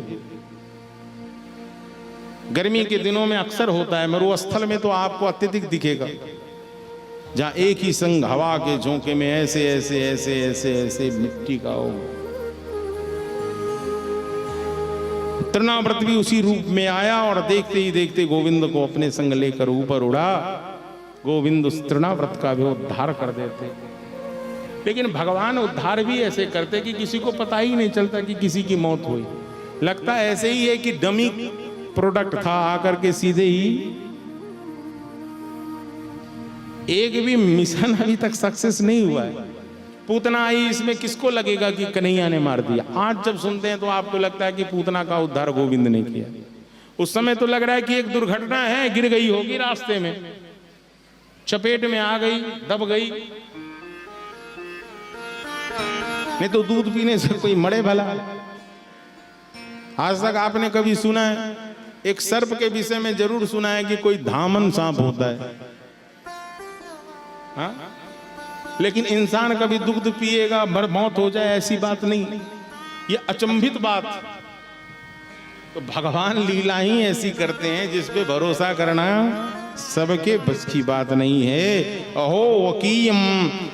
गर्मी के दिनों में अक्सर होता है, मरुस्थल में तो आपको अत्यधिक दिखेगा, जहां एक ही संग हवा के झोंके में ऐसे ऐसे ऐसे ऐसे ऐसे मिट्टी का हो। तृणाव्रत भी उसी रूप में आया और देखते ही देखते गोविंद को अपने संग लेकर ऊपर उड़ा। गोविंद उस तृणाव्रत का भी उद्धार कर देते। लेकिन भगवान उद्धार भी ऐसे करते कि किसी को पता ही नहीं चलता कि किसी की मौत हुई। लगता ऐसे ही है कि डमी प्रोडक्ट था, आकर के सीधे ही। एक भी मिशन अभी तक सक्सेस नहीं हुआ है। पूतना आई, इसमें किसको लगेगा कि कन्हैया ने मार दिया? आज जब सुनते हैं तो आपको लगता है कि पूतना का उद्धार गोविंद ने किया। उस समय तो लग रहा है कि एक दुर्घटना है, गिर गई होगी रास्ते में, चपेट में आ गई, दब गई। नहीं तो दूध पीने से कोई मरे भला? आज तक आपने कभी सुना है? एक सर्प के विषय में जरूर सुना है कि कोई धामन सांप होता है, हाँ? लेकिन इंसान कभी दुग्ध पिएगा मौत हो जाए, ऐसी बात नहीं। ये अचंभित बात। तो भगवान लीला ही ऐसी करते हैं जिस पे भरोसा करना सबके बस की बात नहीं है। अहो वकीयम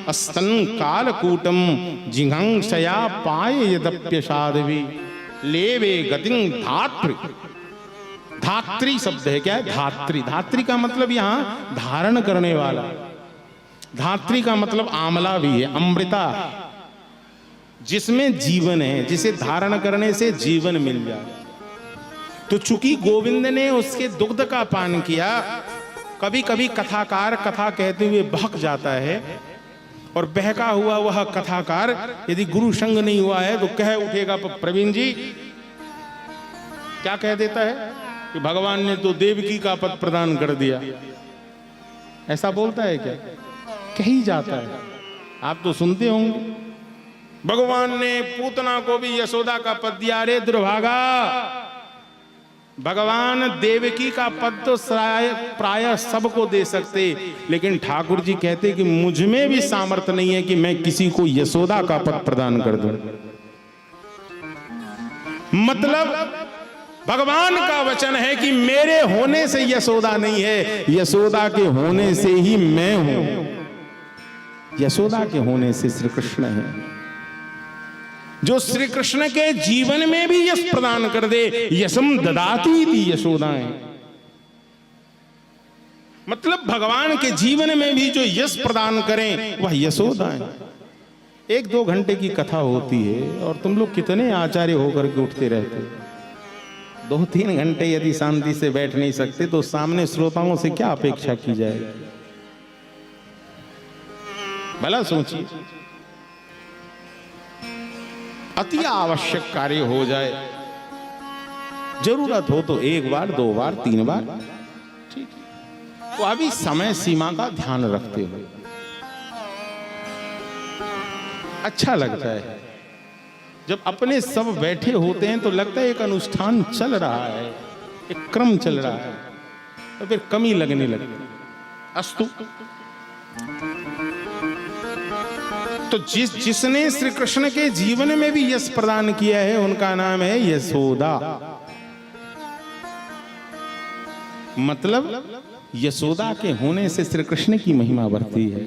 अस्तन कालकूटम जिघंक्षया पाए यदप्यसाधवी लेवे गतिं धात्री। धात्री शब्द है, क्या है? धात्री। धात्री का मतलब यहां धारण करने वाला। धात्री का मतलब आमला भी है, अमृता, जिसमें जीवन है, जिसे धारण करने से जीवन मिल जाए। तो चूंकि गोविंद ने उसके दुग्ध का पान किया, कभी कभी कथाकार कथा कहते हुए बहक जाता है, और बहका हुआ वह कथाकार यदि गुरु संग नहीं हुआ है तो कह उठेगा, प्रवीण जी क्या कह देता है कि भगवान ने तो देवकी का पद प्रदान कर दिया। ऐसा बोलता है क्या? कही जाता है, आप तो सुनते होंगे। भगवान ने पूतना को भी यशोदा का पद दिया। अरे दुर्भागा, भगवान देवकी का पद तो प्राय सबको दे सकते, लेकिन ठाकुर जी कहते कि मुझ में भी सामर्थ्य नहीं है कि मैं किसी को यशोदा का पद प्रदान कर दूं। मतलब भगवान का वचन है कि मेरे होने से यशोदा नहीं है, यशोदा के होने से ही मैं हूं। यशोदा के होने से श्री कृष्ण है, जो श्री कृष्ण के जीवन में भी यश प्रदान कर दे। यशम ददाती थी यशोदाएं। मतलब भगवान के जीवन में भी जो यश प्रदान करें वह यशोदाएं। 1-2 घंटे की कथा होती है और तुम लोग कितने आचार्य होकर के उठते रहते। 2-3 घंटे यदि शांति से बैठ नहीं सकते तो सामने श्रोताओं से क्या अपेक्षा की जाएगी? भला सोचिए। अति आवश्यक कार्य हो जाए, जरूरत हो तो 1 बार 2 बार 3 बार, ठीक है। तो अभी समय सीमा का ध्यान रखते हुए अच्छा लगता है। जब अपने सब बैठे होते हैं तो लगता है एक अनुष्ठान चल रहा है, एक क्रम चल रहा है, तो फिर कमी लगने लगती। अस्तु, तो जिसने श्री कृष्ण के जीवन में भी यश प्रदान किया है उनका नाम है यशोदा। मतलब यशोदा के होने से श्री कृष्ण की महिमा बढ़ती है।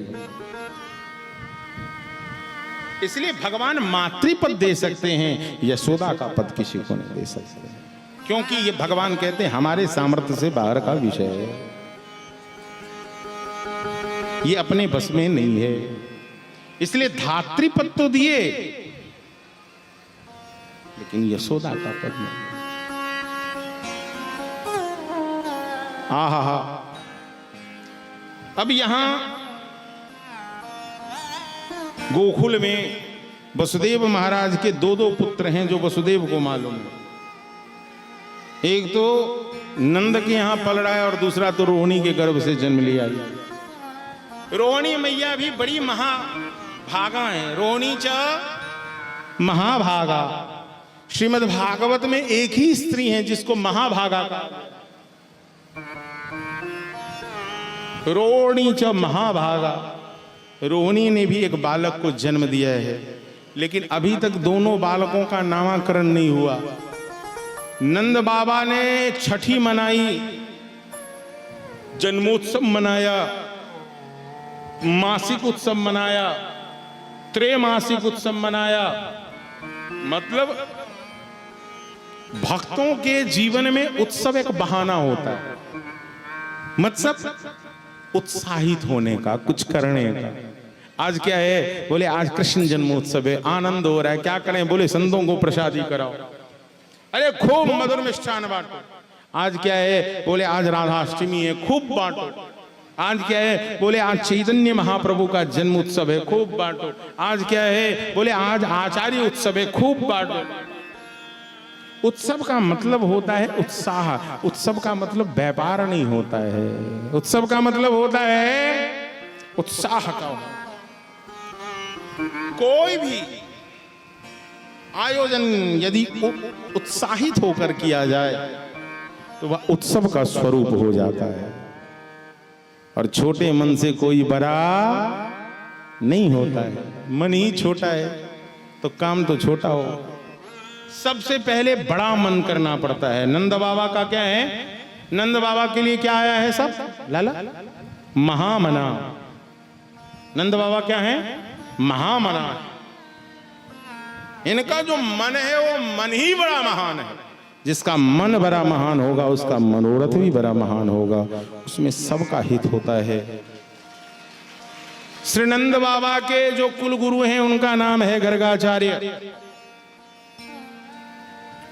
इसलिए भगवान मातृपद दे सकते हैं, यशोदा का पद किसी को नहीं दे सकते, क्योंकि ये भगवान कहते हैं हमारे सामर्थ्य से बाहर का विषय है, ये अपने बस में नहीं है। इसलिए धात्री पद तो दिए, लेकिन यशोदा का पद नहीं। आहा, अब यहां गोकुल में वसुदेव महाराज के 2 पुत्र हैं, जो वसुदेव को मालूम है। एक तो नंद के यहाँ पल रहा है और दूसरा तो रोहिणी के गर्भ से जन्म लिया। रोहिणी मैया भी बड़ी महाभागा है। रोहिणी च महाभागा। श्रीमद् भागवत में एक ही स्त्री है जिसको महाभागा का। रोहिणी च महाभागा। रोहिणी ने भी एक बालक को जन्म दिया है, लेकिन अभी तक दोनों बालकों का नामकरण नहीं हुआ। नंद बाबा ने छठी मनाई, जन्मोत्सव मनाया, मासिक उत्सव मनाया, त्रैमासिक उत्सव मनाया। मतलब भक्तों के जीवन में उत्सव एक बहाना होता है, मतलब उत्साहित होने का, कुछ करने का। आज क्या है? बोले आज कृष्ण जन्मोत्सव है, आनंद हो रहा है, क्या करें? बोले संतों को प्रसादी कराओ, अरे खूब मधुर मिष्ठान बांटो। आज क्या है? बोले आज राधाष्टमी है, खूब बांटो। आज क्या है? बोले आज चैतन्य महाप्रभु का जन्म उत्सव है, खूब बांटो। आज क्या है? बोले आज आचार्य उत्सव है, खूब बांटो। उत्सव का मतलब होता है उत्साह। उत्सव का मतलब व्यापार नहीं होता है। उत्सव का मतलब होता है उत्साह का। कोई भी आयोजन यदि उत्साहित होकर किया जाए तो वह उत्सव का स्वरूप हो जाता है। और छोटे मन से कोई बड़ा नहीं होता है। मन ही छोटा है तो काम तो छोटा हो। सबसे पहले बड़ा मन करना पड़ता है। नंद बाबा का क्या है? नंद बाबा के लिए क्या आया है? सब लाला महामना। नंद बाबा क्या है? महामना। इनका जो मन है वो मन ही बड़ा महान है। जिसका मन बड़ा महान होगा उसका मनोरथ भी बड़ा महान होगा, उसमें सबका हित होता है। श्री नंद बाबा के जो कुल गुरु हैं उनका नाम है गर्गाचार्य,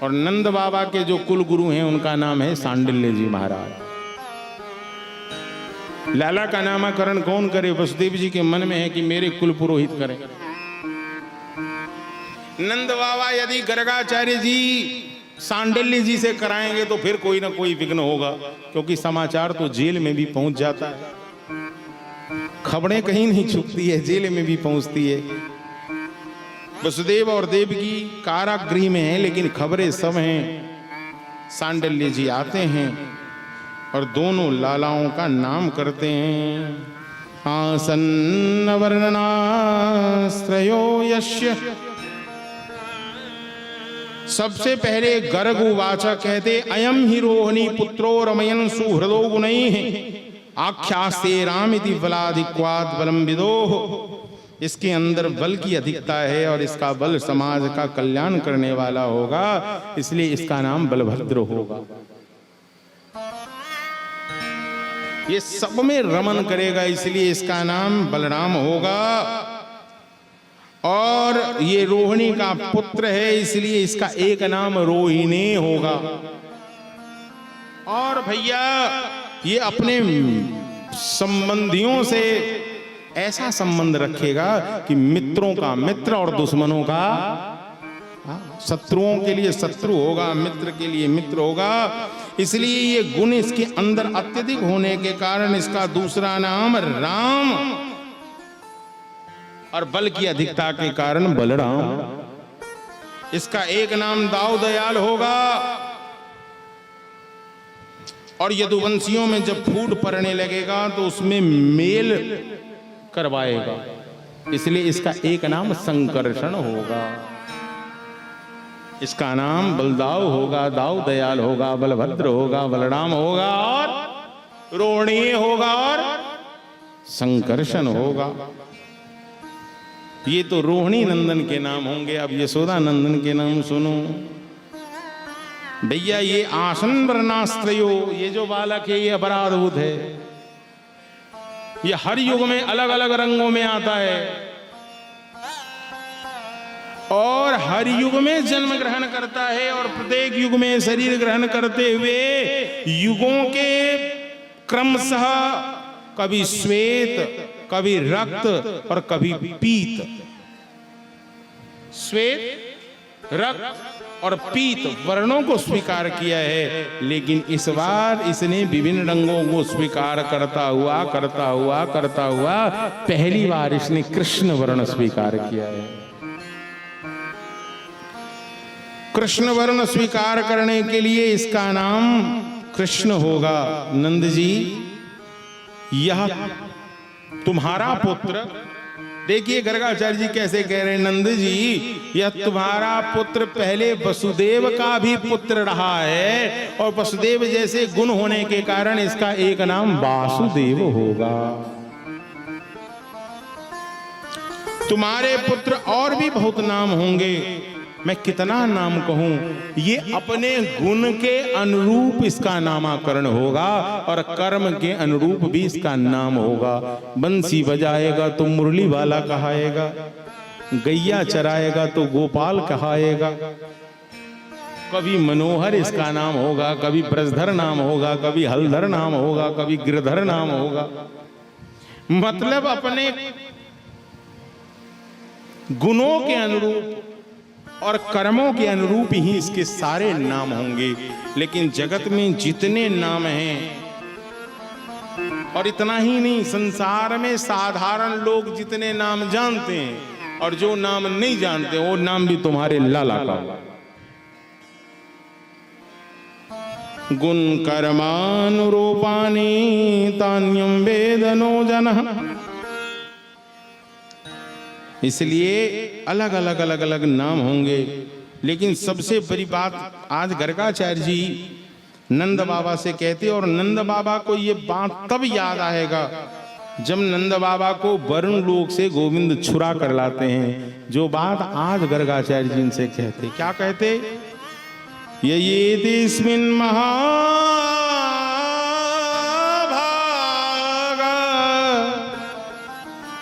और नंद बाबा के जो कुल गुरु हैं उनका नाम है सांडिल्य जी महाराज। लाला का नामकरण कौन करे? वसुदेव जी के मन में है कि मेरे कुल पुरोहित करें। नंद बाबा यदि गर्गाचार्य जी सांडिल्य जी से कराएंगे तो फिर कोई ना कोई विघ्न होगा, क्योंकि समाचार तो जेल में भी पहुंच जाता है। खबरें कहीं नहीं छुपती है, जेल में भी पहुंचती है। वसुदेव और देवकी कारागृह में हैं, लेकिन खबरें सब हैं। सांडिल्य जी आते हैं और दोनों लालाओं का नाम करते हैं। आसन्न वर्णनाश्रयो यस्य। सबसे पहले गर्ग उवाच कहते अयम ही रोहिणी पुत्रो रमयन सुहृदो गुणैः आख्यास्ते रामिति बलाधिक्वाद बलम विदोः। इसके अंदर बल की अधिकता है और इसका बल समाज का कल्याण करने वाला होगा, इसलिए इसका नाम बलभद्र होगा। ये सब में रमन करेगा, इसलिए इसका नाम बलराम होगा। और ये रोहिणी का पुत्र है, इसलिए इसका एक नाम रोहिणी होगा। और भैया ये अपने संबंधियों से ऐसा संबंध रखेगा कि मित्रों का मित्र और दुश्मनों का, शत्रुओं के लिए शत्रु होगा, मित्र के लिए मित्र होगा। इसलिए ये गुण इसके अंदर अत्यधिक होने के कारण इसका दूसरा नाम राम, और बल की अधिकता के कारण बलराम। इसका एक नाम दाऊ दयाल होगा। और यदुवंशियों में जब फूट पड़ने लगेगा तो उसमें मेल करवाएगा, इसलिए इसका एक नाम संकर्षण होगा। इसका नाम बलदाऊ होगा, दाऊ दयाल होगा, बलभद्र होगा, बलराम होगा, और रोहिणी होगा, और संकर्षण होगा। ये तो रोहिणी नंदन के नाम होंगे। अब यशोदा नंदन के नाम सुनो भैया। ये आसन वर्णाश्रयो, ये जो बालक है ये बड़ा अद्भुत है। ये हर युग में अलग अलग रंगों में आता है और हर युग में जन्म ग्रहण करता है, और प्रत्येक युग में शरीर ग्रहण करते हुए युगों के क्रमशः कभी श्वेत, कभी रक्त और कभी पीत। श्वेत, रक्त, और पीत वर्णों को स्वीकार किया है, लेकिन इस बार इसने विभिन्न रंगों को स्वीकार करता हुआ पहली बार इसने कृष्ण वर्ण स्वीकार किया है। कृष्ण वर्ण स्वीकार करने के लिए इसका नाम कृष्ण होगा। नंद जी, यह तुम्हारा पुत्र, देखिए गर्गाचार्य जी कैसे कह रहे हैं, नंद जी यह तुम्हारा पुत्र पहले वसुदेव का भी पुत्र रहा है और वसुदेव जैसे गुण होने के कारण इसका एक नाम वासुदेव होगा। तुम्हारे पुत्र और भी बहुत नाम होंगे, मैं कितना नाम कहूं, ये अपने गुण के अनुरूप इसका नामकरण होगा और कर्म के अनुरूप भी इसका नाम होगा। बंसी बजाएगा तो मुरली वाला कहाएगा, गैया चराएगा तो गोपाल कहाएगा, कभी मनोहर इसका नाम होगा, कभी ब्रजधर नाम होगा, कभी हलधर नाम होगा, कभी गिरधर नाम होगा। मतलब अपने गुणों के अनुरूप और कर्मों के अनुरूप ही इसके सारे नाम होंगे। लेकिन जगत में जितने नाम हैं, और इतना ही नहीं, संसार में साधारण लोग जितने नाम जानते हैं और जो नाम नहीं जानते वो नाम भी तुम्हारे लाला का होगा। गुण कर्मानुरूपानि तान्यं वेदनो जनः। इसलिए अलग अलग नाम होंगे, लेकिन सबसे बड़ी बात आज गर्गाचार्य जी नंद बाबा से कहते, और नंद बाबा को ये बात तब याद आएगा जब नंद बाबा को वरुण लोक से गोविंद छुरा कर लाते हैं। जो बात आज गर्गाचार्य जी इनसे कहते, क्या कहते, ययेतिस्मिन् महाभागा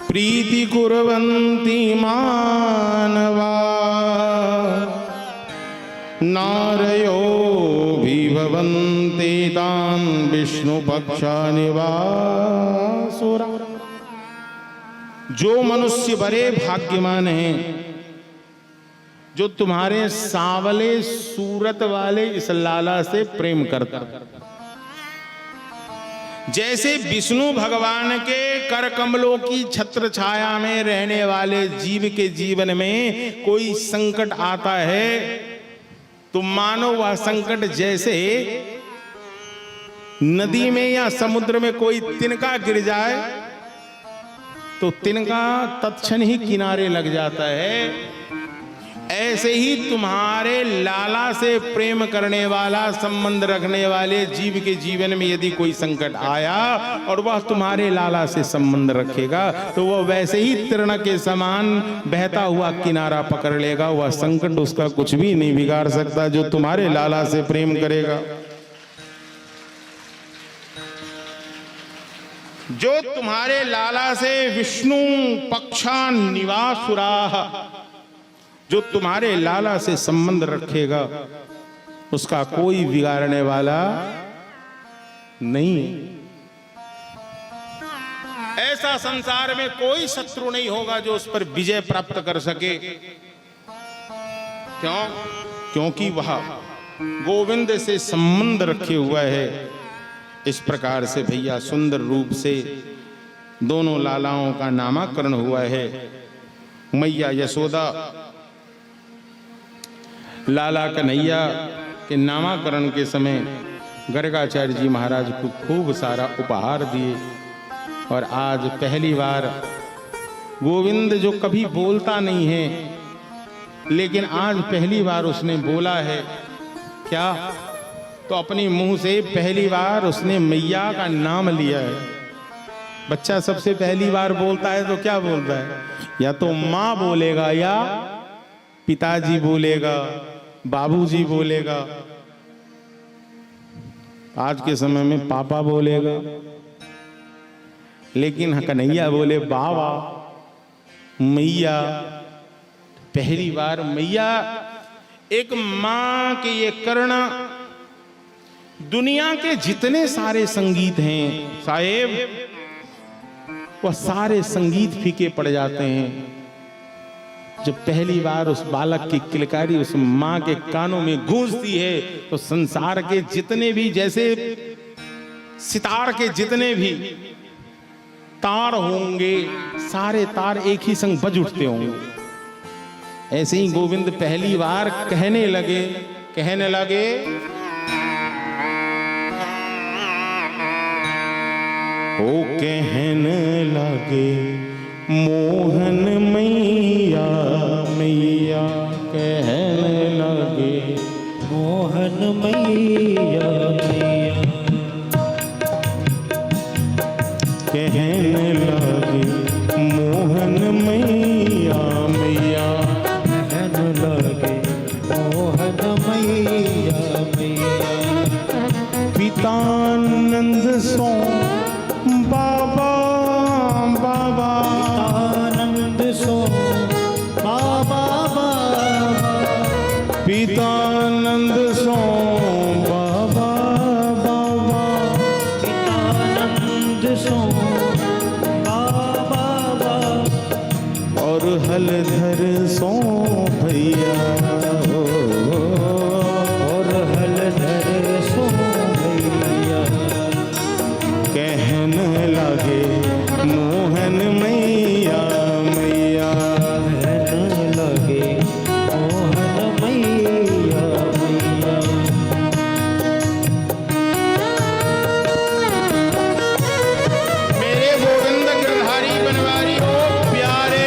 प्रीति कुर्वन्ति मानवा नारयो विभवन्ति तान् विष्णु पक्षानिवासुरा। जो मनुष्य बड़े भाग्यवान हैं, जो तुम्हारे सांवले सूरत वाले इस लाला से प्रेम करता, जैसे विष्णु भगवान के कर कमलों की छत्र छाया में रहने वाले जीव के जीवन में कोई संकट आता है तो मानो वह संकट जैसे नदी में या समुद्र में कोई तिनका गिर जाए तो तिनका तत्क्षण ही किनारे लग जाता है। ऐसे ही तुम्हारे लाला से प्रेम करने वाला, संबंध रखने वाले जीव के जीवन में यदि कोई संकट आया और वह तुम्हारे लाला से संबंध रखेगा तो वह वैसे ही तृण के समान बहता हुआ किनारा पकड़ लेगा। वह संकट उसका कुछ भी नहीं बिगाड़ सकता जो तुम्हारे लाला से प्रेम करेगा। जो तुम्हारे लाला से विष्णु पक्षा निवासुरा, जो तुम्हारे लाला से संबंध रखेगा उसका कोई बिगाड़ने वाला नहीं। ऐसा संसार में कोई शत्रु नहीं होगा जो उस पर विजय प्राप्त कर सके। क्यों? क्योंकि वह गोविंद से संबंध रखे हुआ है। इस प्रकार से भैया सुंदर रूप से दोनों लालाओं का नामकरण हुआ है। मैया यशोदा लाला कन्हैया के नामकरण के समय गर्गाचार्य जी महाराज को खूब सारा उपहार दिए। और आज पहली बार गोविंद जो कभी बोलता नहीं है, लेकिन आज पहली बार उसने बोला है। क्या? तो अपने मुंह से पहली बार उसने मैया का नाम लिया है। बच्चा सबसे पहली बार बोलता है तो क्या बोलता है? या तो माँ बोलेगा, या पिताजी बोलेगा, बाबूजी बोलेगा। आज के समय में पापा बोलेगा, लेकिन कन्हैया बोले बाबा, मैया। पहली बार मैया, एक मां के ये करना। दुनिया के जितने सारे संगीत हैं साहेब, वह सारे संगीत फीके पड़ जाते हैं। जब पहली बार उस बालक की किलकारी उस माँ के कानों में गूंजती है तो संसार के जितने भी, जैसे सितार के जितने भी तार होंगे, सारे तार एक ही संग बज उठते होंगे। ऐसे ही गोविंद पहली बार कहने लगे ओ कहने लगे मोहन मैया मैया, कहने लगे
मोहन मैया मैया,
कहने लगे मोहन मैया मैया,
कहने लगे मोहन मैया मैया।
पितानंद सो बाबा बाबा,
आनंद सो बाबा बाबा,
पितानंद सो बाबा बाबा,
पितानंद सो बाबा बाबा,
और हलधर सो भैया,
और हलधर सो भैया।
कहने लगे मोहन मैया मैया,
कहने लगे मोहन मैया मैया।
मेरे गोविंद गिरधारी बनवारी हो प्यारे।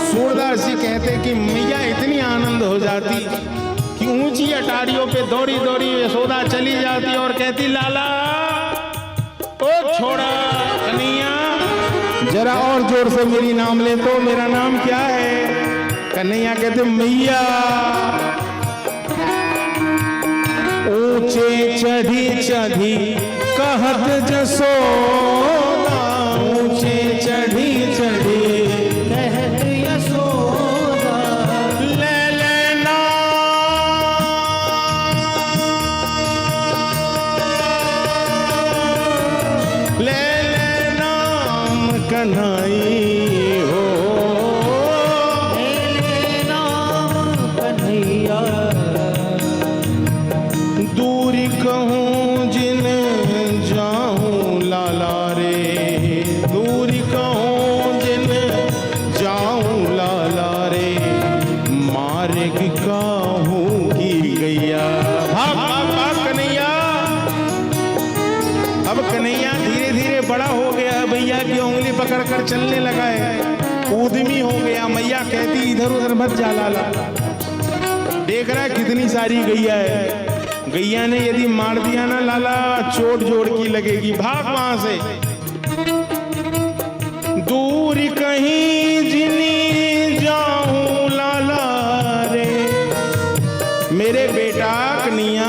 सूरदास जी कहते कि मैया इतनी आनंद हो जाती कि ऊंची अटारियों पे दौड़ी दौड़ी यशोदा चली जाती और कहती लाला ओ छोड़ा कन्हैया, जरा और जोर से मेरी नाम ले तो, मेरा नाम क्या है? कन्हैया कहते मैया। ऊंचे चढ़ी चढ़ी कहत जसोदा, ऊंचे चढ़ी चढ़ी
कहत यशोदा,
ले लेना ले लेना कन्हई हो,
मेरे नाम कन्हैया।
दूरी कहूँ जिन जाऊँ लाला रे, दूरी कहूँ जिन जाऊँ लाला रे, मार्ग कहूँ की गैया। भाग भाग भाग कन्हैया। अब कन्हैया धीरे धीरे बड़ा हो गया, भैया की उंगली पकड़ कर चलने लगा है, उद्यमी हो गया। मैया कहती इधर उधर मत जा लाला, देख रहा है कितनी सारी गैया है। गैया ने यदि मार दिया ना लाला, चोट जोड़ की लगेगी, भाग वहां से। दूर कहीं जिनी जाऊं लाला रे, मेरे बेटा कन्हैया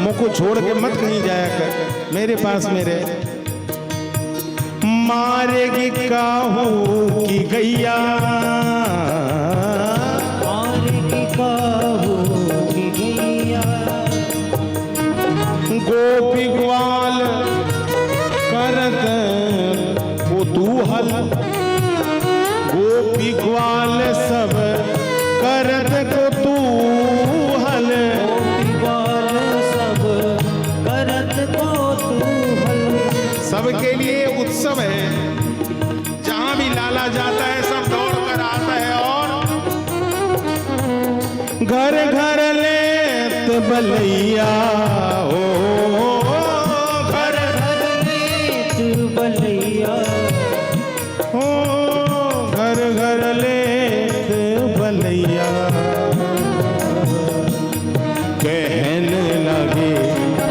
मुझको छोड़ के मत कहीं जाया कर, मेरे पास मेरे। मारेगी काहू की गैया,
मारेगी काहू की गैया।
गोपी ग्वाल करत कुतूहल, गोपी ग्वाल सब करत कुतूहल,
गोपीवाल सब करत कौतूहल।
सबके लिए उत्सव है। जहां भी लाला जाता है सब दौड़ कर आता है और घर घर लेत बलैया हो, घर
घर लेत बलैया,
हो घर घर लेत बलैया। कहने लगे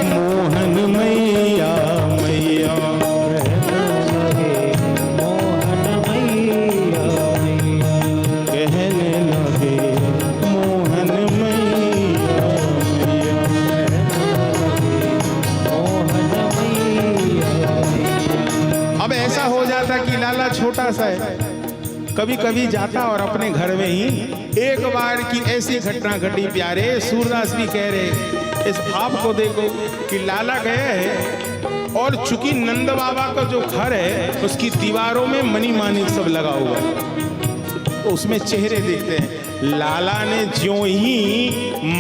मोहन मैया मैया,
कहने लगे मोहन मैया मैया।
कहने लगे मोहन मैया मैया। छोटा सा है, कभी कभी जाता और अपने घर में ही एक बार की ऐसी घटना घटी प्यारे। सूरदास भी कह रहे इस भाव को देखो कि लाला गया है और चूंकि नंद बाबा का जो घर है उसकी दीवारों में मनी मानिक सब लगा हुआ है, तो उसमें चेहरे दिखते हैं। लाला ने ज्यों ही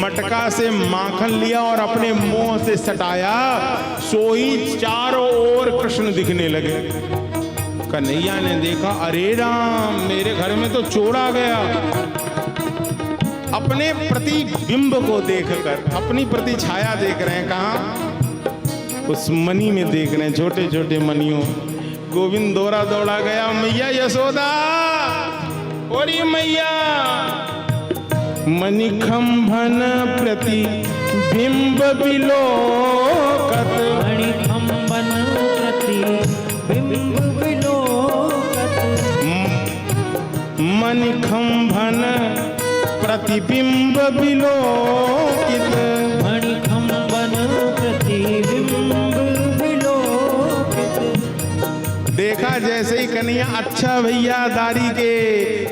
मटका से माखन लिया और अपने मुंह से सटाया, सो ही चारों ओर कृष्ण दिखने लगे। कन्हैया ने देखा, अरे राम, मेरे घर में तो चोर आ गया। अपने प्रतिबिंब को देखकर अपनी प्रति छाया देख रहे हैं, कहाँ? उस मनी में देख रहे हैं, छोटे छोटे मनियों। गोविंद दौड़ा दौड़ा गया, मैया यशोदा, ओरी मैया, मणिखंभन प्रति बिंब बिलोकत,
मणिखंभन प्रति बिंब बिलोकत,
मणिखंभन प्रतिबिंब बिलोकित,
मणिखंभन प्रतिबिंब विलोकित।
देखा जैसे ही कन्हैया, अच्छा भैया दारी के,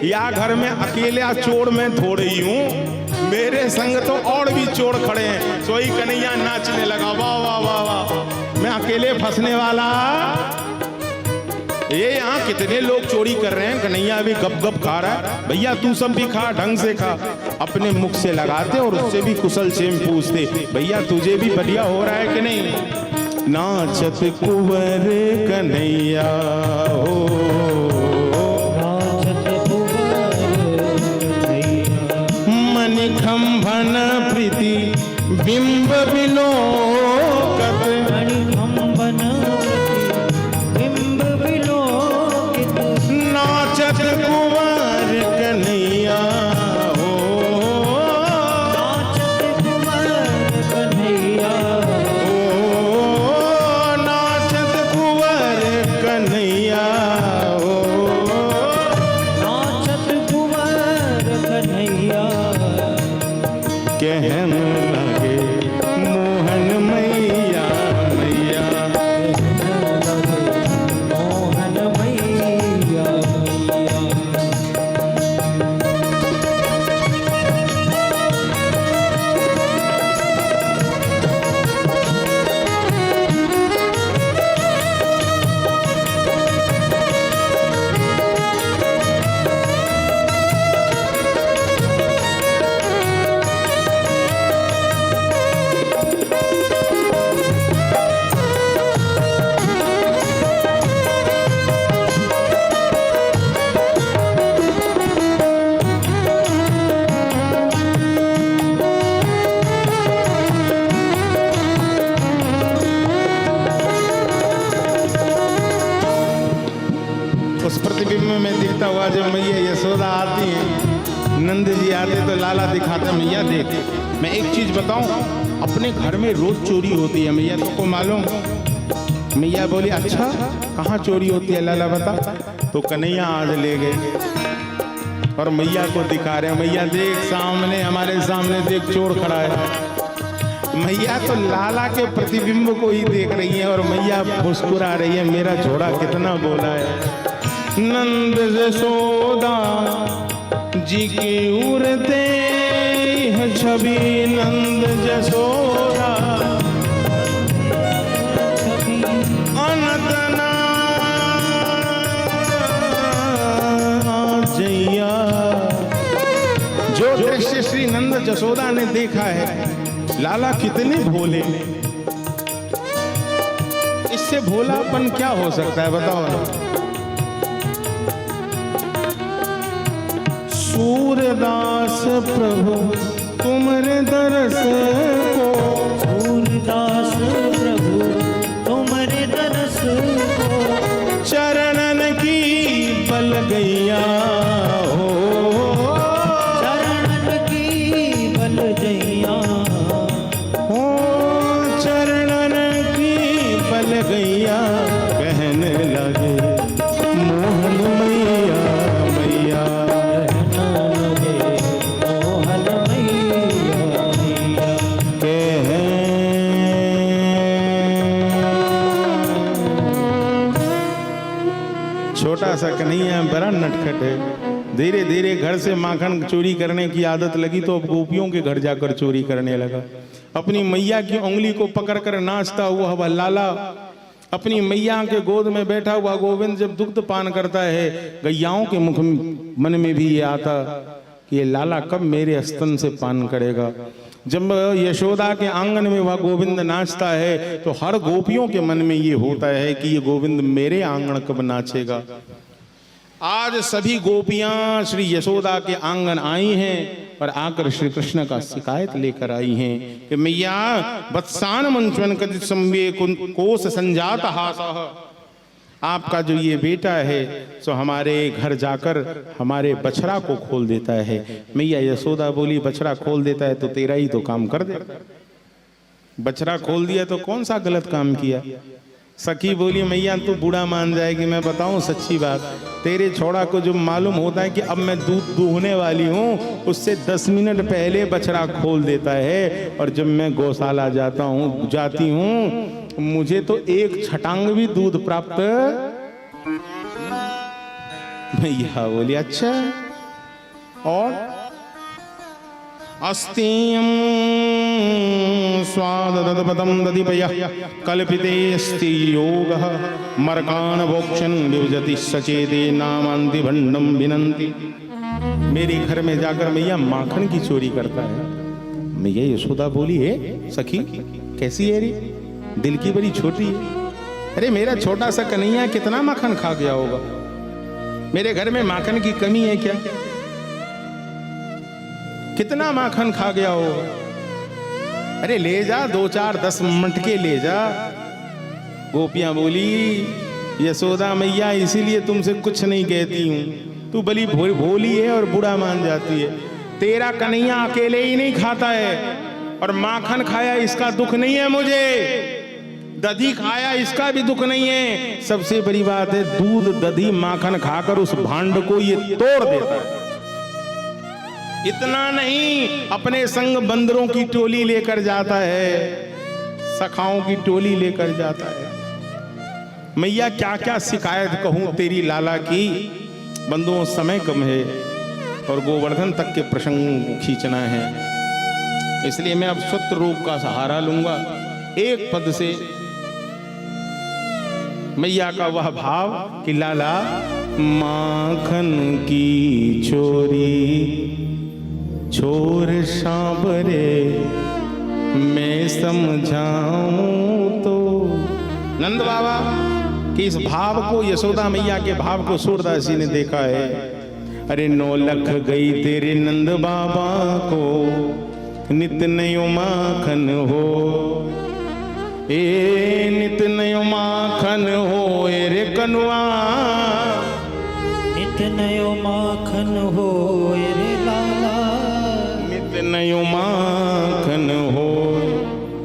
या घर में अकेला चोर मैं थोड़े ही हूँ, मेरे संग तो और भी चोर खड़े हैं। सोई कन्हैया नाचने लगा, वाह वाह वाह वाह, मैं अकेले फंसने वाला। ये यहाँ कितने लोग चोरी कर रहे हैं, कन्हैया भी गप गप खा रहा है। भैया तू सब भी खा, ढंग से खा। अपने मुख से लगाते और उससे भी कुशल क्षेम पूछते, भैया तुझे भी बढ़िया हो रहा है कि नहीं? नाचत कुंवर कन्हैया हो,
नाचत कुंवर कन्हैया,
मणिखंभन प्रीति बिंब बिलोकत,
मणिखंभन प्रतिबिंब विलोकित।
नाचत कुंवर कन्हैया हो,
नाचत कुंवर कन्हैया,
नाचत कुंवर कन्हैया हो,
नाचत कुंवर कन्हैया।
कहन लगे मोहन मैया मैया,
मोहन मैया मैया।
उस प्रतिबिंब में दिखता हुआ जब मैया यशोदा आती है, नंद जी आते तो लाला दिखाते, मैया देख, मैं एक चीज बताऊं, अपने घर में रोज चोरी होती है मैया, तुमको मालूम? मैया बोली, अच्छा कहाँ चोरी होती है लाला बता? तो कन्हैया आज ले गए और मैया को दिखा रहे हैं, मैया देख सामने, हमारे सामने देख चोर खड़ा है। मैया तो लाला के प्रतिबिंब को ही देख रही है और मैया मुस्कुरा रही है, मेरा झोड़ा कितना बोला है। नंद यशोदा जी की उड़ते हैं छवि, नंद यशोदा अनतना जैया। जो दृश्य श्री नंद यशोदा ने देखा है, लाला कितने भोले, इससे भोलापन क्या हो सकता है बताओ ना? सूरदास प्रभु तुमरे दरस को,
सूरदास प्रभु तुमरे दरस को,
चरणन की बल गैया हो,
चरणन की बल जैया
हो चरणन की बल गैया। कहने लगे मोहन मैया मैया,
मोहन मैया मैया।
छोटा सा कन्हैया बड़ा नटखट है। धीरे धीरे घर से माखन चोरी करने की आदत लगी तो अब गोपियों के घर जाकर चोरी करने लगा। अपनी मैया की उंगली को पकड़कर नाचता हुआ वह लाला अपनी मैया के गोद में बैठा हुआ गोविंद जब दुग्ध पान करता है, गैयाओं के मुख मन में भी ये आता कि ये लाला कब मेरे स्तन से पान करेगा। जब यशोदा के आंगन में वह गोविंद नाचता है तो हर गोपियों के मन में ये होता है कि ये गोविंद मेरे आंगन कब नाचेगा। आज सभी गोपियां श्री यशोदा के आंगन आई हैं और आकर श्री कृष्ण का शिकायत लेकर आई हैं कि मैया वत्सान मंचवन कदित संवे कोस संजात हासः, आपका जो ये बेटा है सो हमारे घर जाकर हमारे बछड़ा को खोल देता है। मैया यशोदा बोली बछड़ा खोल देता है तो तेरा ही तो काम कर दे, बछड़ा खोल दिया तो कौन सा गलत काम किया। सखी बोली मैया तू बूढ़ा मान जाएगी, मैं बताऊं सच्ची बात, तेरे छोड़ा को जो मालूम होता है कि अब मैं दूध दूहने वाली हूँ उससे 10 मिनट पहले बछड़ा खोल देता है, और जब मैं गौशाला जाती हूँ मुझे तो एक छटांग भी दूध प्राप्त। भैया बोली अच्छा, और अस्तियं स्वाददपदं दधिपयः कल्पिते अस्ति योगः मर्कान् भोक्षन् विभजति सचेते नामान्ति भण्डं विनन्ति। मेरे घर में जाकर मैया माखन की चोरी करता है। मैया यशोदा बोली है सखी कैसी है रे, दिल की बड़ी छोटी है। अरे मेरा छोटा सा कन्हैया कितना माखन खा गया होगा, मेरे घर में माखन की कमी है क्या, कितना माखन खा गया होगा। अरे ले जा 2 4 10 मटके ले जा। गोपियां बोली यशोदा मैया इसीलिए तुमसे कुछ नहीं कहती हूं, तू बड़ी भोली है और बुरा मान जाती है। तेरा कन्हैया अकेले ही नहीं खाता है, और माखन खाया इसका दुख नहीं है मुझे, दधी खाया इसका भी दुख नहीं है। सबसे बड़ी बात है दूध दधी माखन खाकर उस भांड को ये तोड़ देता है। इतना नहीं, अपने संग बंदरों की टोली लेकर जाता है, सखाओं की टोली लेकर जाता है। मैया क्या क्या शिकायत कहूं तेरी लाला की, बंधुओं समय कम है और गोवर्धन तक के प्रसंग खींचना है, इसलिए मैं अब सूत्र रूप का सहारा लूंगा। एक पद से मैया का वह भाव कि लाला माखन की चोरी छोर सांबरे मैं समझाऊं तो। नंद बाबा कि इस भाव को, यशोदा मैया के भाव को सूरदास जी ने देखा है। अरे 9 लख गई तेरे नंद बाबा को, नित नयो माखन हो, ए नित नयो माखन हो रे कनुआ,
नित नयो माखन हो रे लाला,
नित नयो माखन हो।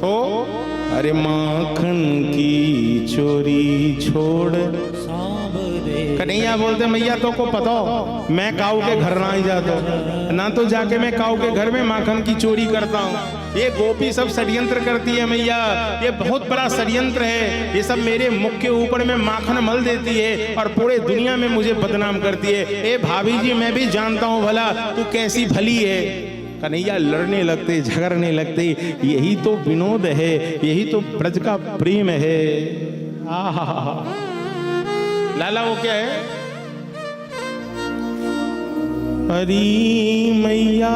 तो अरे माखन की चोरी छोड़
सांबरे।
कन्हैया बोलते मैया तो को पता हो मैं काऊ के घर ना ही जाता हूँ, ना तो जाके मैं काऊ के घर में माखन की चोरी करता हूँ। ये गोपी सब षड्यंत्र करती है मैया, ये बहुत बड़ा षड्यंत्र है। ये सब मेरे मुख के ऊपर में माखन मल देती है और पूरे दुनिया में मुझे बदनाम करती है। ए भाभी जी मैं भी जानता हूँ भला तू कैसी भली है। कन्हैया लड़ने लगते, झगड़ने लगते, यही तो विनोद है, यही तो ब्रज का प्रेम है। आहा लाला वो क्या है, हरी मैया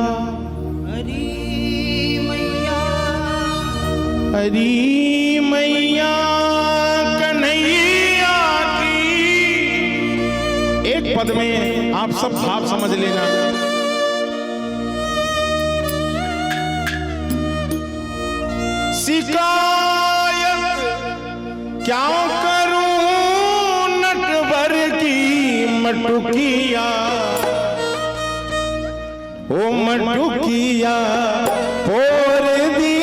हरी मैया,
हरी मैया कन्हैया की। एक पद में आप सब भाव समझ लेना। शिकायत क्या करूं नटवर की मटुकिया, ओ मटुकिया फोड़ दी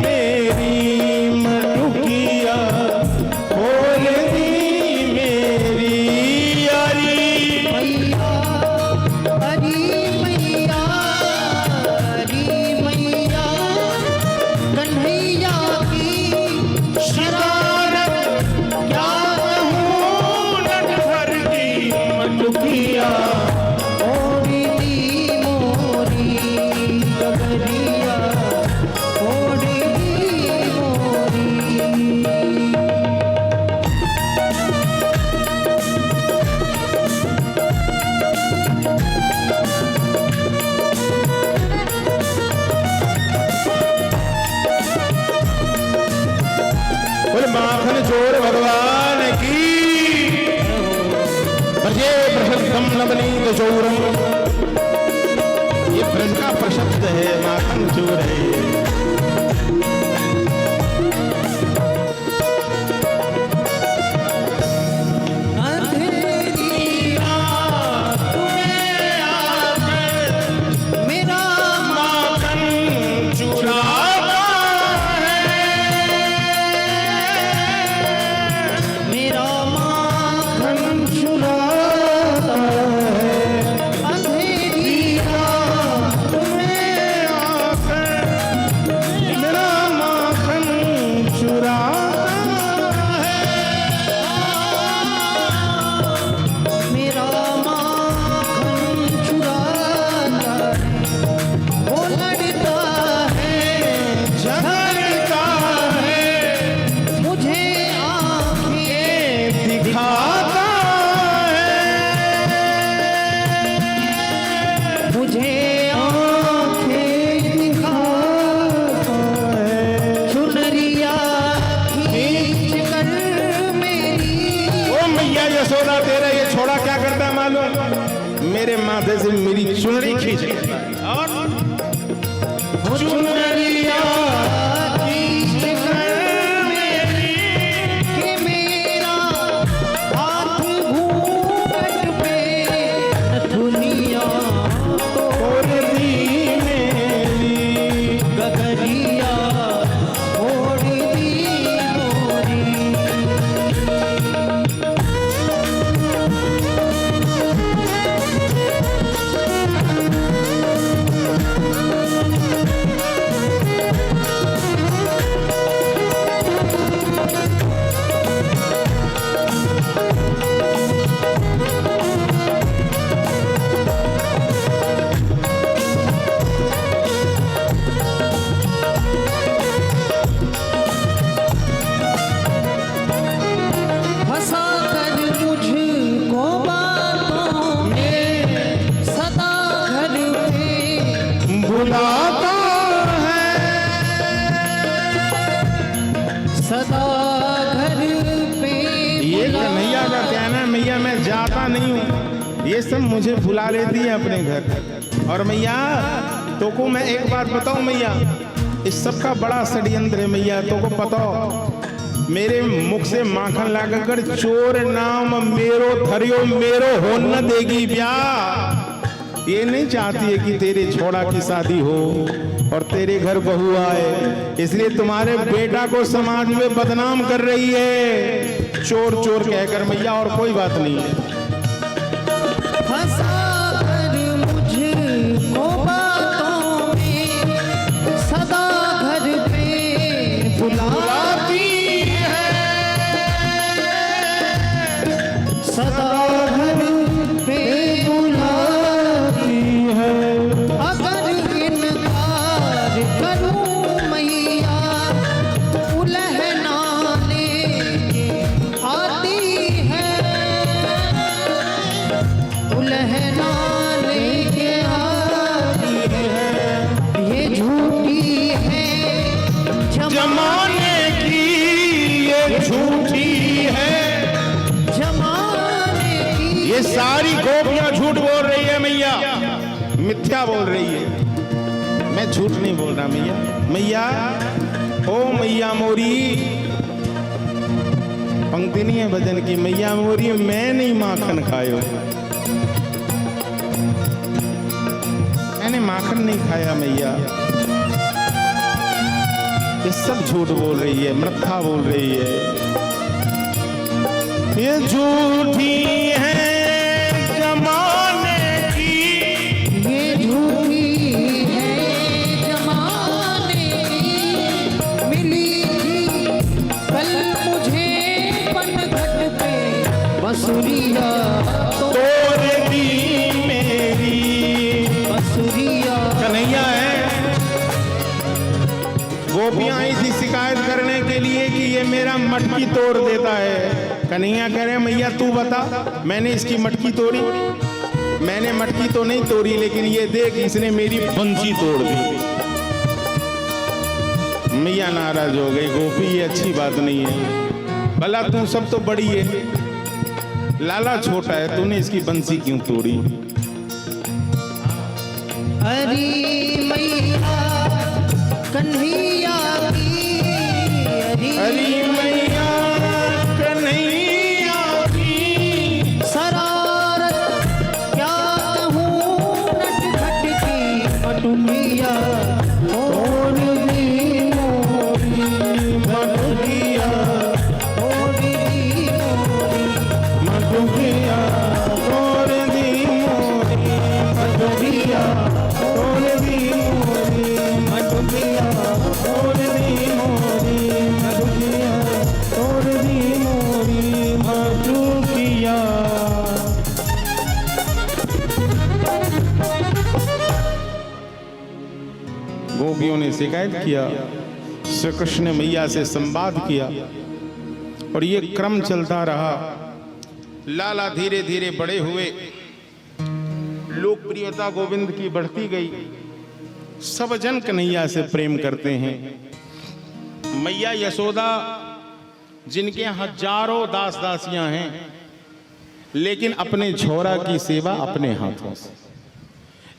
मेरी मटुकिया, फोड़ दी मेरी यारी
मैया हरी मैया, हरी मैया कन्हैया की शरारत
क्या कहूं नटवर की माखन चोर भगवान की। ब्रजे प्रसिद्धम नवनीत चोरम, ये ब्रज का प्रसिद्ध है माखन चोर है। मेरे माथे से मेरी चुनरी खींच और चुनरिया खींच कर मेरी,
कि मेरा हाथ घूंघट पे दुनिया
तोड़ दी मेरी,
गगरिया ओढ़ दी मोरी। सदा घर पे
ये कन्हैया का कहना है, मैया मैं जाता नहीं हूँ, ये सब मुझे बुला लेती है अपने घर। और मैया तो को मैं एक बात बताऊं मैया, इस सब का बड़ा षड्यंत्र है मैया, तो को पता हो मेरे मुख से माखन लाकर चोर नाम मेरो धरियो मेरो हो न देगी ब्याह। ये नहीं चाहती है कि तेरे छोड़ा की शादी हो और तेरे घर बहू आए, इसलिए तुम्हारे बेटा को समाज में बदनाम कर रही है चोर चोर कहकर मैया, और कोई बात नहीं है।
फंसा कर मुझको बातों में, सदा घर पे बुलाती है, सदा घर पे बुलाती है। अगर इनकार करूं मैया, उलहना लेके आती है, उलहना लेके आती है। ये झूठी है
जमाने की, ये झूठी है
जमाने की।
ये सारी गोपियां झूठ बोल रही है मैया, मिथ्या बोल रही है। मैं झूठ नहीं बोल रहा मैया। मैया ओ मैया मोरी, पंक्ति नहीं है भजन की, मैया मोरी मैं नहीं माखन खायो, मैंने माखन नहीं खाया मैया। ये सब झूठ बोल रही है, मिथ्या बोल रही है, ये झूठी है जमाने की,
ये झूठी है जमाने की। मिली थी कल मुझे पनघट पे बसुरिया, तो
तोड़ दी मेरी।
बसुरिया
कन्हैया है, गोपियां आई थी शिकायत करने के लिए कि ये मेरा मटकी तोड़ देता है। कन्हैया कह रहे मैया तू बता, मैंने इसकी मटकी तोड़ी? मैंने मटकी तो नहीं तोड़ी, लेकिन ये देख इसने मेरी बंसी तोड़ दी। मैया नाराज हो गई, गोपी ये अच्छी बात नहीं है, भला तू सब तो बड़ी है, लाला छोटा है, तूने इसकी बंसी क्यों तोड़ी?
हरी मैया कन्हैया की,
हरी मैया कन्हैया की,
शरारत क्या कहूँ नटखट की, पटुलिया और दी मोरी,
मटुकिया
और दी मोरी,
मटुकिया तोड़ दी मोरी, मटुकिया तोड़ दी मोरी, मटुकिया तोड़ दी मोरी, मटुकिया तोड़ दी मोरी, मटुकिया। गोपियों ने शिकायत किया, श्री कृष्ण ने मैया से संवाद किया और ये क्रम चलता रहा। लाला धीरे धीरे बड़े हुए, लोकप्रियता गोविंद की बढ़ती गई, सब जन कन्हैया से प्रेम करते हैं। मैया यशोदा जिनके हजारों दास दासियां हैं, लेकिन अपने छोरा की सेवा अपने हाथों से,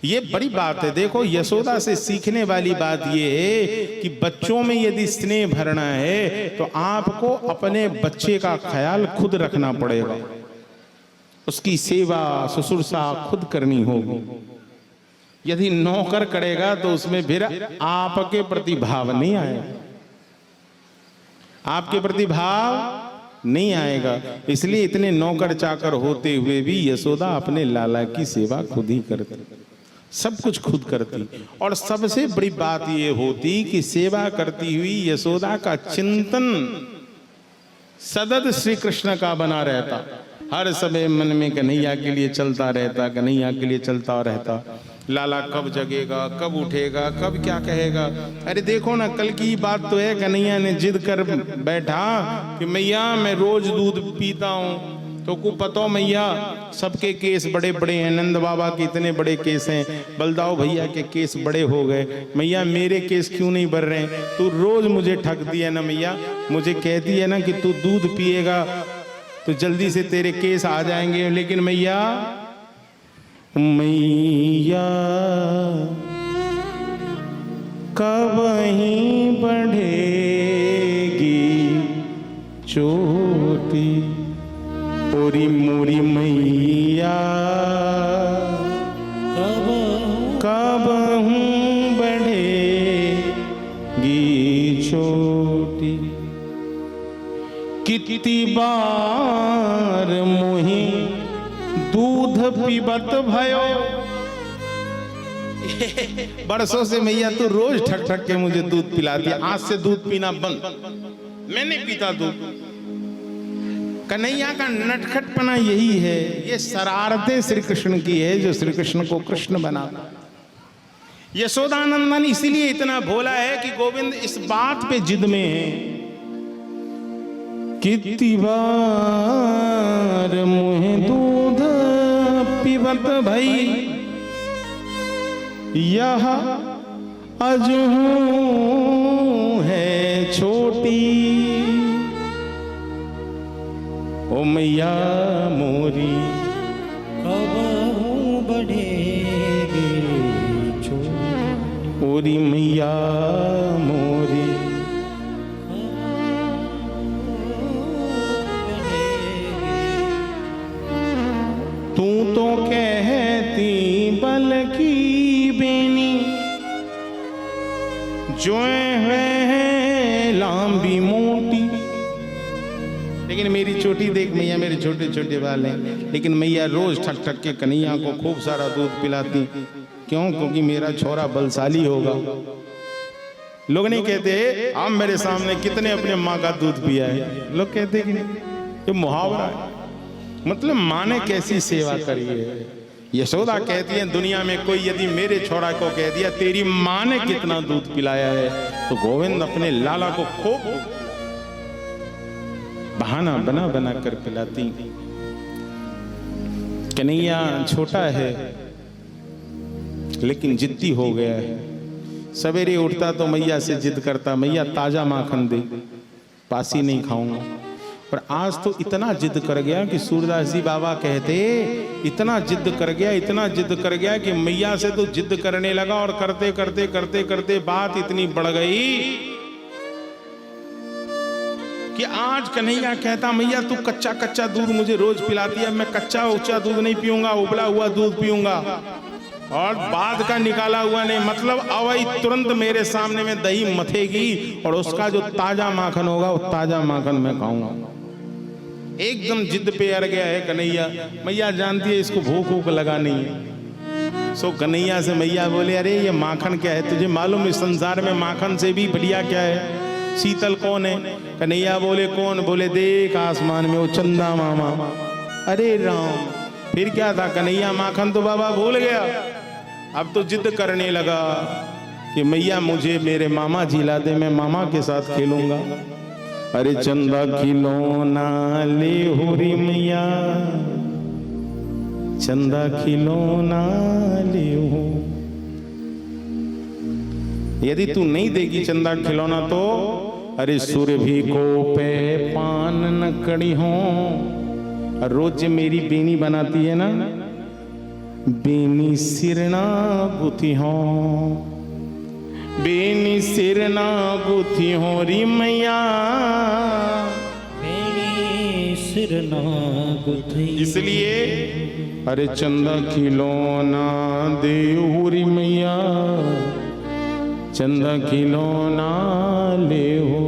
ये बड़ी बात है। देखो यशोदा से सीखने वाली बात ये है कि बच्चों में यदि स्नेह भरना है तो आपको अपने बच्चे का ख्याल खुद रखना पड़ेगा, उसकी सेवा शुश्रूषा खुद करनी होगी। यदि नौकर करेगा तो उसमें फिर आपके प्रति भाव नहीं आएगा, आपके प्रति भाव नहीं आएगा। इसलिए इतने नौकर चाकर होते हुए भी यशोदा अपने लाला की सेवा खुद ही करती, सब कुछ खुद करती। और सबसे बड़ी बात ये होती कि सेवा करती हुई यशोदा का चिंतन सतत श्री कृष्ण का बना रहता, हर समय मन में कन्हैया के लिए चलता रहता, कन्हैया के लिए चलता रहता। लाला कब जगेगा, कब उठेगा, कब क्या कहेगा। अरे देखो ना, कल की बात तो है, कन्हैया ने जिद कर बैठा कि मैया मैं रोज दूध पीता हूँ, तो को पता मैया सबके केस बड़े बड़े हैं, नंद बाबा के इतने बड़े केस हैं, बलदाऊ भैया के केस बड़े हो गए, मैया मेरे केस क्यों नहीं बढ़ रहे हैं? तू रोज मुझे ठगती है ना मैया, मुझे कहती है ना कि तू दूध पिएगा तो जल्दी से तेरे केस आ जाएंगे, लेकिन मैया मैया कब ही बढ़ेगी चोटी, ओरी मोरी मैया कब हूँ बढ़ेगी चोटी। कितनी बार मोही दूध पीबत भयो, बरसों से मैया तो रोज ठक ठक के मुझे दूध पिलाती है, आज से दूध पीना बंद, मैं नहीं पीता दूध। कन्हैया का नटखटपना यही है, ये शरारतें श्री कृष्ण की है जो श्री कृष्ण को कृष्ण बनाता। यशोदानंदन इसीलिए इतना भोला है कि गोविंद इस बात पे जिद में है, कितनी बार मुहे दूध पीबत भई, यह अजहू है छोटी, ओ मैया मोरी
कब हूँ बढ़ेगी चोटी,
ओरी मैया मोरी तू तो कहती बल की बेनी, जो है लंबी मोटी, लेकिन मेरी चोटी देख मैया, मेरे छोटे छोटे बाल हैं, लेकिन मैया रोज ठक ठक के कन्हैया को खूब सारा दूध पिलाती। क्यों? क्योंकि मेरा छोरा बलशाली होगा। लोग नहीं कहते आप मेरे सामने कितने अपने माँ का दूध पिया है, लोग कहते कि नहीं, ये मुहावरा है। मतलब माँ ने कैसी सेवा करी है। यशोदा कहती है दुनिया में कोई यदि मेरे छोरा को कह दिया तेरी माँ ने कितना दूध पिलाया है, तो गोविंद अपने लाला को खूब बहाना बना बना कर पिलाती। कन्हैया छोटा है लेकिन जिद्दी हो गया है, सवेरे उठता तो मैया से जिद करता, मैया ताजा माखन दे, बासी नहीं खाऊंगा। पर आज तो इतना जिद कर गया कि सूरदास जी बाबा कहते, इतना जिद कर गया, इतना जिद कर गया कि मैया से तो जिद करने लगा, और करते करते करते करते बात इतनी बढ़ गई कि आज कन्हैया कहता, मैया तू कच्चा कच्चा दूध मुझे रोज पिलाती है, मैं कच्चा उच्चा दूध नहीं पीऊंगा, उबला हुआ दूध पीऊंगा, और बाद का निकाला हुआ नहीं। मतलब अवई तुरंत मेरे सामने में दही मथेगी और उसका जो ताजा माखन होगा वो ताजा माखन मैं खाऊंगा। एकदम जिद पे अड़ गया है कन्हैया। मैया जानती है इसको भूख भूख लगा नहीं है। सो कन्हैया से मैया बोले, अरे ये माखन क्या है, तुझे मालूम इस संसार में माखन से भी बढ़िया क्या है, शीतल कौन है? कन्हैया बोले कौन? बोले देख आसमान में वो चंदा मामा। अरे राम, फिर क्या था? कन्हैया माखन तो बाबा भूल गया, अब तो जिद करने लगा कि मैया मुझे मेरे मामा जिला दे, मैं मामा के साथ खेलूंगा। अरे चंदा खिलौना ले हो री मैया, चंदा खिलौना ले हो। यदि तू नहीं देगी चंदा खिलौना तो अरे सुरभि को पे पान न कड़ी हो। रोज मेरी बेनी बनाती है ना, बेनी सिरना गुथी हो, बेनी सिरना गुथी हो री मैया,
बेनी सिरना गुथी।
इसलिए अरे चंदा खिलौना दे हो री मैया, चंदा खिलौना ले हो।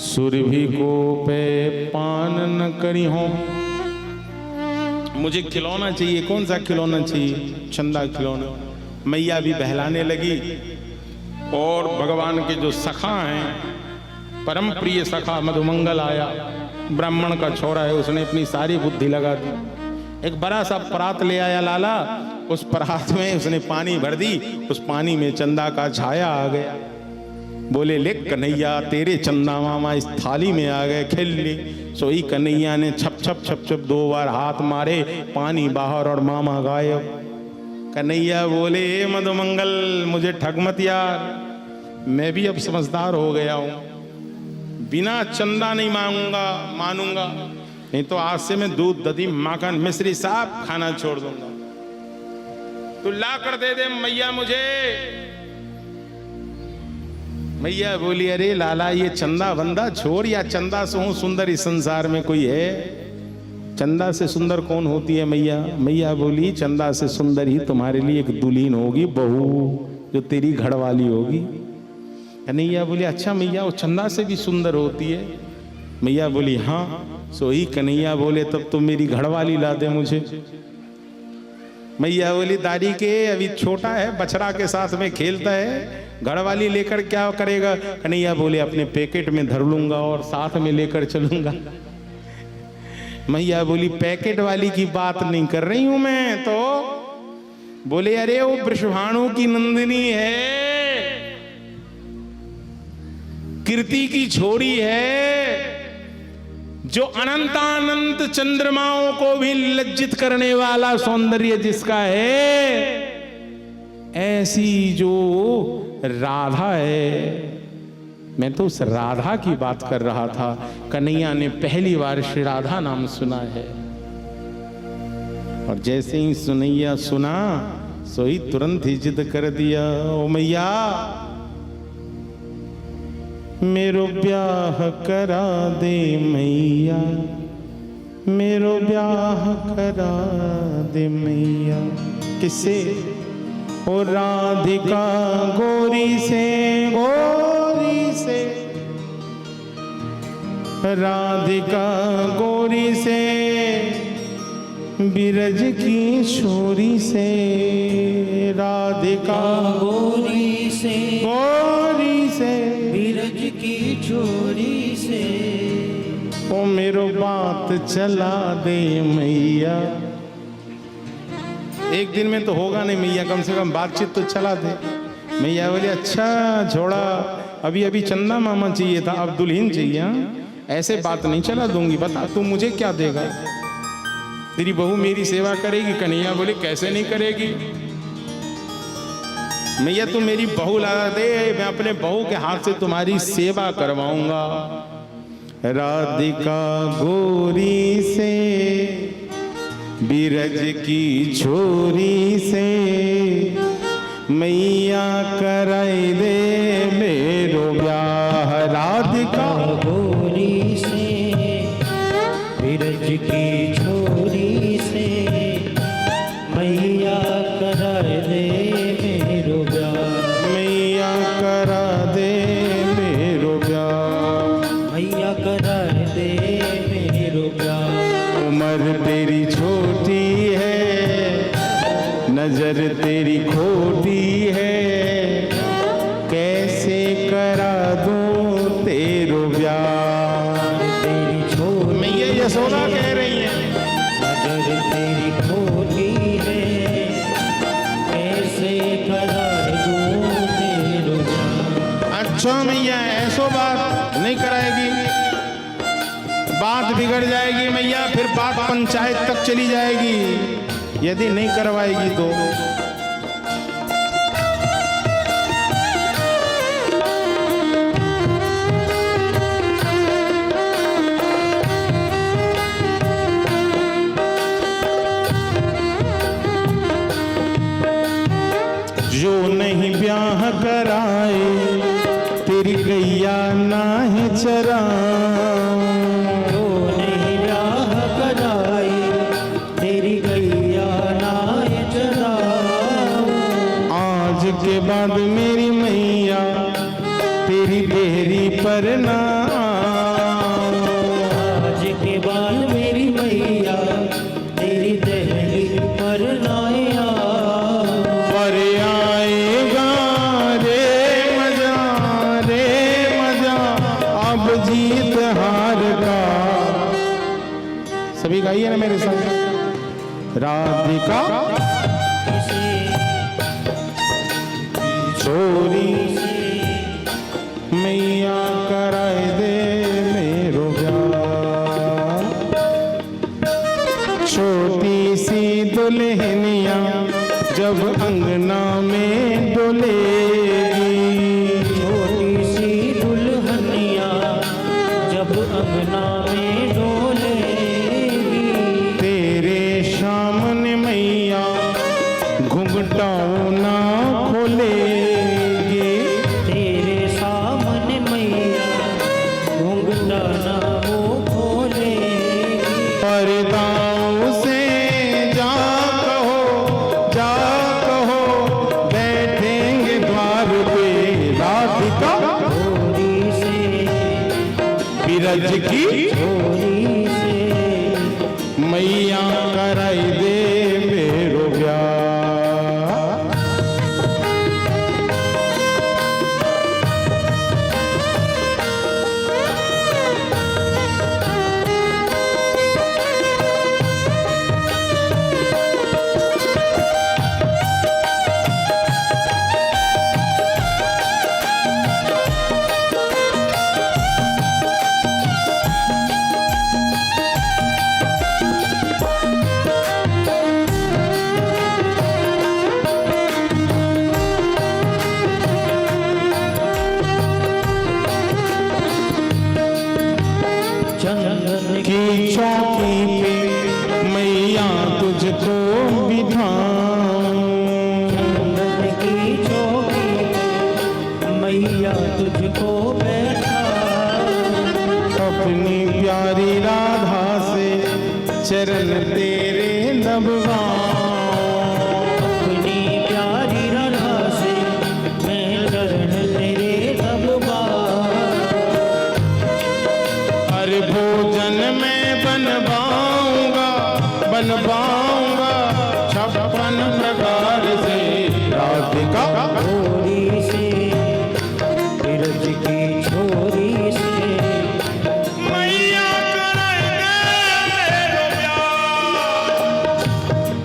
सुरभि को पे पान न करी हो। मुझे खिलौना चाहिए। कौन सा खिलौना चाहिए? चंदा खिलौना। मैया भी बहलाने लगी और भगवान के जो सखा हैं, परम प्रिय सखा मधुमंगल आया, ब्राह्मण का छोरा है, उसने अपनी सारी बुद्धि लगा दी। एक बड़ा सा परात ले आया लाला, उस परात में उसने पानी भर दी, उस पानी में चंदा का छाया आ गया। बोले ले कन्हैया तेरे चंदा मामा इस थाली में आ गए, खेल ले। सोई कन्हैया ने छप छप छप छप 2 बार हाथ मारे, पानी बाहर और मामा गायब। कन्हैया बोले हे मधुमंगल मुझे ठग मत यार, मैं भी अब समझदार हो गया हूं, बिना चंदा नहीं मानूंगा, नहीं तो आज से मैं दूध दधी माखन मिश्री साहब खाना छोड़ दूंगा। तू ला कर दे दे मैया मुझे। मैया बोली अरे लाला ये चंदा बंदा छोड़, या चंदा से हूं सुंदर इस संसार में कोई है? चंदा से सुंदर कौन होती है मैया? मैया बोली चंदा से सुंदर ही तुम्हारे लिए एक दुल्हीन होगी, बहू जो तेरी घरवाली होगी। कन्हैया बोली अच्छा मैया वो चंदा से भी सुंदर होती है? मैया बोली हाँ। सो ही कन्हैया बोले तब तो मेरी घरवाली ला दे मुझे। मैया बोली दादी के अभी छोटा है, बछड़ा के साथ में खेलता है, घरवाली लेकर क्या करेगा? कन्हैया बोले अपने पैकेट में धर लूंगा और साथ में लेकर चलूंगा। मैया बोली पैकेट वाली की बात नहीं कर रही हूं मैं तो। बोले अरे वो वृषभानु की नंदिनी है, कीर्ति की छोड़ी है, जो अनंतानंत चंद्रमाओं को भी लज्जित करने वाला सौंदर्य जिसका है, ऐसी जो राधा है। मैं तो उस राधा की बात कर रहा था। कन्हैया ने पहली बार श्री राधा नाम सुना है, और जैसे ही सुनैया सुना सो ही तुरंत ही जिद कर दिया, ओ मैया मेरो ब्याह करा दे मैया, मेरो ब्याह करा दे मैया। किससे? ओ राधिका गोरी से, गोरी से, राधिका गोरी से, बिरज की छोरी से, राधिका
गोरी से,
गोरी से,
बिरज की छोरी से।
ओ मेरो बात चला दे मैया। एक दिन में तो होगा नहीं मैया, कम से कम बातचीत तो चला दे। मैया बोली अच्छा छोड़ा, अभी अभी चंदा मामा चाहिए था, अब दुल्हन चाहिए। ऐसे बात नहीं चला दूंगी, बता तू मुझे क्या देगा? तेरी बहू मेरी सेवा करेगी? कन्हैया बोले कैसे नहीं करेगी, मैया तू मेरी बहू ला दे, मैं अपने बहू के हाथ से तुम्हारी सेवा करवाऊंगा। राधिका गोरी से बिरज की छोरी से मैया कराई दे मेरो ब्याह। राधिका
गोरी से बिरज की छोरी से मैया करा दे मेरो ब्याह।
मैया करा दे मेरो ब्याह।
मैया करा दे मेरो ब्याह।
उम्र तेरी छोटी है, नजर तेरी खोटी है, कैसे करा दूं तेरो ब्याह।
तेरी छोटी
मैया यशोदा कह रही है,
नजर तेरी खोटी है, कैसे करा दूं तेरो ब्याह।
अच्छा मैया ऐसो बात नहीं कराएगी, बात बिगड़ जाएगी मैया, फिर बात पंचायत तक चली जाएगी यदि नहीं करवाएगी तो। जो नहीं ब्याह कराए तेरी गैया नाहे चरा।
जो नहीं ब्याह कराई तेरी गैया नाय चरा।
आज के बाद मेरी मैया तेरी देहरी पर ना।
आज के बाद मेरी मैया तेरी दहली पर नाया।
पर आएगा रे मजा अब जीत हार का। सभी गाइए ना मेरे संग। राधिका छोरी मैया कराए दे मेरो ब्याह। छोटी सी दुल्हनिया जब अंगना में डोलेगी।
छोटी सी दुल्हनिया जब अंगना में डोलेगी।
तेरे सामने मैया घुंघटाओ ना खोलेगी।
तेरे सामने मैया घूंघटा ना वो खोलेगी।
पर्दाओं से जा कहो बैठेंगे द्वार पे। राधिका
गोरी से
बिरज की
गोरी से
मैया कराई दे मेरो ब्याह।
चंदन
की चौकी पे मैया तुझको बिठाऊं।
चंदन की चौकी पे मैया तुझको बैठा।
अपनी प्यारी राधा से चरण तेरे दबवाऊं।
अपनी प्यारी राधा से मैं चरण तेरे दबवा।
अरे भोजन में बनवाऊंगा 56 प्रकार से। राधिका
गोरी से बिरज की छोरी से
मैया कराए दे मेरो ब्याह।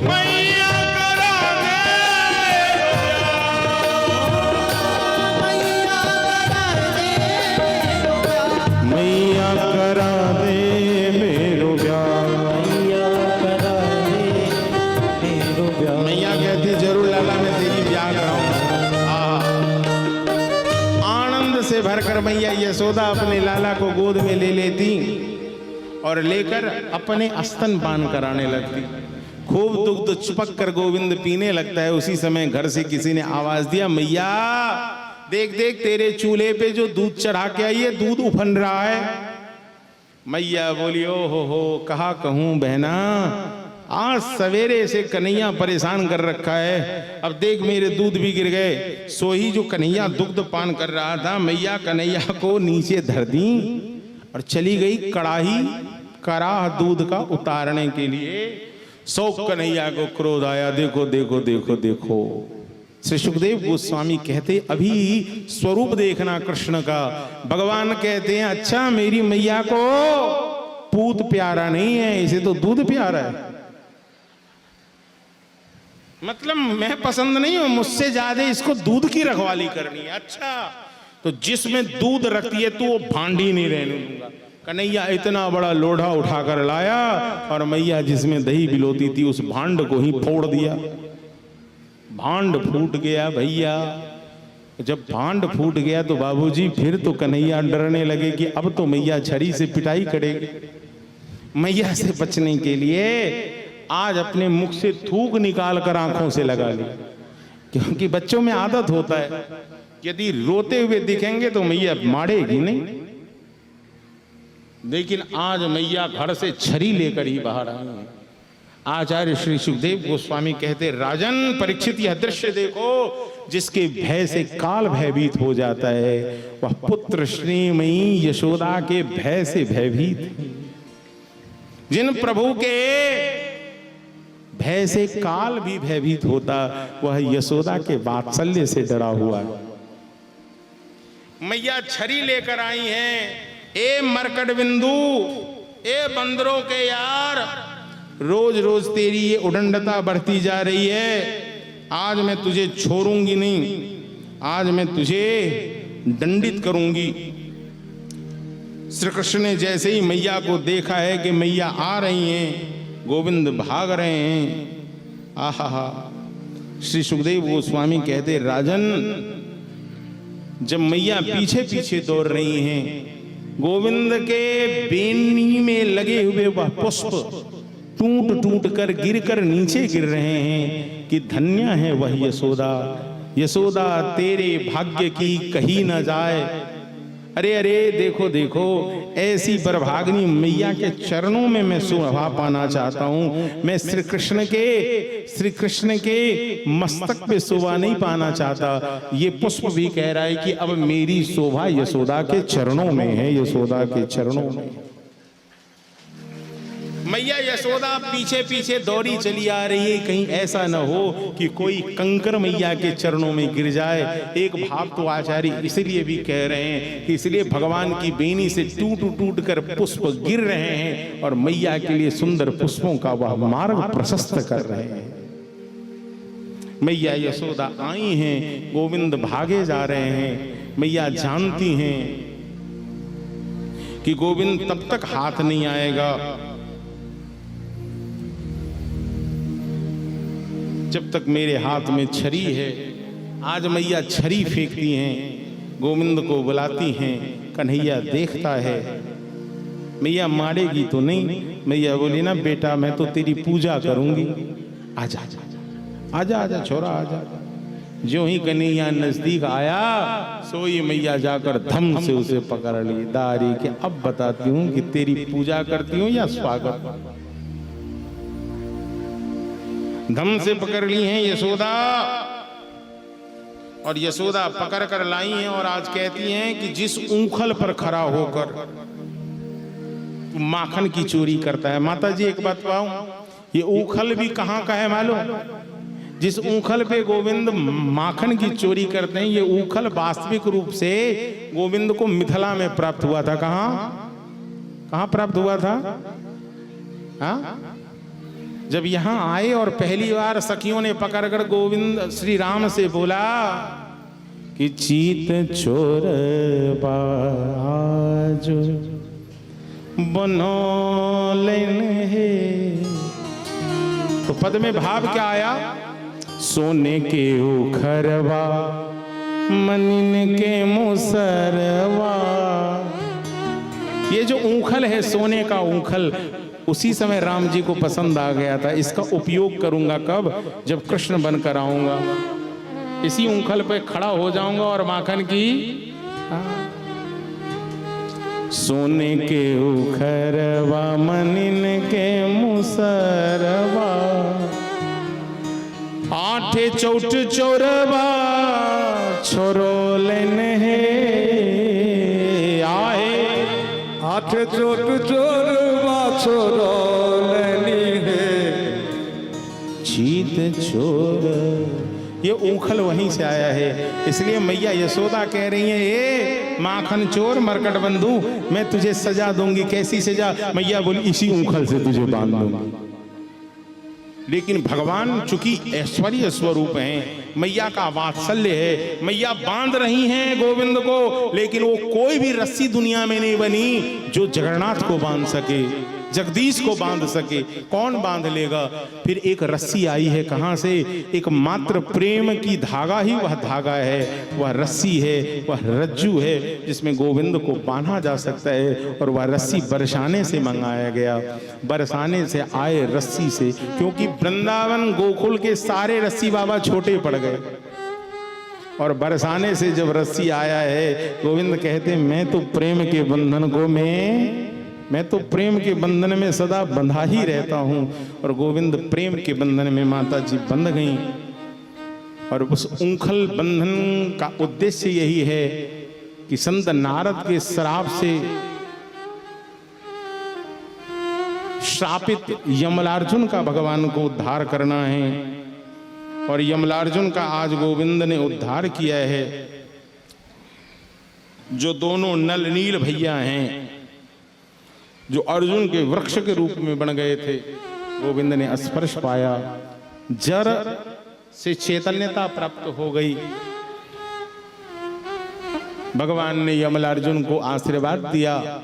मैया करा दे मेरो ब्याह। मैया करा दे मेरो ब्याह।
मैया करा
से भरकर मैया यशोदा अपने लाला को गोद में ले लेती और लेकर अपने स्तन पान कराने लगती। खूब दुग्ध चिपक कर गोविंद पीने लगता है। उसी समय घर से किसी ने आवाज दिया, मैया देख देख तेरे चूल्हे पे जो दूध चढ़ा के आई है, दूध उफन रहा है। मैया बोली, ओ हो कहा कहूं बहना, आज सवेरे से कन्हैया परेशान कर रखा है। अब देख मेरे दूध भी गिर गए। सोही जो कन्हैया दुग्ध पान कर रहा था, मैया कन्हैया को नीचे धर दी और चली गई कड़ाही कराह दूध का उतारने के लिए। सौ कन्हैया को क्रोध आया, देखो देखो देखो देखो। श्री सुखदेव गोस्वामी कहते, अभी स्वरूप देखना कृष्ण का। भगवान कहते हैं, अच्छा मेरी मैया को पूत प्यारा नहीं है, इसे तो दूध प्यारा है। मतलब मैं पसंद नहीं हूं, मुझसे ज्यादा इसको दूध की रखवाली करनी है। अच्छा तो जिसमें दूध रखती है तो वो भांडी नहीं रहने दूंगा। कन्हैया इतना बड़ा लोढ़ा उठाकर लाया और मैया जिसमें दही बिलोती थी उस भांड को ही फोड़ दिया। भांड फूट गया भैया। जब भांड फूट गया तो बाबूजी फिर तो कन्हैया डरने लगे कि अब तो मैया छड़ी से पिटाई करेगी। मैया से बचने के लिए आज अपने मुख से थूक निकाल कर आंखों से लगा ली, क्योंकि बच्चों में आदत होता है यदि रोते हुए दिखेंगे तो मैया मारेगी नहीं। लेकिन आज मैया घर से छड़ी लेकर ही बाहर आई है। आचार्य श्री सुखदेव गोस्वामी कहते, राजन परीक्षित यह दृश्य देखो, जिसके भय से काल भयभीत हो जाता है, वह पुत्र श्रीमयी यशोदा के भय से भयभीत है। जिन प्रभु के भय से काल भी भयभीत होता, वह यशोदा के वात्सल्य से डरा हुआ है। मैया छड़ी लेकर आई हैं। ए मरकट बिंदु, ए बंदरों के यार, रोज रोज तेरी ये उदंडता बढ़ती जा रही है। आज मैं तुझे छोड़ूंगी नहीं, आज मैं तुझे दंडित करूंगी। श्री कृष्ण ने जैसे ही मैया को देखा है कि मैया आ रही हैं, गोविंद भाग रहे हैं। आहा, श्री सुखदेव गोस्वामी कहते, राजन जब मैया पीछे पीछे दौड़ रही हैं, गोविंद के बेनी में लगे हुए वह पुष्प टूट टूट कर गिर कर नीचे गिर रहे हैं कि धन्य है वह यशोदा। यशोदा तेरे भाग्य की कही न जाए। अरे अरे देखो देखो, ऐसी बरभागनी मैया के चरणों में मैं शोभा पाना चाहता हूं। मैं श्री कृष्ण के मस्तक पे शोभा नहीं पाना चाहता। ये पुष्प भी कह रहा है कि अब मेरी शोभा यशोदा के चरणों में है, यशोदा के चरणों में। मैया यशोदा पीछे पीछे दौड़ी चली आ रही है, कहीं ऐसा न हो कि कोई कंकर मैया के चरणों में गिर जाए। एक भाव तो आचार्य इसलिए भी कह रहे हैं कि इसलिए भगवान की बेनी से टूट टूट कर पुष्प गिर रहे हैं और मैया के लिए सुंदर पुष्पों का वह मार्ग प्रशस्त कर रहे हैं। मैया यशोदा आई हैं, गोविंद भागे जा रहे हैं। मैया जानती हैं कि गोविंद तब तक हाथ नहीं आएगा जब तक मेरे हाथ में छड़ी है। आज मैया छड़ी फेंकती हैं, गोविंद को बुलाती हैं। कन्हैया देखता है, मैया मारेगी तो नहीं। मैया बोली, ना बेटा मैं तो तेरी पूजा करूंगी, आजा आजा आजा आजा छोरा आजा। जो ही कन्हैया नजदीक आया, सोई मैया जाकर धम से उसे पकड़ ली दारी के, अब बताती हूँ कि तेरी पूजा करती हूँ या स्वागत। धम से पकड़ ली हैं यशोदा, और यशोदा पकड़ कर लाई हैं और आज कहती हैं कि जिस ऊखल पर खड़ा होकर माखन की चोरी करता है। माता जी एक बात बताऊं, ये ऊखल भी कहाँ का है मालूम? जिस ऊखल पे गोविंद माखन की चोरी करते हैं, ये ऊखल वास्तविक रूप से गोविंद को मिथिला में प्राप्त हुआ था। कहाँ प्राप्त हुआ था? हाँ, जब यहां आए और पहली बार सखियों ने पकड़कर गोविंद श्री राम से बोला कि चीत चोर बाज बनोलन है, तो पद में भाव क्या आया? सोने के उखरवा मनिन के मुसरवा। ये जो ऊंखल है सोने का ऊंखल, उसी समय राम जी को पसंद आ गया था। इसका उपयोग करूंगा कब? जब कृष्ण बनकर आऊंगा, इसी ऊंखल पे खड़ा हो जाऊंगा और माखन की सोने के उखरवा मनिन के मुसरवा, आठे चौट चौरवा छोरो लेने है आए।
आठ चोट चोरवा छोरो लेनी है।
चीत चोर, ये ऊखल वहीं से आया है। इसलिए मैया यशोदा कह रही है, ए माखन चोर मरकट बंधु, मैं तुझे सजा दूंगी। कैसी सजा? मैया बोली, इसी ऊखल से तुझे बांध दूंगी। लेकिन भगवान चूंकि ऐश्वर्य स्वरूप हैं, मैया का वात्सल्य है, मैया बांध रही हैं गोविंद को, लेकिन वो कोई भी रस्सी दुनिया में नहीं बनी जो जगन्नाथ को बांध सके, जगदीश को बांध सके। कौन बांध लेगा? फिर एक रस्सी आई है कहां से? एक मात्र प्रेम की धागा ही वह धागा है, वह रस्सी है, वह रज्जू है जिसमें गोविंद को बांधा जा सकता है। और वह रस्सी बरसाने से मंगाया गया, बरसाने से आए रस्सी से, क्योंकि वृंदावन गोकुल के सारे रस्सी बाबा छोटे पड़ गए और बरसाने से जब रस्सी आया है, गोविंद कहते मैं तो प्रेम के बंधन को मैं तो प्रेम के बंधन में सदा बंधा ही रहता हूं। और गोविंद प्रेम के बंधन में माता जी बंध गईं। और उस ऊंखल बंधन का उद्देश्य यही है कि संत नारद के श्राप से श्रापित यमलार्जुन का भगवान को उद्धार करना है। और यमलार्जुन का आज गोविंद ने उद्धार किया है। जो दोनों नल नील भैया हैं, जो अर्जुन के वृक्ष के रूप में बन गए थे, गोविंद ने स्पर्श पाया, जर से चैतन्यता प्राप्त हो गई। भगवान ने यमलार्जुन को आशीर्वाद दिया।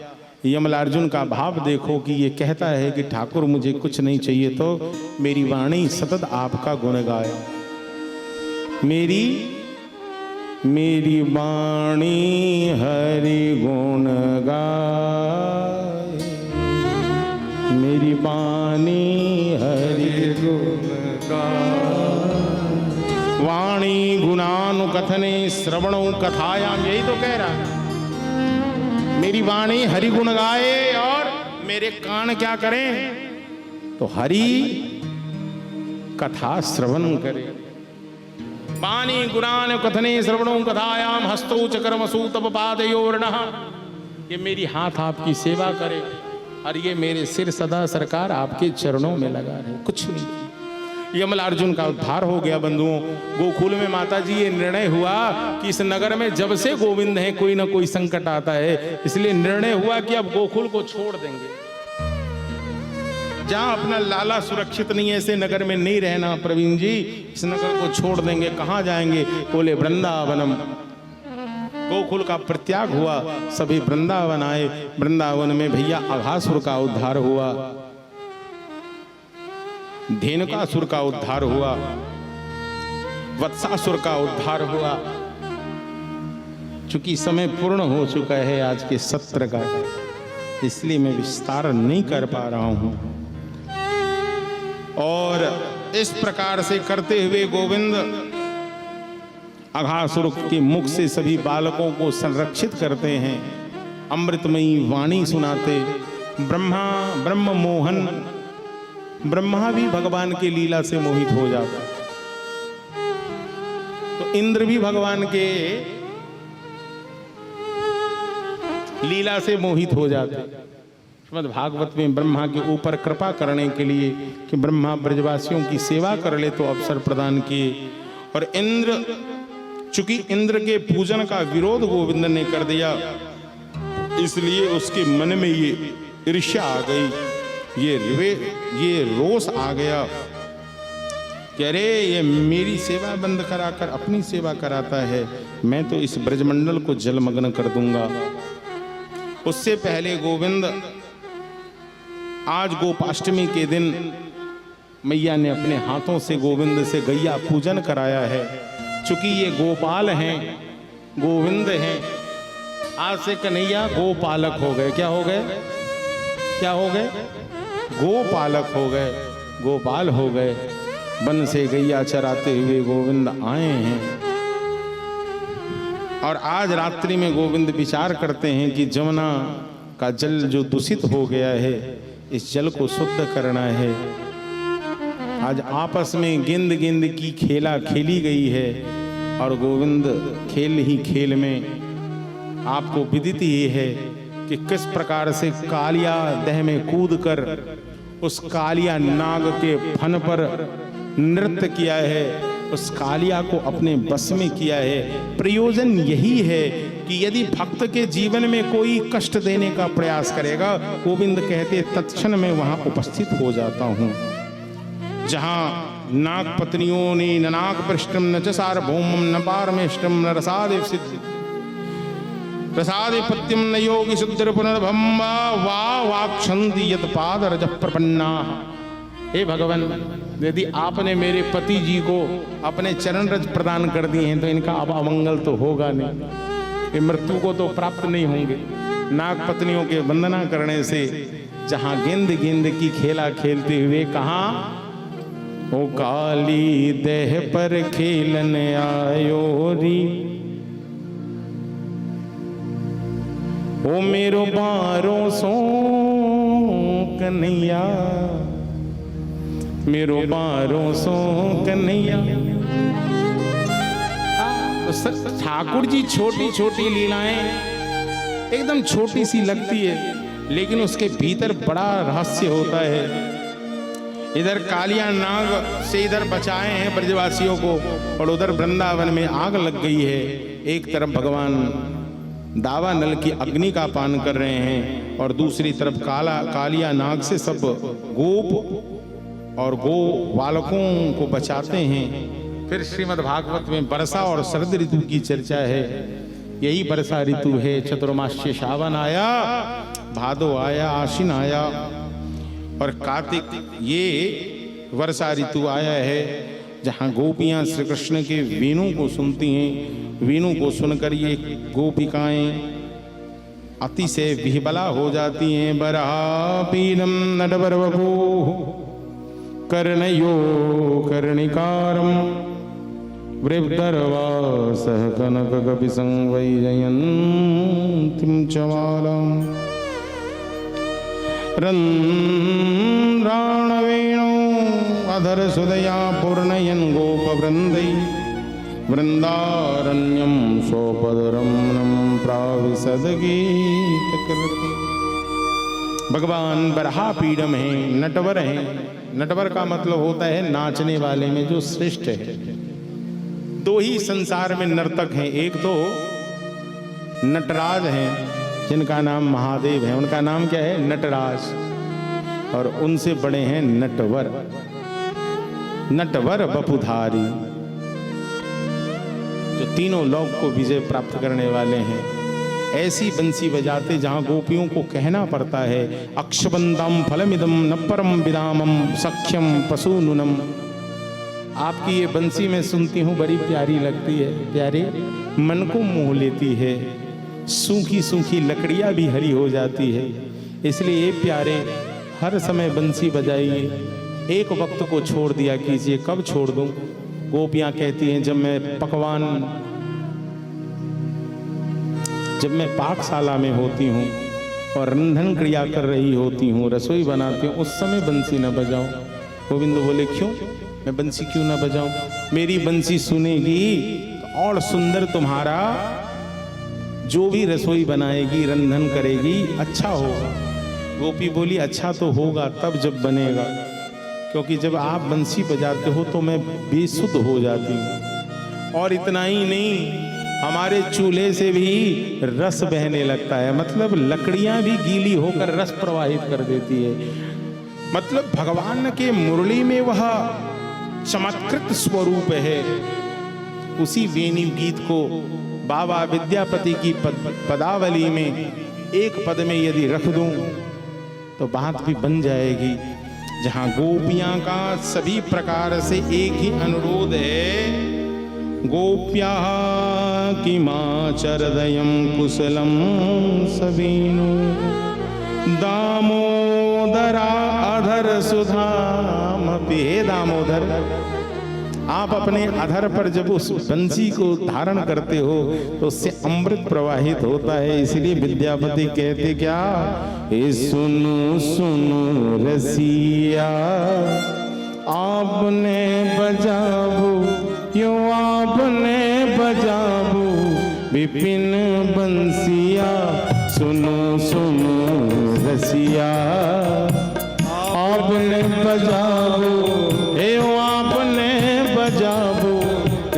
यमलार्जुन का भाव देखो कि ये कहता है कि ठाकुर मुझे कुछ नहीं चाहिए तो मेरी वाणी सतत आपका गुण गाए। मेरी वाणी हरि गुण गाए, मेरी वाणी हरि
गुण गाए।
वाणी गुणानुकथने श्रवणों कथायाम, यही तो कह रहा है। मेरी वाणी हरि गुण गाए और मेरे कान क्या करें? तो हरि कथा श्रवण करें। वाणी गुणान कथने श्रवणों कथायाम हस्तौ च कर्मसु तव पादयोर्नः, ये मेरी हाथ आपकी सेवा करे और ये मेरे सिर सदा सरकार आपके चरणों में लगा रहे। कुछ नहीं। यमलार्जुन का उद्धार हो गया। बंधुओं, गोकुल में माता जी ये निर्णय हुआ कि इस नगर में जब से गोविंद है कोई ना कोई संकट आता है, इसलिए निर्णय हुआ कि अब गोकुल को छोड़ देंगे। जहां अपना लाला सुरक्षित नहीं है, ऐसे नगर में नहीं रहना प्रवीण जी, इस नगर को छोड़ देंगे। कहां जाएंगे? बोले वृंदावनम। गोकुल का परित्याग हुआ, सभी वृंदावन आए। वृंदावन में भैया अघासुर का उद्धार हुआ, धेनुकासुर का उद्धार हुआ, वत्सासुर का उद्धार हुआ। चूंकि समय पूर्ण हो चुका है आज के सत्र का, इसलिए मैं विस्तार नहीं कर पा रहा हूं। और इस प्रकार से करते हुए गोविंद अघासुर के मुख से सभी बालकों को संरक्षित करते हैं, अमृतमयी वाणी सुनाते। ब्रह्म मोहन, ब्रह्मा भी भगवान के लीला से मोहित हो जाता, तो इंद्र भी भगवान के लीला से मोहित हो जाते। श्रीमद् भागवत में ब्रह्मा के ऊपर कृपा करने के लिए कि ब्रह्मा ब्रजवासियों की सेवा कर ले तो अवसर प्रदान किए। और इंद्र, चूंकि इंद्र के पूजन का विरोध गोविंद ने कर दिया, इसलिए उसके मन में ये ईर्ष्या आ गई, ये रोष आ गया कि अरे ये मेरी सेवा बंद कराकर अपनी सेवा कराता है, मैं तो इस ब्रजमंडल को जलमग्न कर दूंगा। उससे पहले गोविंद आज गोपाष्टमी के दिन मैया ने अपने हाथों से गोविंद से गैया पूजन कराया है। चूंकि ये गोपाल हैं, गोविंद हैं, आज से कन्हैया गोपालक हो गए। क्या हो गए? क्या हो गए? गोपालक हो गए, गोपाल हो गए। वन से गैया चराते हुए गोविंद आए हैं। और आज रात्रि में गोविंद विचार करते हैं कि जमुना का जल जो दूषित हो गया है, इस जल को शुद्ध करना है। आज आपस में गेंद गेंद की खेला खेली गई है और गोविंद खेल ही खेल में आपको विदित ही है कि किस प्रकार से कालिया दह में कूदकर उस कालिया नाग के फन पर नृत्य किया है, उस कालिया को अपने बस में किया है। प्रयोजन यही है कि यदि भक्त के जीवन में कोई कष्ट देने का प्रयास करेगा, गोविंद कहते तत्क्षण में वहां उपस्थित हो जाता हूं। जहां नाग पत्नियों ने ननाग पृष्ठम न च सार्वभौमम न पारमेष्टम न रसादेव सिद्ध रसादिपत्यम न योगी शुद्ध पुनर्भम वा वाक्षन्ति यत पाद रज प्रपन्ना। हे भगवान, यदि आपने मेरे पति जी को अपने चरण रज प्रदान कर दिए हैं तो इनका अब अमंगल तो होगा नहीं, ये मृत्यु को तो प्राप्त नहीं होंगे। नाग पत्नियों के वंदना करने से जहां गेंद गेंद की खेला खेलते हुए कहा ओ काली देह पर खेलन आयो री, ओ मेरो बारो सो कन्हैया, मेरो बारो सो कन्हैया। ठाकुर जी छोटी छोटी लीलाएं एकदम छोटी सी लगती है, लेकिन उसके भीतर बड़ा रहस्य होता है। इधर कालिया नाग से इधर बचाए हैं ब्रजवासियों को, और उधर वृंदावन में आग लग गई है। एक तरफ भगवान दावानल की अग्नि का पान कर रहे हैं और दूसरी तरफ कालिया नाग से सब गोप और गो बालकों को बचाते हैं। फिर श्रीमद् भागवत में वर्षा और शरद ऋतु की चर्चा है। यही वर्षा ऋतु है। चतुर्मास्य सावन आया, भादो आया, आश्विन आया और कार्तिक ये वर्षा ऋतु आया है, जहाँ गोपियाँ श्री कृष्ण के वेणु को सुनती हैं। वेणु को सुनकर ये गोपिकाएं अतिशय विह्वला हो जाती हैं। बरहा पीनम नटवर वपो कर्णयो कर्णिकारम वृद्धर्वासः कनक कपि संवैजयन्तीं च मालाम् रन्ध्राणवेणो अधर सुदया पूर्णयन् गोपवृन्दै वृंदारण्यम स्वपदरमणं प्राविशद्गीतकृति। भगवान बरहापीडम है, नटवर है। नटवर का मतलब होता है नाचने वाले में जो श्रेष्ठ है। दो ही संसार में नर्तक हैं, एक तो नटराज हैं जिनका नाम महादेव है, उनका नाम क्या है? नटराज। और उनसे बड़े हैं नटवर, नटवर बपुधारी, जो तीनों लोक को विजय प्राप्त करने वाले हैं। ऐसी बंसी बजाते जहां गोपियों को कहना पड़ता है अक्षबंदम फलमिदम न परम विदामम सख्यम पशुनुनम। आपकी ये बंसी मैं सुनती हूँ, बड़ी प्यारी लगती है, प्यारे मन को मोह लेती है। सूखी सूखी लकड़ियाँ भी हरी हो जाती है। इसलिए ये प्यारे हर समय बंसी बजाइए, एक वक्त को छोड़ दिया कीजिए। कब छोड़ दूं? गोपियाँ कहती हैं जब मैं पाकशाला में होती हूँ और रंधन क्रिया कर रही होती हूँ, रसोई बनाती हूँ, उस समय बंसी न बजाऊं। गोविंद बोले क्यों? मैं बंसी क्यों ना बजाऊं? मेरी बंसी सुनेगी तो और सुंदर तुम्हारा जो भी रसोई बनाएगी, रंधन करेगी, अच्छा होगा। गोपी बोली अच्छा तो होगा तब जब बनेगा, क्योंकि जब आप बंसी बजाते हो तो मैं बेसुध हो जाती हूँ। और इतना ही नहीं, हमारे चूल्हे से भी रस बहने लगता है, मतलब लकड़ियाँ भी गीली होकर रस प्रवाहित कर देती है। मतलब भगवान के मुरली में वह चमत्कृत स्वरूप है। उसी वेणी गीत को बाबा विद्यापति की पदावली में एक पद में यदि रख दूं तो बात भी बन जाएगी, जहां गोपियां का सभी प्रकार से एक ही अनुरोध है, गोप्या किमाचरदयं कुशलं सबीनु दामोदरा अधर सुधामपि। हे दामोदर, आप अपने अधर पर जब उस बंसी को धारण करते हो तो उससे अमृत प्रवाहित होता है। इसलिए विद्यापति कहते क्या, हे सुनो सुनो रसिया आपने बजाबो, यो आपने बजाबो विपिन बंसिया। सुनो सुनो रसिया आपने बजाबो, यो आपने बजाबो,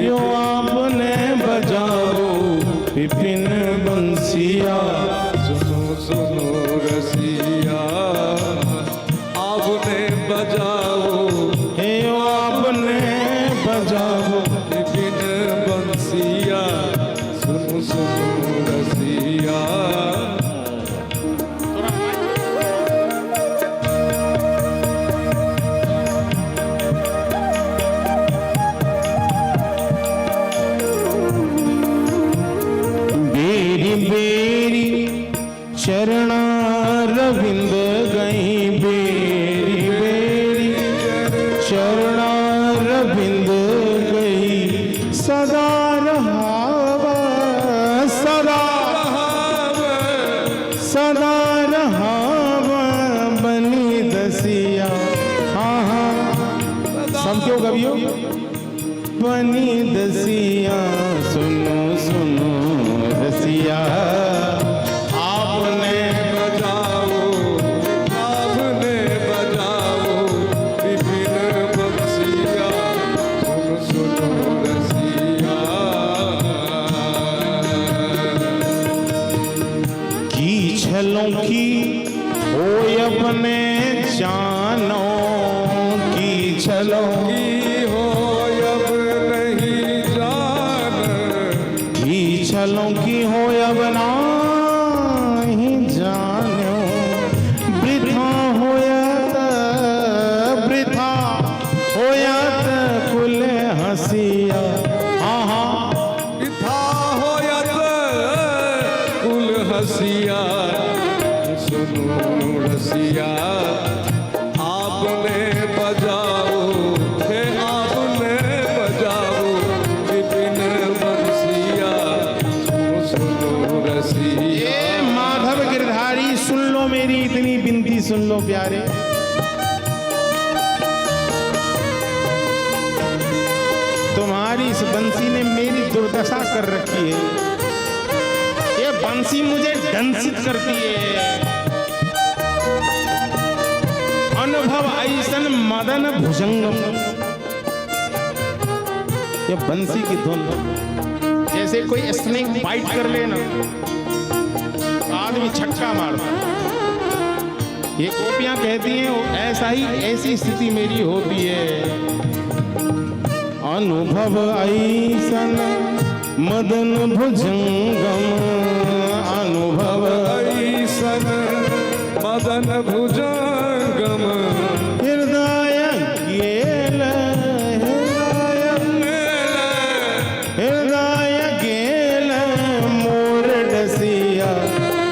यो आपने बजाबो विपिन बंसिया।
सुनो सुनो रसिया आपने बजाओ,
हे आपने बजाबो
विपिन बंसिया। सुनो सुनो रसिया
बेरी बेरी चरणारविंद गई, बेरी बेरी चरणारविंद गई। सदा रहावा सदा सदा रहावा बनी दसिया। हाँ हाँ सब क्यों कवियो बनी दसिया। सुनो सुनो रसिया आपने
बजाओ, आपने बजाओ विपिन बंसिया। सुनो सुनो रसिया
की छलों की होय अपने जानो, की छलों
की हो अब नहीं जान,
की छलों की होय अब नाही जानो। वृथा होयत वृथा होयत कुल हसिया। हाँ हाँ
विधा होयत कुल हसिया। सुनो रसिया आपने बजाओ, हे आपने बजाओ विपिन बंसिया। सुनो सुनो रसिया
ये माधव गिरधारी, सुन लो मेरी इतनी बिनती, सुन लो प्यारे। तुम्हारी इस बंसी ने मेरी दुर्दशा कर रखी है। ये बंसी मुझे दंसित करती है। अनुभव ऐसन मदन भुजंगम। ये बंसी की धुन जैसे कोई स्नेक बाइट कर लेना, आदमी छक्का मारता। ये गोपियां कहती हैं वो ऐसा ही, ऐसी स्थिति मेरी होती है। अनुभव ऐसन मदन भुजंगम, अनुभव
ऐसन मदन भुजंगम।
हृदय गेल, हृदय गेल मोर डसिया।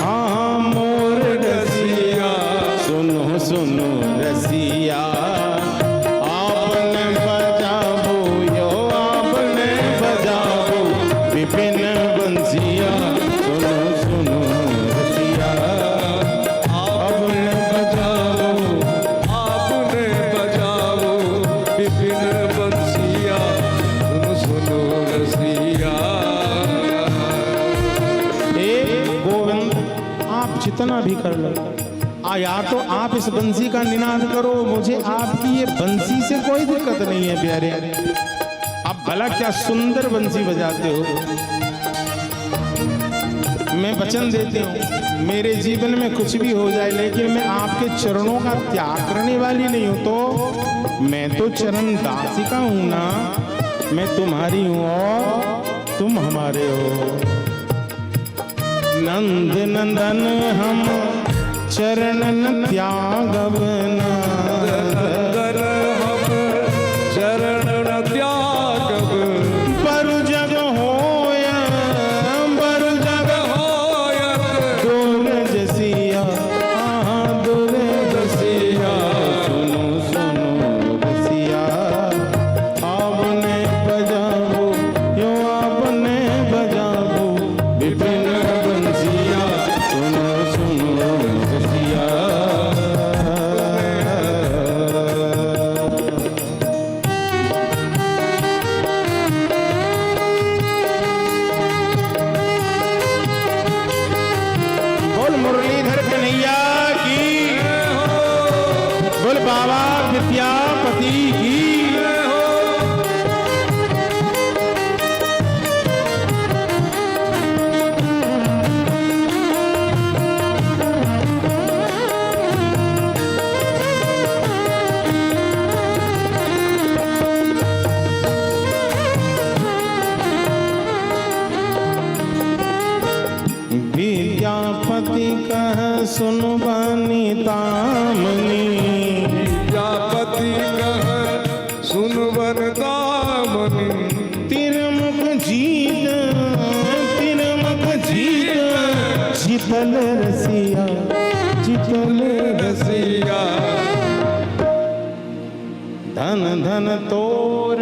हाँ मोर डसिया। सुनो सुनो रसिया आपने बजाबो, यो आपने बजाबो विपिन बंसिया। सुनो सुनो रसिया आपने बजाबो,
आपने बजाओ विपिन बंसिया। सुनो सुनो रसिया
हे गोविंद, आप जितना भी कर लो, या तो आप इस बंसी का निनाद करो, मुझे आपकी ये बंसी से कोई दिक्कत नहीं है प्यारे। आप भला क्या सुंदर बंसी बजाते हो। मैं वचन देती हूँ मेरे जीवन में कुछ भी हो जाए, लेकिन मैं आपके चरणों का त्याग करने वाली नहीं हूँ। तो मैं तो चरण दासिका हूँ ना, मैं तुम्हारी हूँ और तुम हमारे हो। नंद नंदन हम चरणन त्यागब
नंदन हम चरण त्यागब।
पर जग होय मैया की, बोल बाबा विद्यापति की। विद्यापति कह सुन बनी तामनी,
विद्यापति कह सुन वरदामनी।
तिरमुख जीत, तिरमुख जीत, जीतल रसिया, जीतल
रसिया
धन धन तोर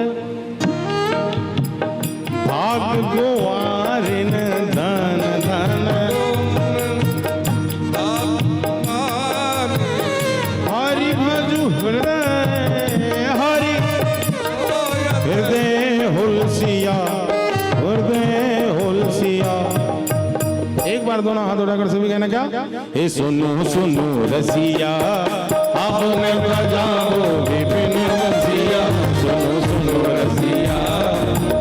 भाग गुआरिन, धन धन हरि भजु हृदय, हरि हृदय हुलसिया, हृदय हुलसिया। एक बार दोनों हाथ उठाकर सभी कहना क्या? हे सुनो सुनो रसिया, आपने बजाओ विपिन बंसिया। सुनो सुनो रसिया,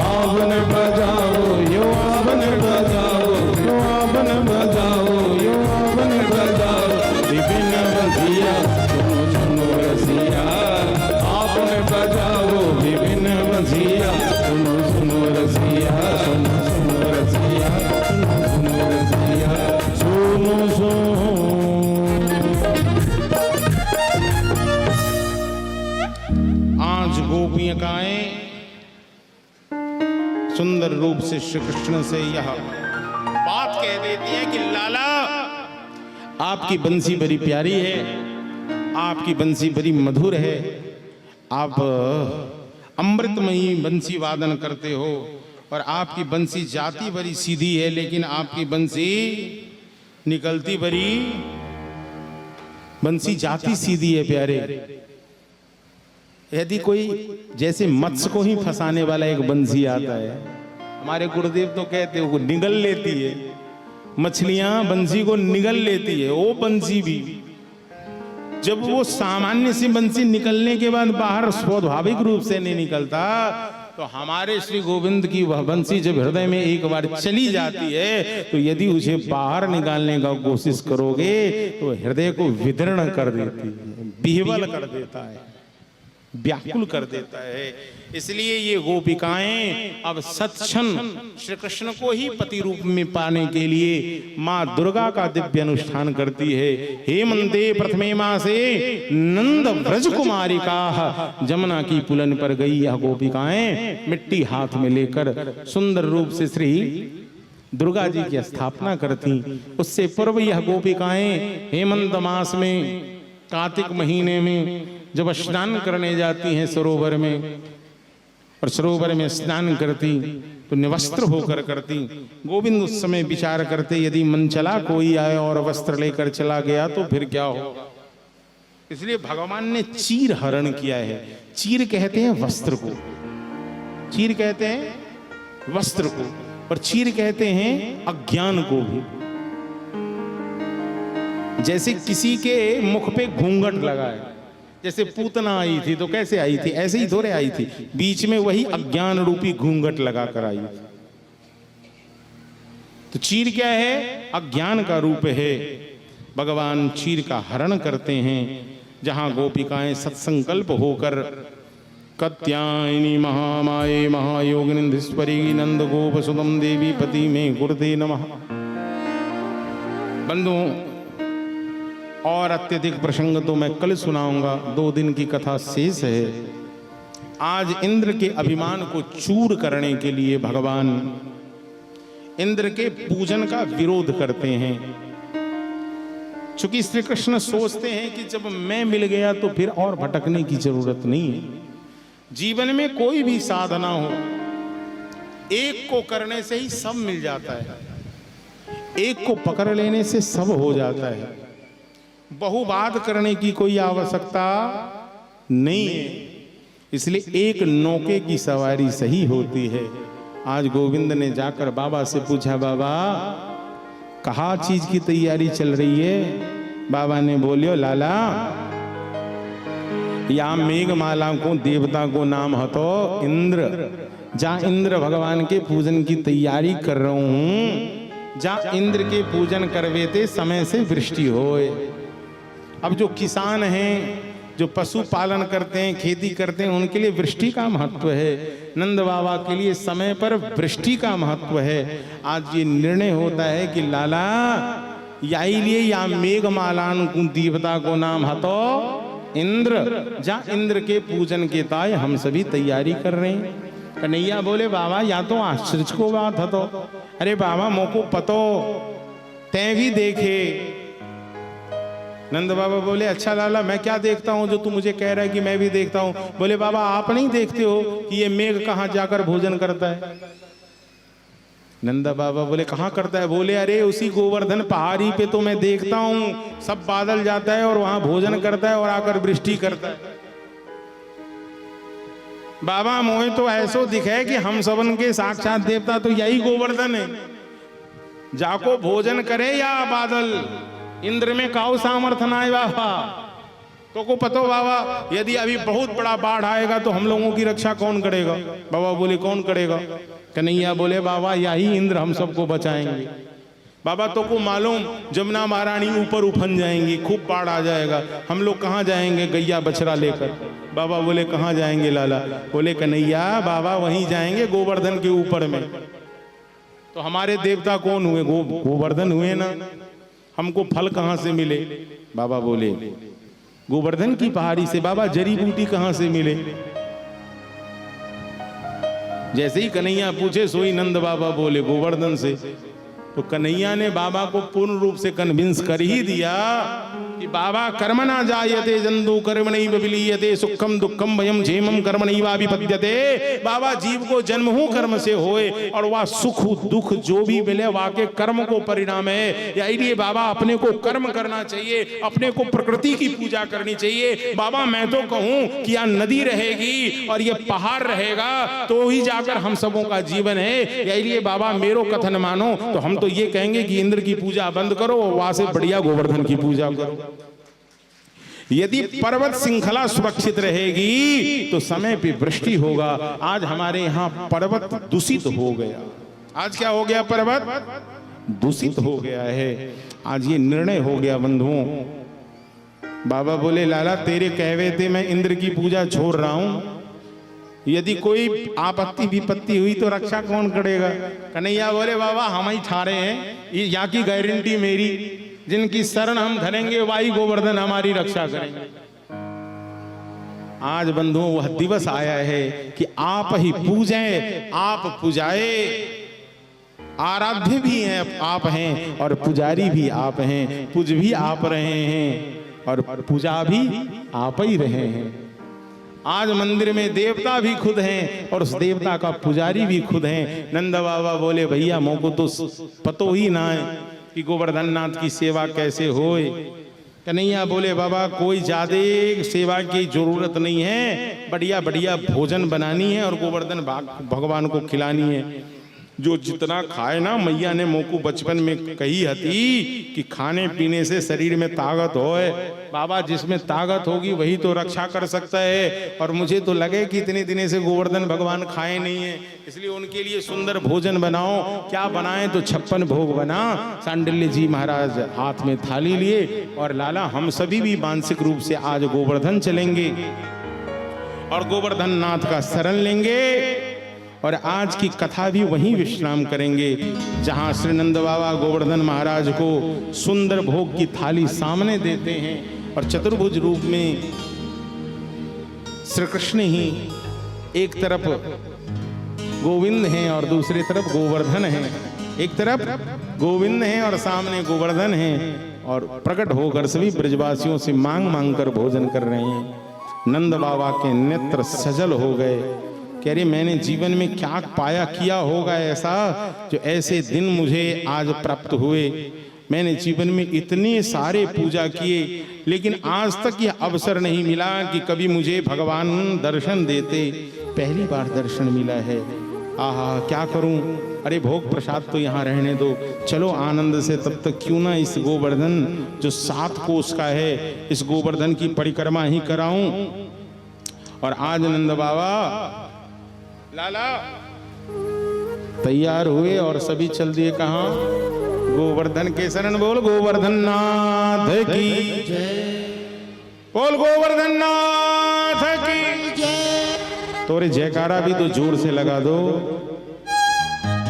आपने बजाओ यो, आपने बजाओ यो, आपने बजाओ यो, आपने बजाओ विपिन बंसिया। सुनो सुनो रसिया, आपने बजाओ विपिन बंसिया। सुनो सुनो रसिया, सुनो सुनो रसिया, सुनो सुनो रसिया, सुनो सुनो। आज गोपिकाएं सुंदर रूप से श्री कृष्ण से यह बात कह देती है कि लाला आपकी बंसी बड़ी प्यारी है, आपकी बंसी बड़ी मधुर है, आप अमृतमयी बंसी वादन करते हो और आपकी बंसी जाती बड़ी सीधी है, लेकिन आपकी बंसी निकलती बड़ी, बंसी जाती सीधी है प्यारे। यदि कोई जैसे मत्स्य को ही फंसाने वाला एक बंसी आता है, हमारे गुरुदेव तो कहते हो वो निगल लेती है, मछलियां बंसी को निगल लेती है, वो बंसी भी जब वो सामान्य सी बंसी निकलने के बाद बाहर स्वाभाविक रूप से नहीं निकलता, तो हमारे श्री गोविंद की वह बंसी जब हृदय में एक बार चली जाती है, तो यदि उसे बाहर निकालने का कोशिश करोगे तो हृदय को विदीर्ण कर देती है, विह्वल कर देता है, व्याकुल कर देता है। इसलिए ये गोपिकाएं अब सत्क्षण श्री कृष्ण को ही पति रूप में पाने के लिए माँ दुर्गा का दिव्य अनुष्ठान करती है। हेमंते प्रथमे मासे नंद व्रज कुमारिका, जमुना की पुलन पर गई यह गोपिकाएं मिट्टी हाथ में लेकर सुंदर रूप से श्री दुर्गा जी की स्थापना करती। उससे पूर्व यह गोपिकाएं हेमंत मास में कार्तिक महीने में जब स्नान करने जाती हैं सरोवर में, और सरोवर में स्नान करती तो निवस्त्र होकर करती। गोविंद उस समय विचार करते यदि मन चला कोई आए और वस्त्र लेकर चला गया तो फिर क्या होगा। इसलिए भगवान ने चीर हरण किया है। चीर कहते हैं वस्त्र को, चीर कहते हैं वस्त्र को, और चीर कहते हैं अज्ञान को भी। जैसे किसी के मुख पे घूंघट लगा है, जैसे पूतना आई थी तो कैसे आई थी, ऐसे ही थोड़े आई थी, बीच में वही अज्ञान रूपी घूंघट लगा कर आई थी। तो चीर क्या है? अज्ञान का रूप है। भगवान चीर का हरण करते हैं। जहां गोपिकाएं सत्संकल्प होकर कत्यायनी महामाये महायोगिनीश्वरी नंद गोप सुदम देवी पति में गुरुदे नमः। बंधुओं, और अत्यधिक प्रसंग तो मैं कल सुनाऊंगा, 2 दिन की कथा शेष है। आज इंद्र के अभिमान को चूर करने के लिए भगवान इंद्र के पूजन का विरोध करते हैं। चूंकि श्री कृष्ण सोचते हैं कि जब मैं मिल गया तो फिर और भटकने की जरूरत नहीं है। जीवन में कोई भी साधना हो, एक को करने से ही सब मिल जाता है, एक को पकड़ लेने से सब हो जाता है। बहुबाद करने की कोई आवश्यकता नहीं है। इसलिए एक नौके की सवारी सही होती है। आज गोविंद ने जाकर बाबा से पूछा, बाबा कहाँ चीज की तैयारी चल रही है? बाबा ने बोलियो लाला, या मेघमाला को देवता को नाम हतो इंद्र, जहाँ इंद्र भगवान के पूजन की तैयारी कर रहा हूं, जहाँ इंद्र के पूजन करवे थे समय से वृष्टि होए। अब जो किसान हैं, जो पशु पालन करते हैं, खेती करते हैं, उनके लिए वृष्टि का महत्व है। नंद बाबा के लिए समय पर वृष्टि का महत्व है। आज ये निर्णय होता है कि लाला याई लिए या मेघमालान देवता को नाम हतो इंद्र, जहाँ इंद्र के पूजन के ताय हम सभी तैयारी कर रहे हैं। कन्हैया बोले बाबा या तो आश्चर्य को बात हतो। अरे बाबा मोको पतो, तै भी देखे। नंद बाबा बोले अच्छा लाला मैं क्या देखता हूँ जो तू मुझे कह रहा है कि मैं भी देखता हूँ। बोले बाबा आप नहीं देखते हो कि ये मेघ कहाँ जाकर भोजन करता है। नंदा बाबा बोले कहाँ करता है। बोले अरे उसी गोवर्धन पहाड़ी पे तो मैं देखता हूँ, सब बादल जाता है और वहां भोजन करता है और आकर वृष्टि करता है। बाबा मोहे तो ऐसो दिखे कि हम सबन के साक्षात देवता तो यही गोवर्धन है, जाको भोजन करे या बादल। इंद्र में काउ सामर्थ्य ना है बाबा। तो को पतो बाबा यदि अभी बहुत बड़ा बाढ़ आएगा तो हम लोगों की रक्षा कौन करेगा। बाबा बोले कौन करेगा। कन्हैया बोले बाबा यही इंद्र हम सबको बचाएंगे। बाबा तो को मालूम जमुना महारानी ऊपर उफन जाएंगी, खूब बाढ़ आ जाएगा, हम लोग कहाँ जाएंगे गैया बछड़ा लेकर। बाबा बोले कहाँ जाएंगे लाला। बोले कन्हैया बाबा वहीं जाएंगे गोवर्धन के ऊपर में। तो हमारे देवता कौन हुए, गोवर्धन हुए ना। हमको फल कहाँ से मिले। बाबा बोले गोवर्धन की पहाड़ी से। बाबा जड़ी बूटी कहाँ से मिले। जैसे ही कन्हैया पूछे सोई नंद बाबा बोले गोवर्धन से। तो कन्हैया ने बाबा को पूर्ण रूप से कन्विंस कर ही दिया कि बाबा कर्म ना जायते जंतु कर्म नहीं विलीयते सुखम दुखम भयम क्षेमम कर्म नहीं विपद्यते। बाबा जीव को जन्म हो कर्म से होए और वह सुख दुख जो भी मिले वाके कर्म को परिणाम है। इसलिए बाबा अपने को कर्म करना चाहिए, अपने को प्रकृति की पूजा करनी चाहिए। बाबा मैं तो कहूं कि यहाँ नदी रहेगी और ये पहाड़ रहेगा तो ही जाकर हम सबों का जीवन है। इसलिए बाबा मेरो कथन मानो तो हम तो ये कहेंगे कि इंद्र की पूजा बंद करो, वहां से बढ़िया गोवर्धन की पूजा करो। यदि पर्वत श्रृंखला सुरक्षित रहेगी तो समय पे वृष्टि होगा। आज हमारे यहाँ पर्वत दूषित हो गया। आज क्या हो गया, पर्वत दूषित हो गया है। आज ये निर्णय हो गया बंधुओं। बाबा बोले लाला तेरे कहवे थे मैं इंद्र की पूजा छोड़ रहा हूं। यदि कोई आपत्ति विपत्ति हुई तो रक्षा कौन करेगा। कन्हैया बोले बाबा हम ही ठारे हैं, यहाँ की गारंटी मेरी, जिनकी शरण हम धरेंगे वही गोवर्धन हमारी रक्षा करेंगे। आज बंधुओं वह दिवस आया है कि आप ही पूजें, आप पुजाए। आराध्य भी हैं आप हैं और पुजारी भी आप हैं। पूज भी आप रहे हैं और पूजा भी आप ही रहे हैं। आज मंदिर में देवता भी खुद हैं और उस देवता का पुजारी भी खुद हैं। नंद बाबा बोले भैया मोको तो पतो ही ना है कि गोवर्धन नाथ की सेवा कैसे होए। कन्हैया बोले बाबा कोई ज्यादा सेवा की जरूरत नहीं है, बढ़िया बढ़िया भोजन बनानी है और गोवर्धन भगवान को खिलानी है। जो जितना खाए ना, मैया ने मोको बचपन में कही हती कि खाने पीने से शरीर में ताकत होए। बाबा जिसमें ताकत होगी वही तो रक्षा कर सकता है। और मुझे तो लगे कि इतने दिनों से गोवर्धन भगवान खाए नहीं है, इसलिए उनके लिए सुंदर भोजन बनाओ। क्या बनाए तो 56 भोग बना। सांडिल्य जी महाराज हाथ में थाली लिए और लाला हम सभी भी मानसिक रूप से आज गोवर्धन चलेंगे और गोवर्धन नाथ का शरण लेंगे और आज की कथा भी वहीं विश्राम करेंगे जहां श्री नंद बाबा गोवर्धन महाराज को सुंदर भोग की थाली सामने देते हैं और चतुर्भुज रूप में श्री कृष्ण ही एक तरफ गोविंद हैं और दूसरी तरफ गोवर्धन हैं। एक तरफ गोविंद हैं और सामने गोवर्धन हैं और प्रकट होकर सभी ब्रजवासियों से मांग मांग कर भोजन कर रहे हैं। नंद बाबा के नेत्र सजल हो गए। कह रहे मैंने जीवन में क्या पाया किया होगा ऐसा जो ऐसे दिन मुझे आज प्राप्त हुए। मैंने जीवन में इतने सारे पूजा किए लेकिन आज तक यह अवसर नहीं मिला कि कभी मुझे भगवान दर्शन देते। पहली बार दर्शन मिला है। आहा क्या करूं। अरे भोग प्रसाद तो यहाँ रहने दो, चलो आनंद से तब तक क्यों ना इस गोवर्धन जो 7 कोस का है, इस गोवर्धन की परिक्रमा ही कराऊं। और आज नंद बाबा लाला तैयार हुए और सभी चल दिए कहाँ? गोवर्धन के शरण। बोल गोवर्धन नाथ की बोल गोवर्धन नाथ की। तोरे जयकारा भी तो जोर से लगा दो।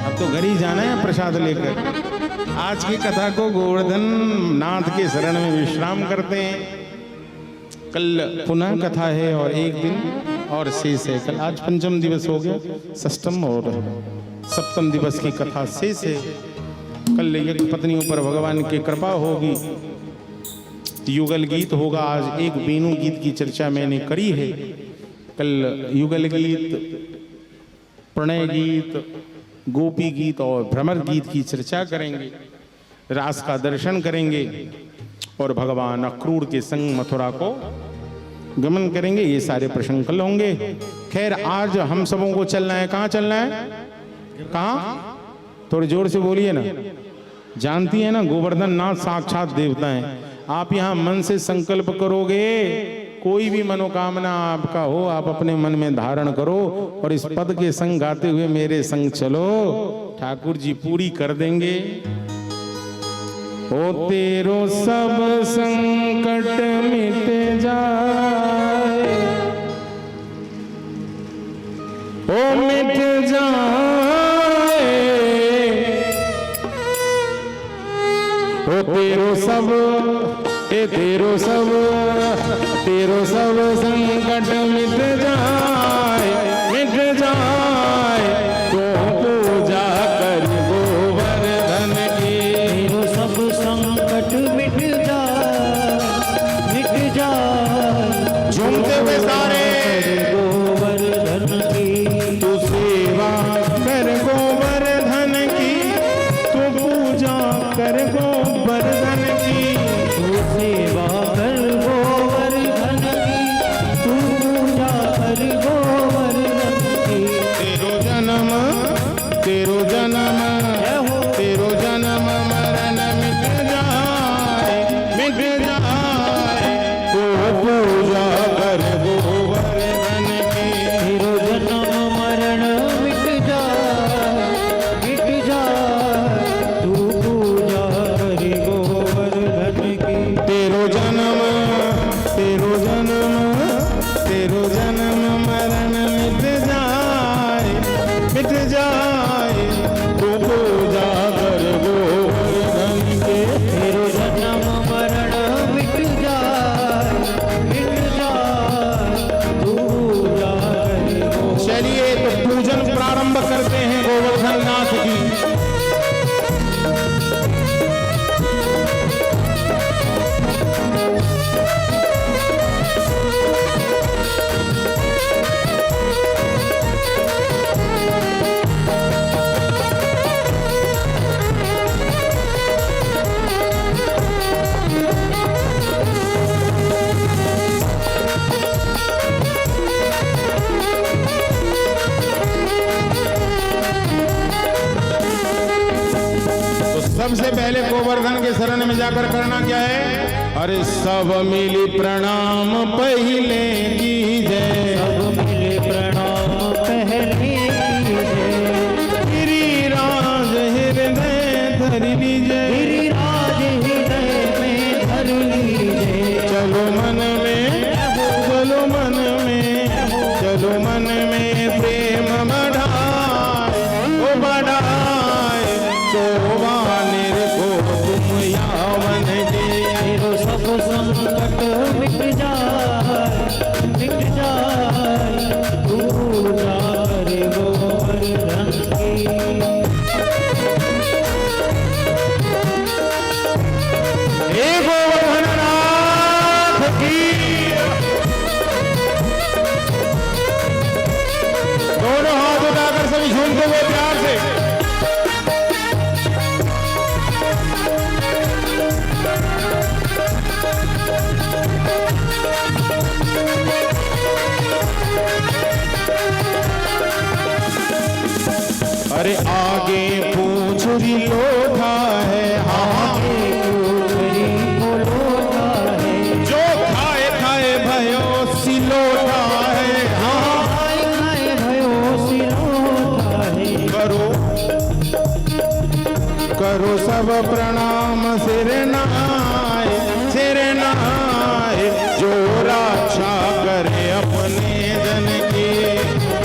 अब तो घर ही जाना है प्रसाद लेकर। आज की कथा को गोवर्धन नाथ के शरण में विश्राम करते हैं। कल पुनः कथा है और एक दिन और शेष है। कल आज पंचम दिवस हो गया, षष्ठम और सप्तम दिवस की कथा शेष है। कल यज्ञ पत्नियों पर भगवान की कृपा होगी, युगल गीत होगा। आज एक वेणु गीत की चर्चा मैंने करी है। कल युगल गीत, प्रणय गीत, गोपी गीत और भ्रमर गीत की चर्चा करेंगे, रास का दर्शन करेंगे और भगवान अक्रूर के संग मथुरा को गमन करेंगे। ये सारे प्रसंग कल होंगे। खैर आज हम सबों को चलना है। कहाँ चलना है? कहाँ? थोड़ी जोर से बोलिए ना। जानती है ना गोवर्धन नाथ साक्षात देवता हैं। आप यहाँ मन से संकल्प करोगे, कोई भी मनोकामना आपका हो आप अपने मन में धारण करो और इस पद के संग गाते हुए मेरे संग चलो, ठाकुर जी पूरी कर देंगे। ओ तेरो सब संकट मिट जाए, ओ मिट जाए, ओ तेरो सब तेरो सब संकट मिट जाए, मिट जाए। तो पूजा कर गोवर्धन की।
तेरो सब संकट मिट जाए, मिट जाए।
झूमते हुए सारे
गोवर्धन की
तू सेवा कर गोवर्धन की, तू पूजा कर गोवर्धन की,
तू सेवा कर गोवर्धन की, तू पूजा कर गोवर्धन की।
तेरो जन्म तेरो जन्म तेरो जन्म मरण मिट जाए, मिट जाए। तो पूजा कर गोवर्धन की।
तेरो जन्म मरण मिट जाए, मिट जाए। तू पूजा कर गोवर्धन की।
तेरो जन्म तेरो जन्म मरण मिट जाए, मिट जाए। तो पूजा कर गोवर्धन की।
तेरो जन्म मरण मिट जाए, मिट जाए। तू पूजा कर गोवर्धन।
चलिए तो पूजन प्रारंभ करते हैं गोवर्धन नाथ की। सबसे पहले गोवर्धन के शरण में जाकर करना क्या है? अरे सब मिली प्रणाम पहले कीजे,
सब मिले प्रणाम पहले कीजे।
गिरिराज हृदय धर लीजे,
गिरिराज हृदय में धर लीजे।
चलो मन में, चलो मन में, चलो मन में प्रेम बढ़ाए, ओ बढ़ाए। तो वानिर को तुम यावन दे।
तेरो सब संकट मिट जाए, मिट जाए। तू पूजा कर गोवर्धन की।
अरे आगे पूछरी लोटा है,
आगे पूछरी को लोटा है,
जो खाए खाए भयो सिलोटा है,
खाए खाए भयो सिलोटा है।
करो सब प्रणाम सिर नहाए, सिर नहाए, जो रक्षा करे अपने जन की।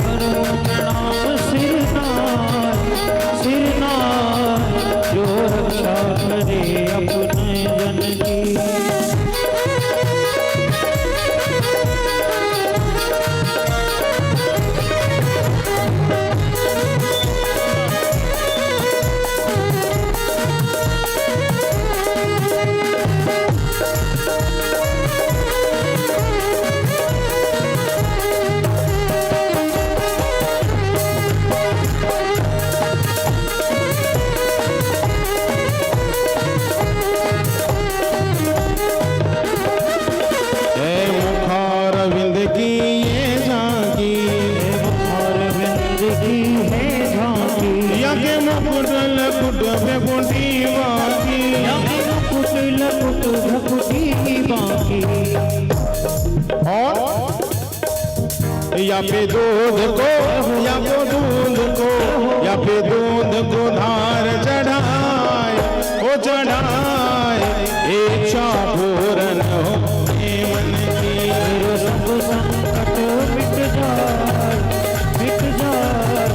करो प्रणाम सिर नाय, जो रक्षा करे अपने जन की।
या पे दूध को, या पे दूध को, या पे दूध को धार चढ़ाए, ओ चढ़ाए, इच्छा पूर्ण हो मन की।
सब संकट मिट जाए, मिट जाए,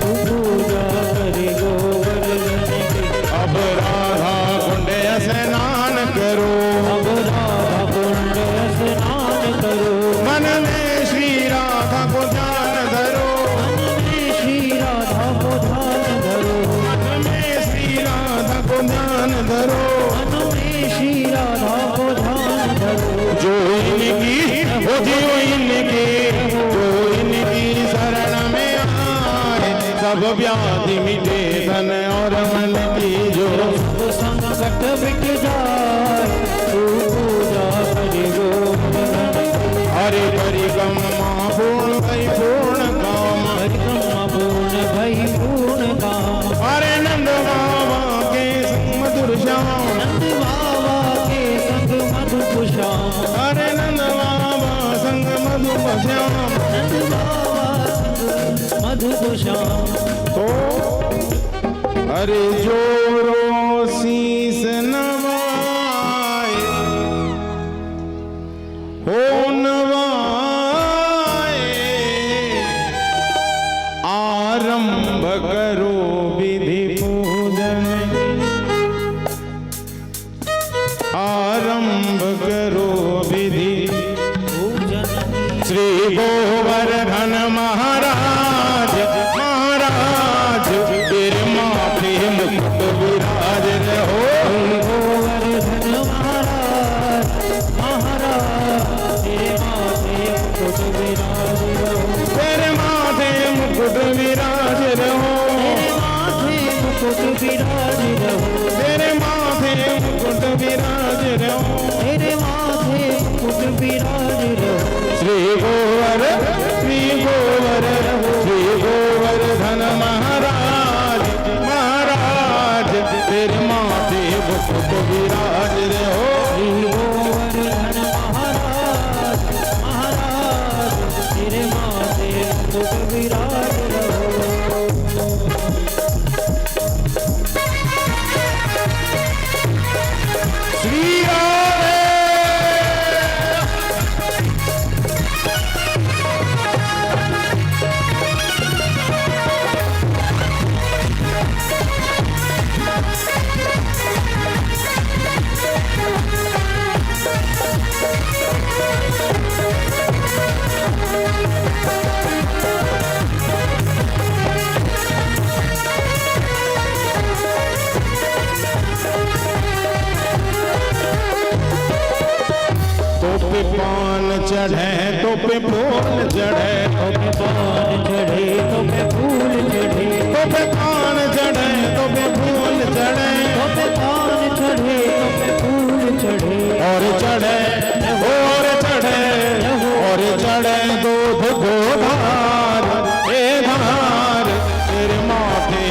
तू पूजा करे गोवर्धन की।
अब राधा कुंड स्नान करो,
अब राधा कुंड स्नान करो,
मन में श्री राधा को ध्यान धरो,
मन में श्री राधा को ध्यान धरो,
मन में श्री राधा को ध्यान धरो,
मन में श्री राधा को ध्यान धरो।
जो इनकी, वो जो इनकी, जो इनकी शरण में आए, सब व्याधि मिटे धन और मन की। जो
सब संकट मिट जाए, तू पूजा करे गोवर्धन की।
हरे परिक्रमा पूर्ण भई पूर्ण काम,
परिक्रमा पूर्ण भई पूर्ण काम।
हरे नंद बाबा के संग मधुर श्याम,
नंद बाबा के संग मधुर श्याम,
हरे नंद बाबा संग मधुर श्याम।
नंद बाबा संग मधुर श्याम।
तो अरे जोरो शीस नवाए, हो नवाए, आरंभ करो विधि पूजन, आरंभ करो विधि
पूजन।
श्री गोवर्धन महाराज, महाराज तेरे माथे मुकुट विराज रहो।
गोवर्धन महाराज, महाराज तेरे माथे मुकुट विराज रहो,
तेरे माथे मुकुट विराज रहो,
तेरे माथे मुकुट विराज रहो,
तेरे माथे मुकुट विराज रहो,
तेरे माथे मुकुट विराज रहो।
श्री गोवर्धन महाराज, महाराज तेरे माथे मुकुट विराज रहो।
श्री गोवर्धन महाराज, महाराज तेरे माथे मुकुट विराज रहो।
श्री राधे पे पान चढ़े तो पे फूल चढ़े,
तो पे पान चढ़े तो पे फूल चढ़े,
तो पे पान चढ़े तो पे फूल चढ़े,
तो पे पान चढ़े तो पे फूल चढ़े।
और चढ़े और चढ़े और चढ़े दूध को धार, ए धार तेरे माथे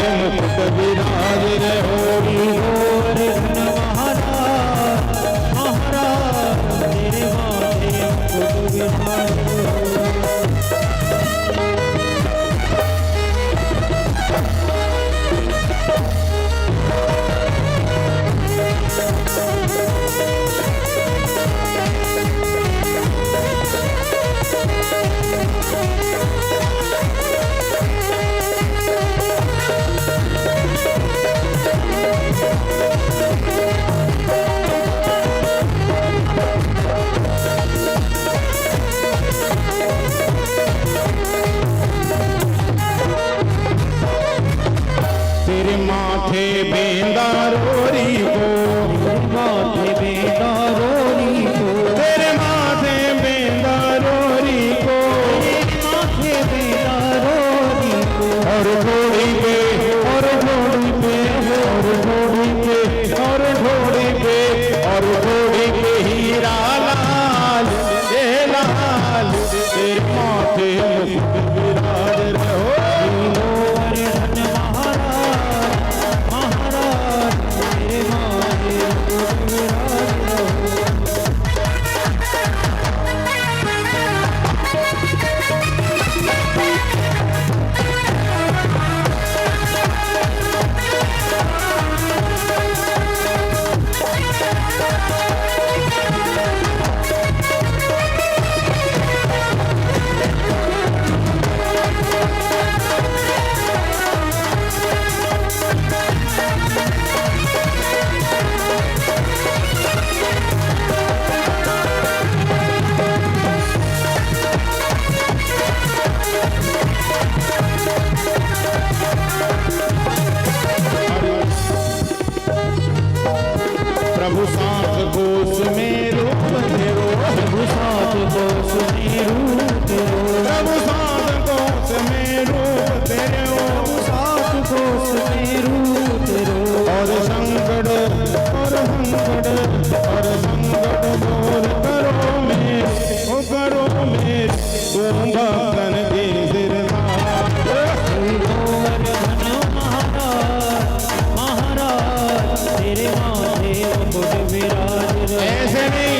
मुकुट विराज रहो।
ऐसे नहीं,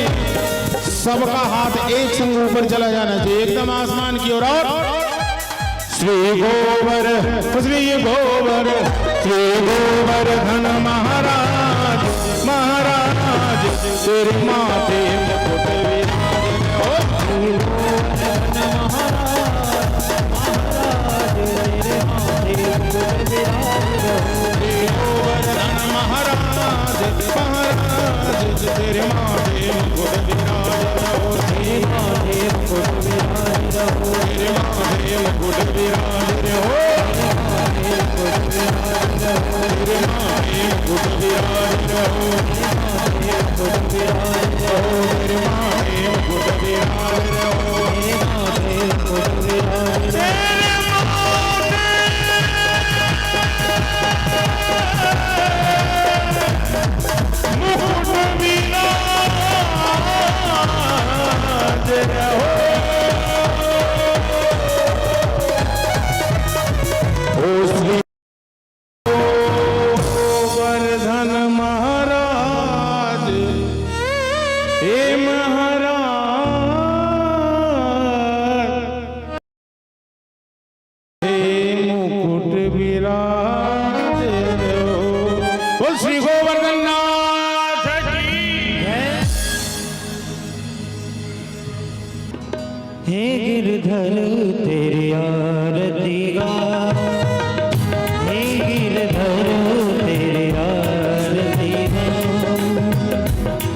सबका हाथ एक संग ऊपर चला जाना चाहिए, एकदम आसमान की ओर। श्री गोवर श्री गोवर श्री गोवर्धन महाराज महाराज तेरे माथे मुकुट विराज हो।
श्री गोवर्धन महाराज महाराज तेरे माथे मुकुट विराज रहो।
श्री गोवर्धन महाराज महाराज तेरे माथे मुकुट विराज रहो।
तेरे माथे मुकुट विराज रहो।
तेरे माथे मुकुट विराज रहो। तेरे माथे मुकुट विराज रहो।
तेरे माथे मुकुट विराज रहो।
तेरे माथे मुकुट विराज रहो।
तेरे माथे मुकुट विराज रहो।
गोवर्धन महाराज हे महाराज हे मुकुट विराज रहो। बोल श्री गोवर्धन नाथ की।
हे गिरधर तेरी आरती गा। हे गिरधर तेरी आरती गा।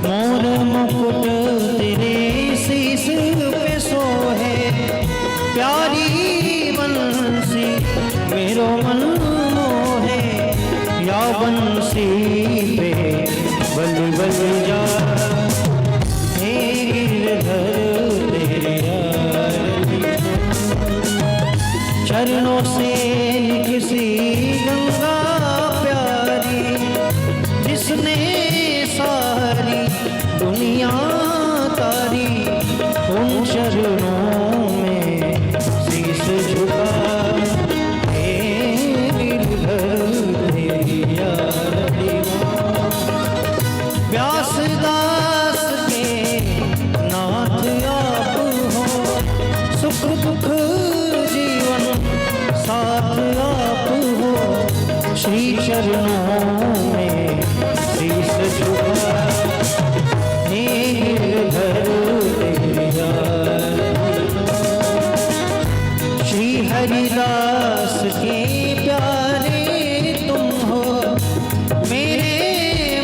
मोर मुकुट तेरे शीश पे सोहे। प्यारी बंसी मेरो मन मोहे। या बंसी पे बल बल जा। हे गिरधर तेरी आरती गा। चरणों से किसी गंगा प्यारी जिसने सारी दुनिया तारी। उन चरणों में शीश झुका। हे गिरधर तेरी आरती गा। व्यासदास के नाथ आप हो। सुख दुख जीवन साथ आप हो। श्री चरणों में शीश झुका। हे गिरधर तेरी आरती गा। श्री हरिदास के प्यारे तुम हो। मेरे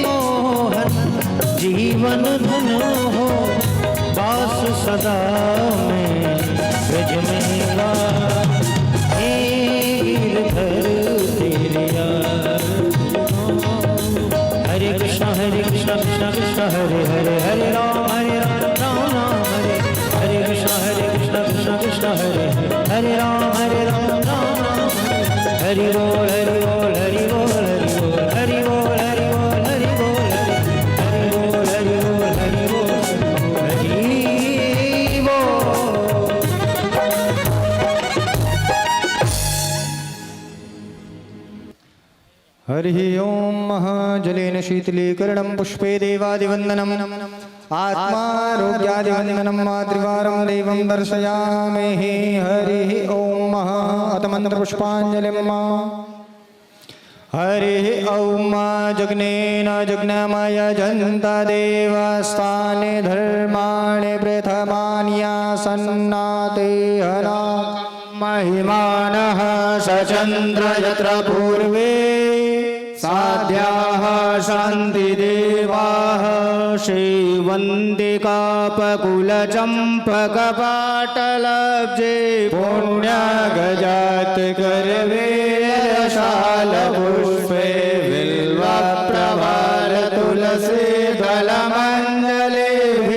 मोहन जीवन धन हो। बास सदा में ब्रज में गा। हे गिरधर तेरी आरती गा। हरे कृष्ण कृष्ण कृष्ण हरे हरे हरे राम राम राम हरे। हरे कृष्ण कृष्ण कृष्ण हरे हरे राम राम राम हरि बोल हरि बोल हरि बोल हरि बोल हरि बोल हरि बोल हरि बोल हरि बोल हरि बोल हरि बोल।
हरिः ओं महाजलेन शीतलीकरणं पुष्पे देवादिवन्दनम् आत्मारोग्यादिवन्दनं मातृवारं देवं दर्शयामि। हरिः ओं महातमन्त्रपुष्पाञ्जलिं मा। हरिः ॐ जग्नेन जग्नमय जन्ता देवस्थाने धर्माणि प्रथमान्यासन्नाते हरा महिमानः सचन्द्र यत्र पूर्वे साध्याः शान्तिदेवाः श्रीवन्दिकापकुलचम्पकपाटलब्जे पुण्यगजात् करवे शालपुष्पे बिल्वप्रभार तुलसी दलमञ्जलिभिः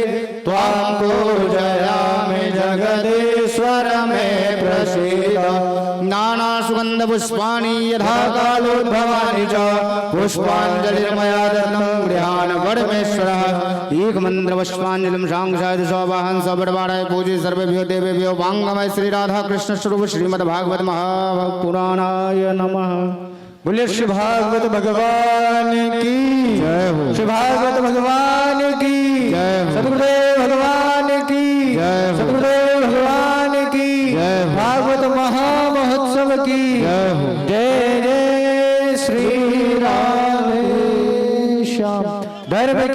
त्वां पूजयामि जगदीश्वर मे प्रसीद। नानासुगन्धपुष्पाणि यथा कालोद्भवानि च पुष्पाञ्जलिर्मया दत्तं गृहाण वरमेश्वरः। एकमन्त्रपुष्पाञ्जलिं शाङ्क्षायद सौवाहन सवडवाडाय पूजे सर्वेभ्यो देवेभ्यो वाङ्गमय श्री राधा कृष्ण स्वरूप श्रीमद्भागवत महापुराणाय नमः। बोलिए श्री भागवत भगवान की जय हो। श्री भागवत भगवान की जय हो। सतगुरुदेव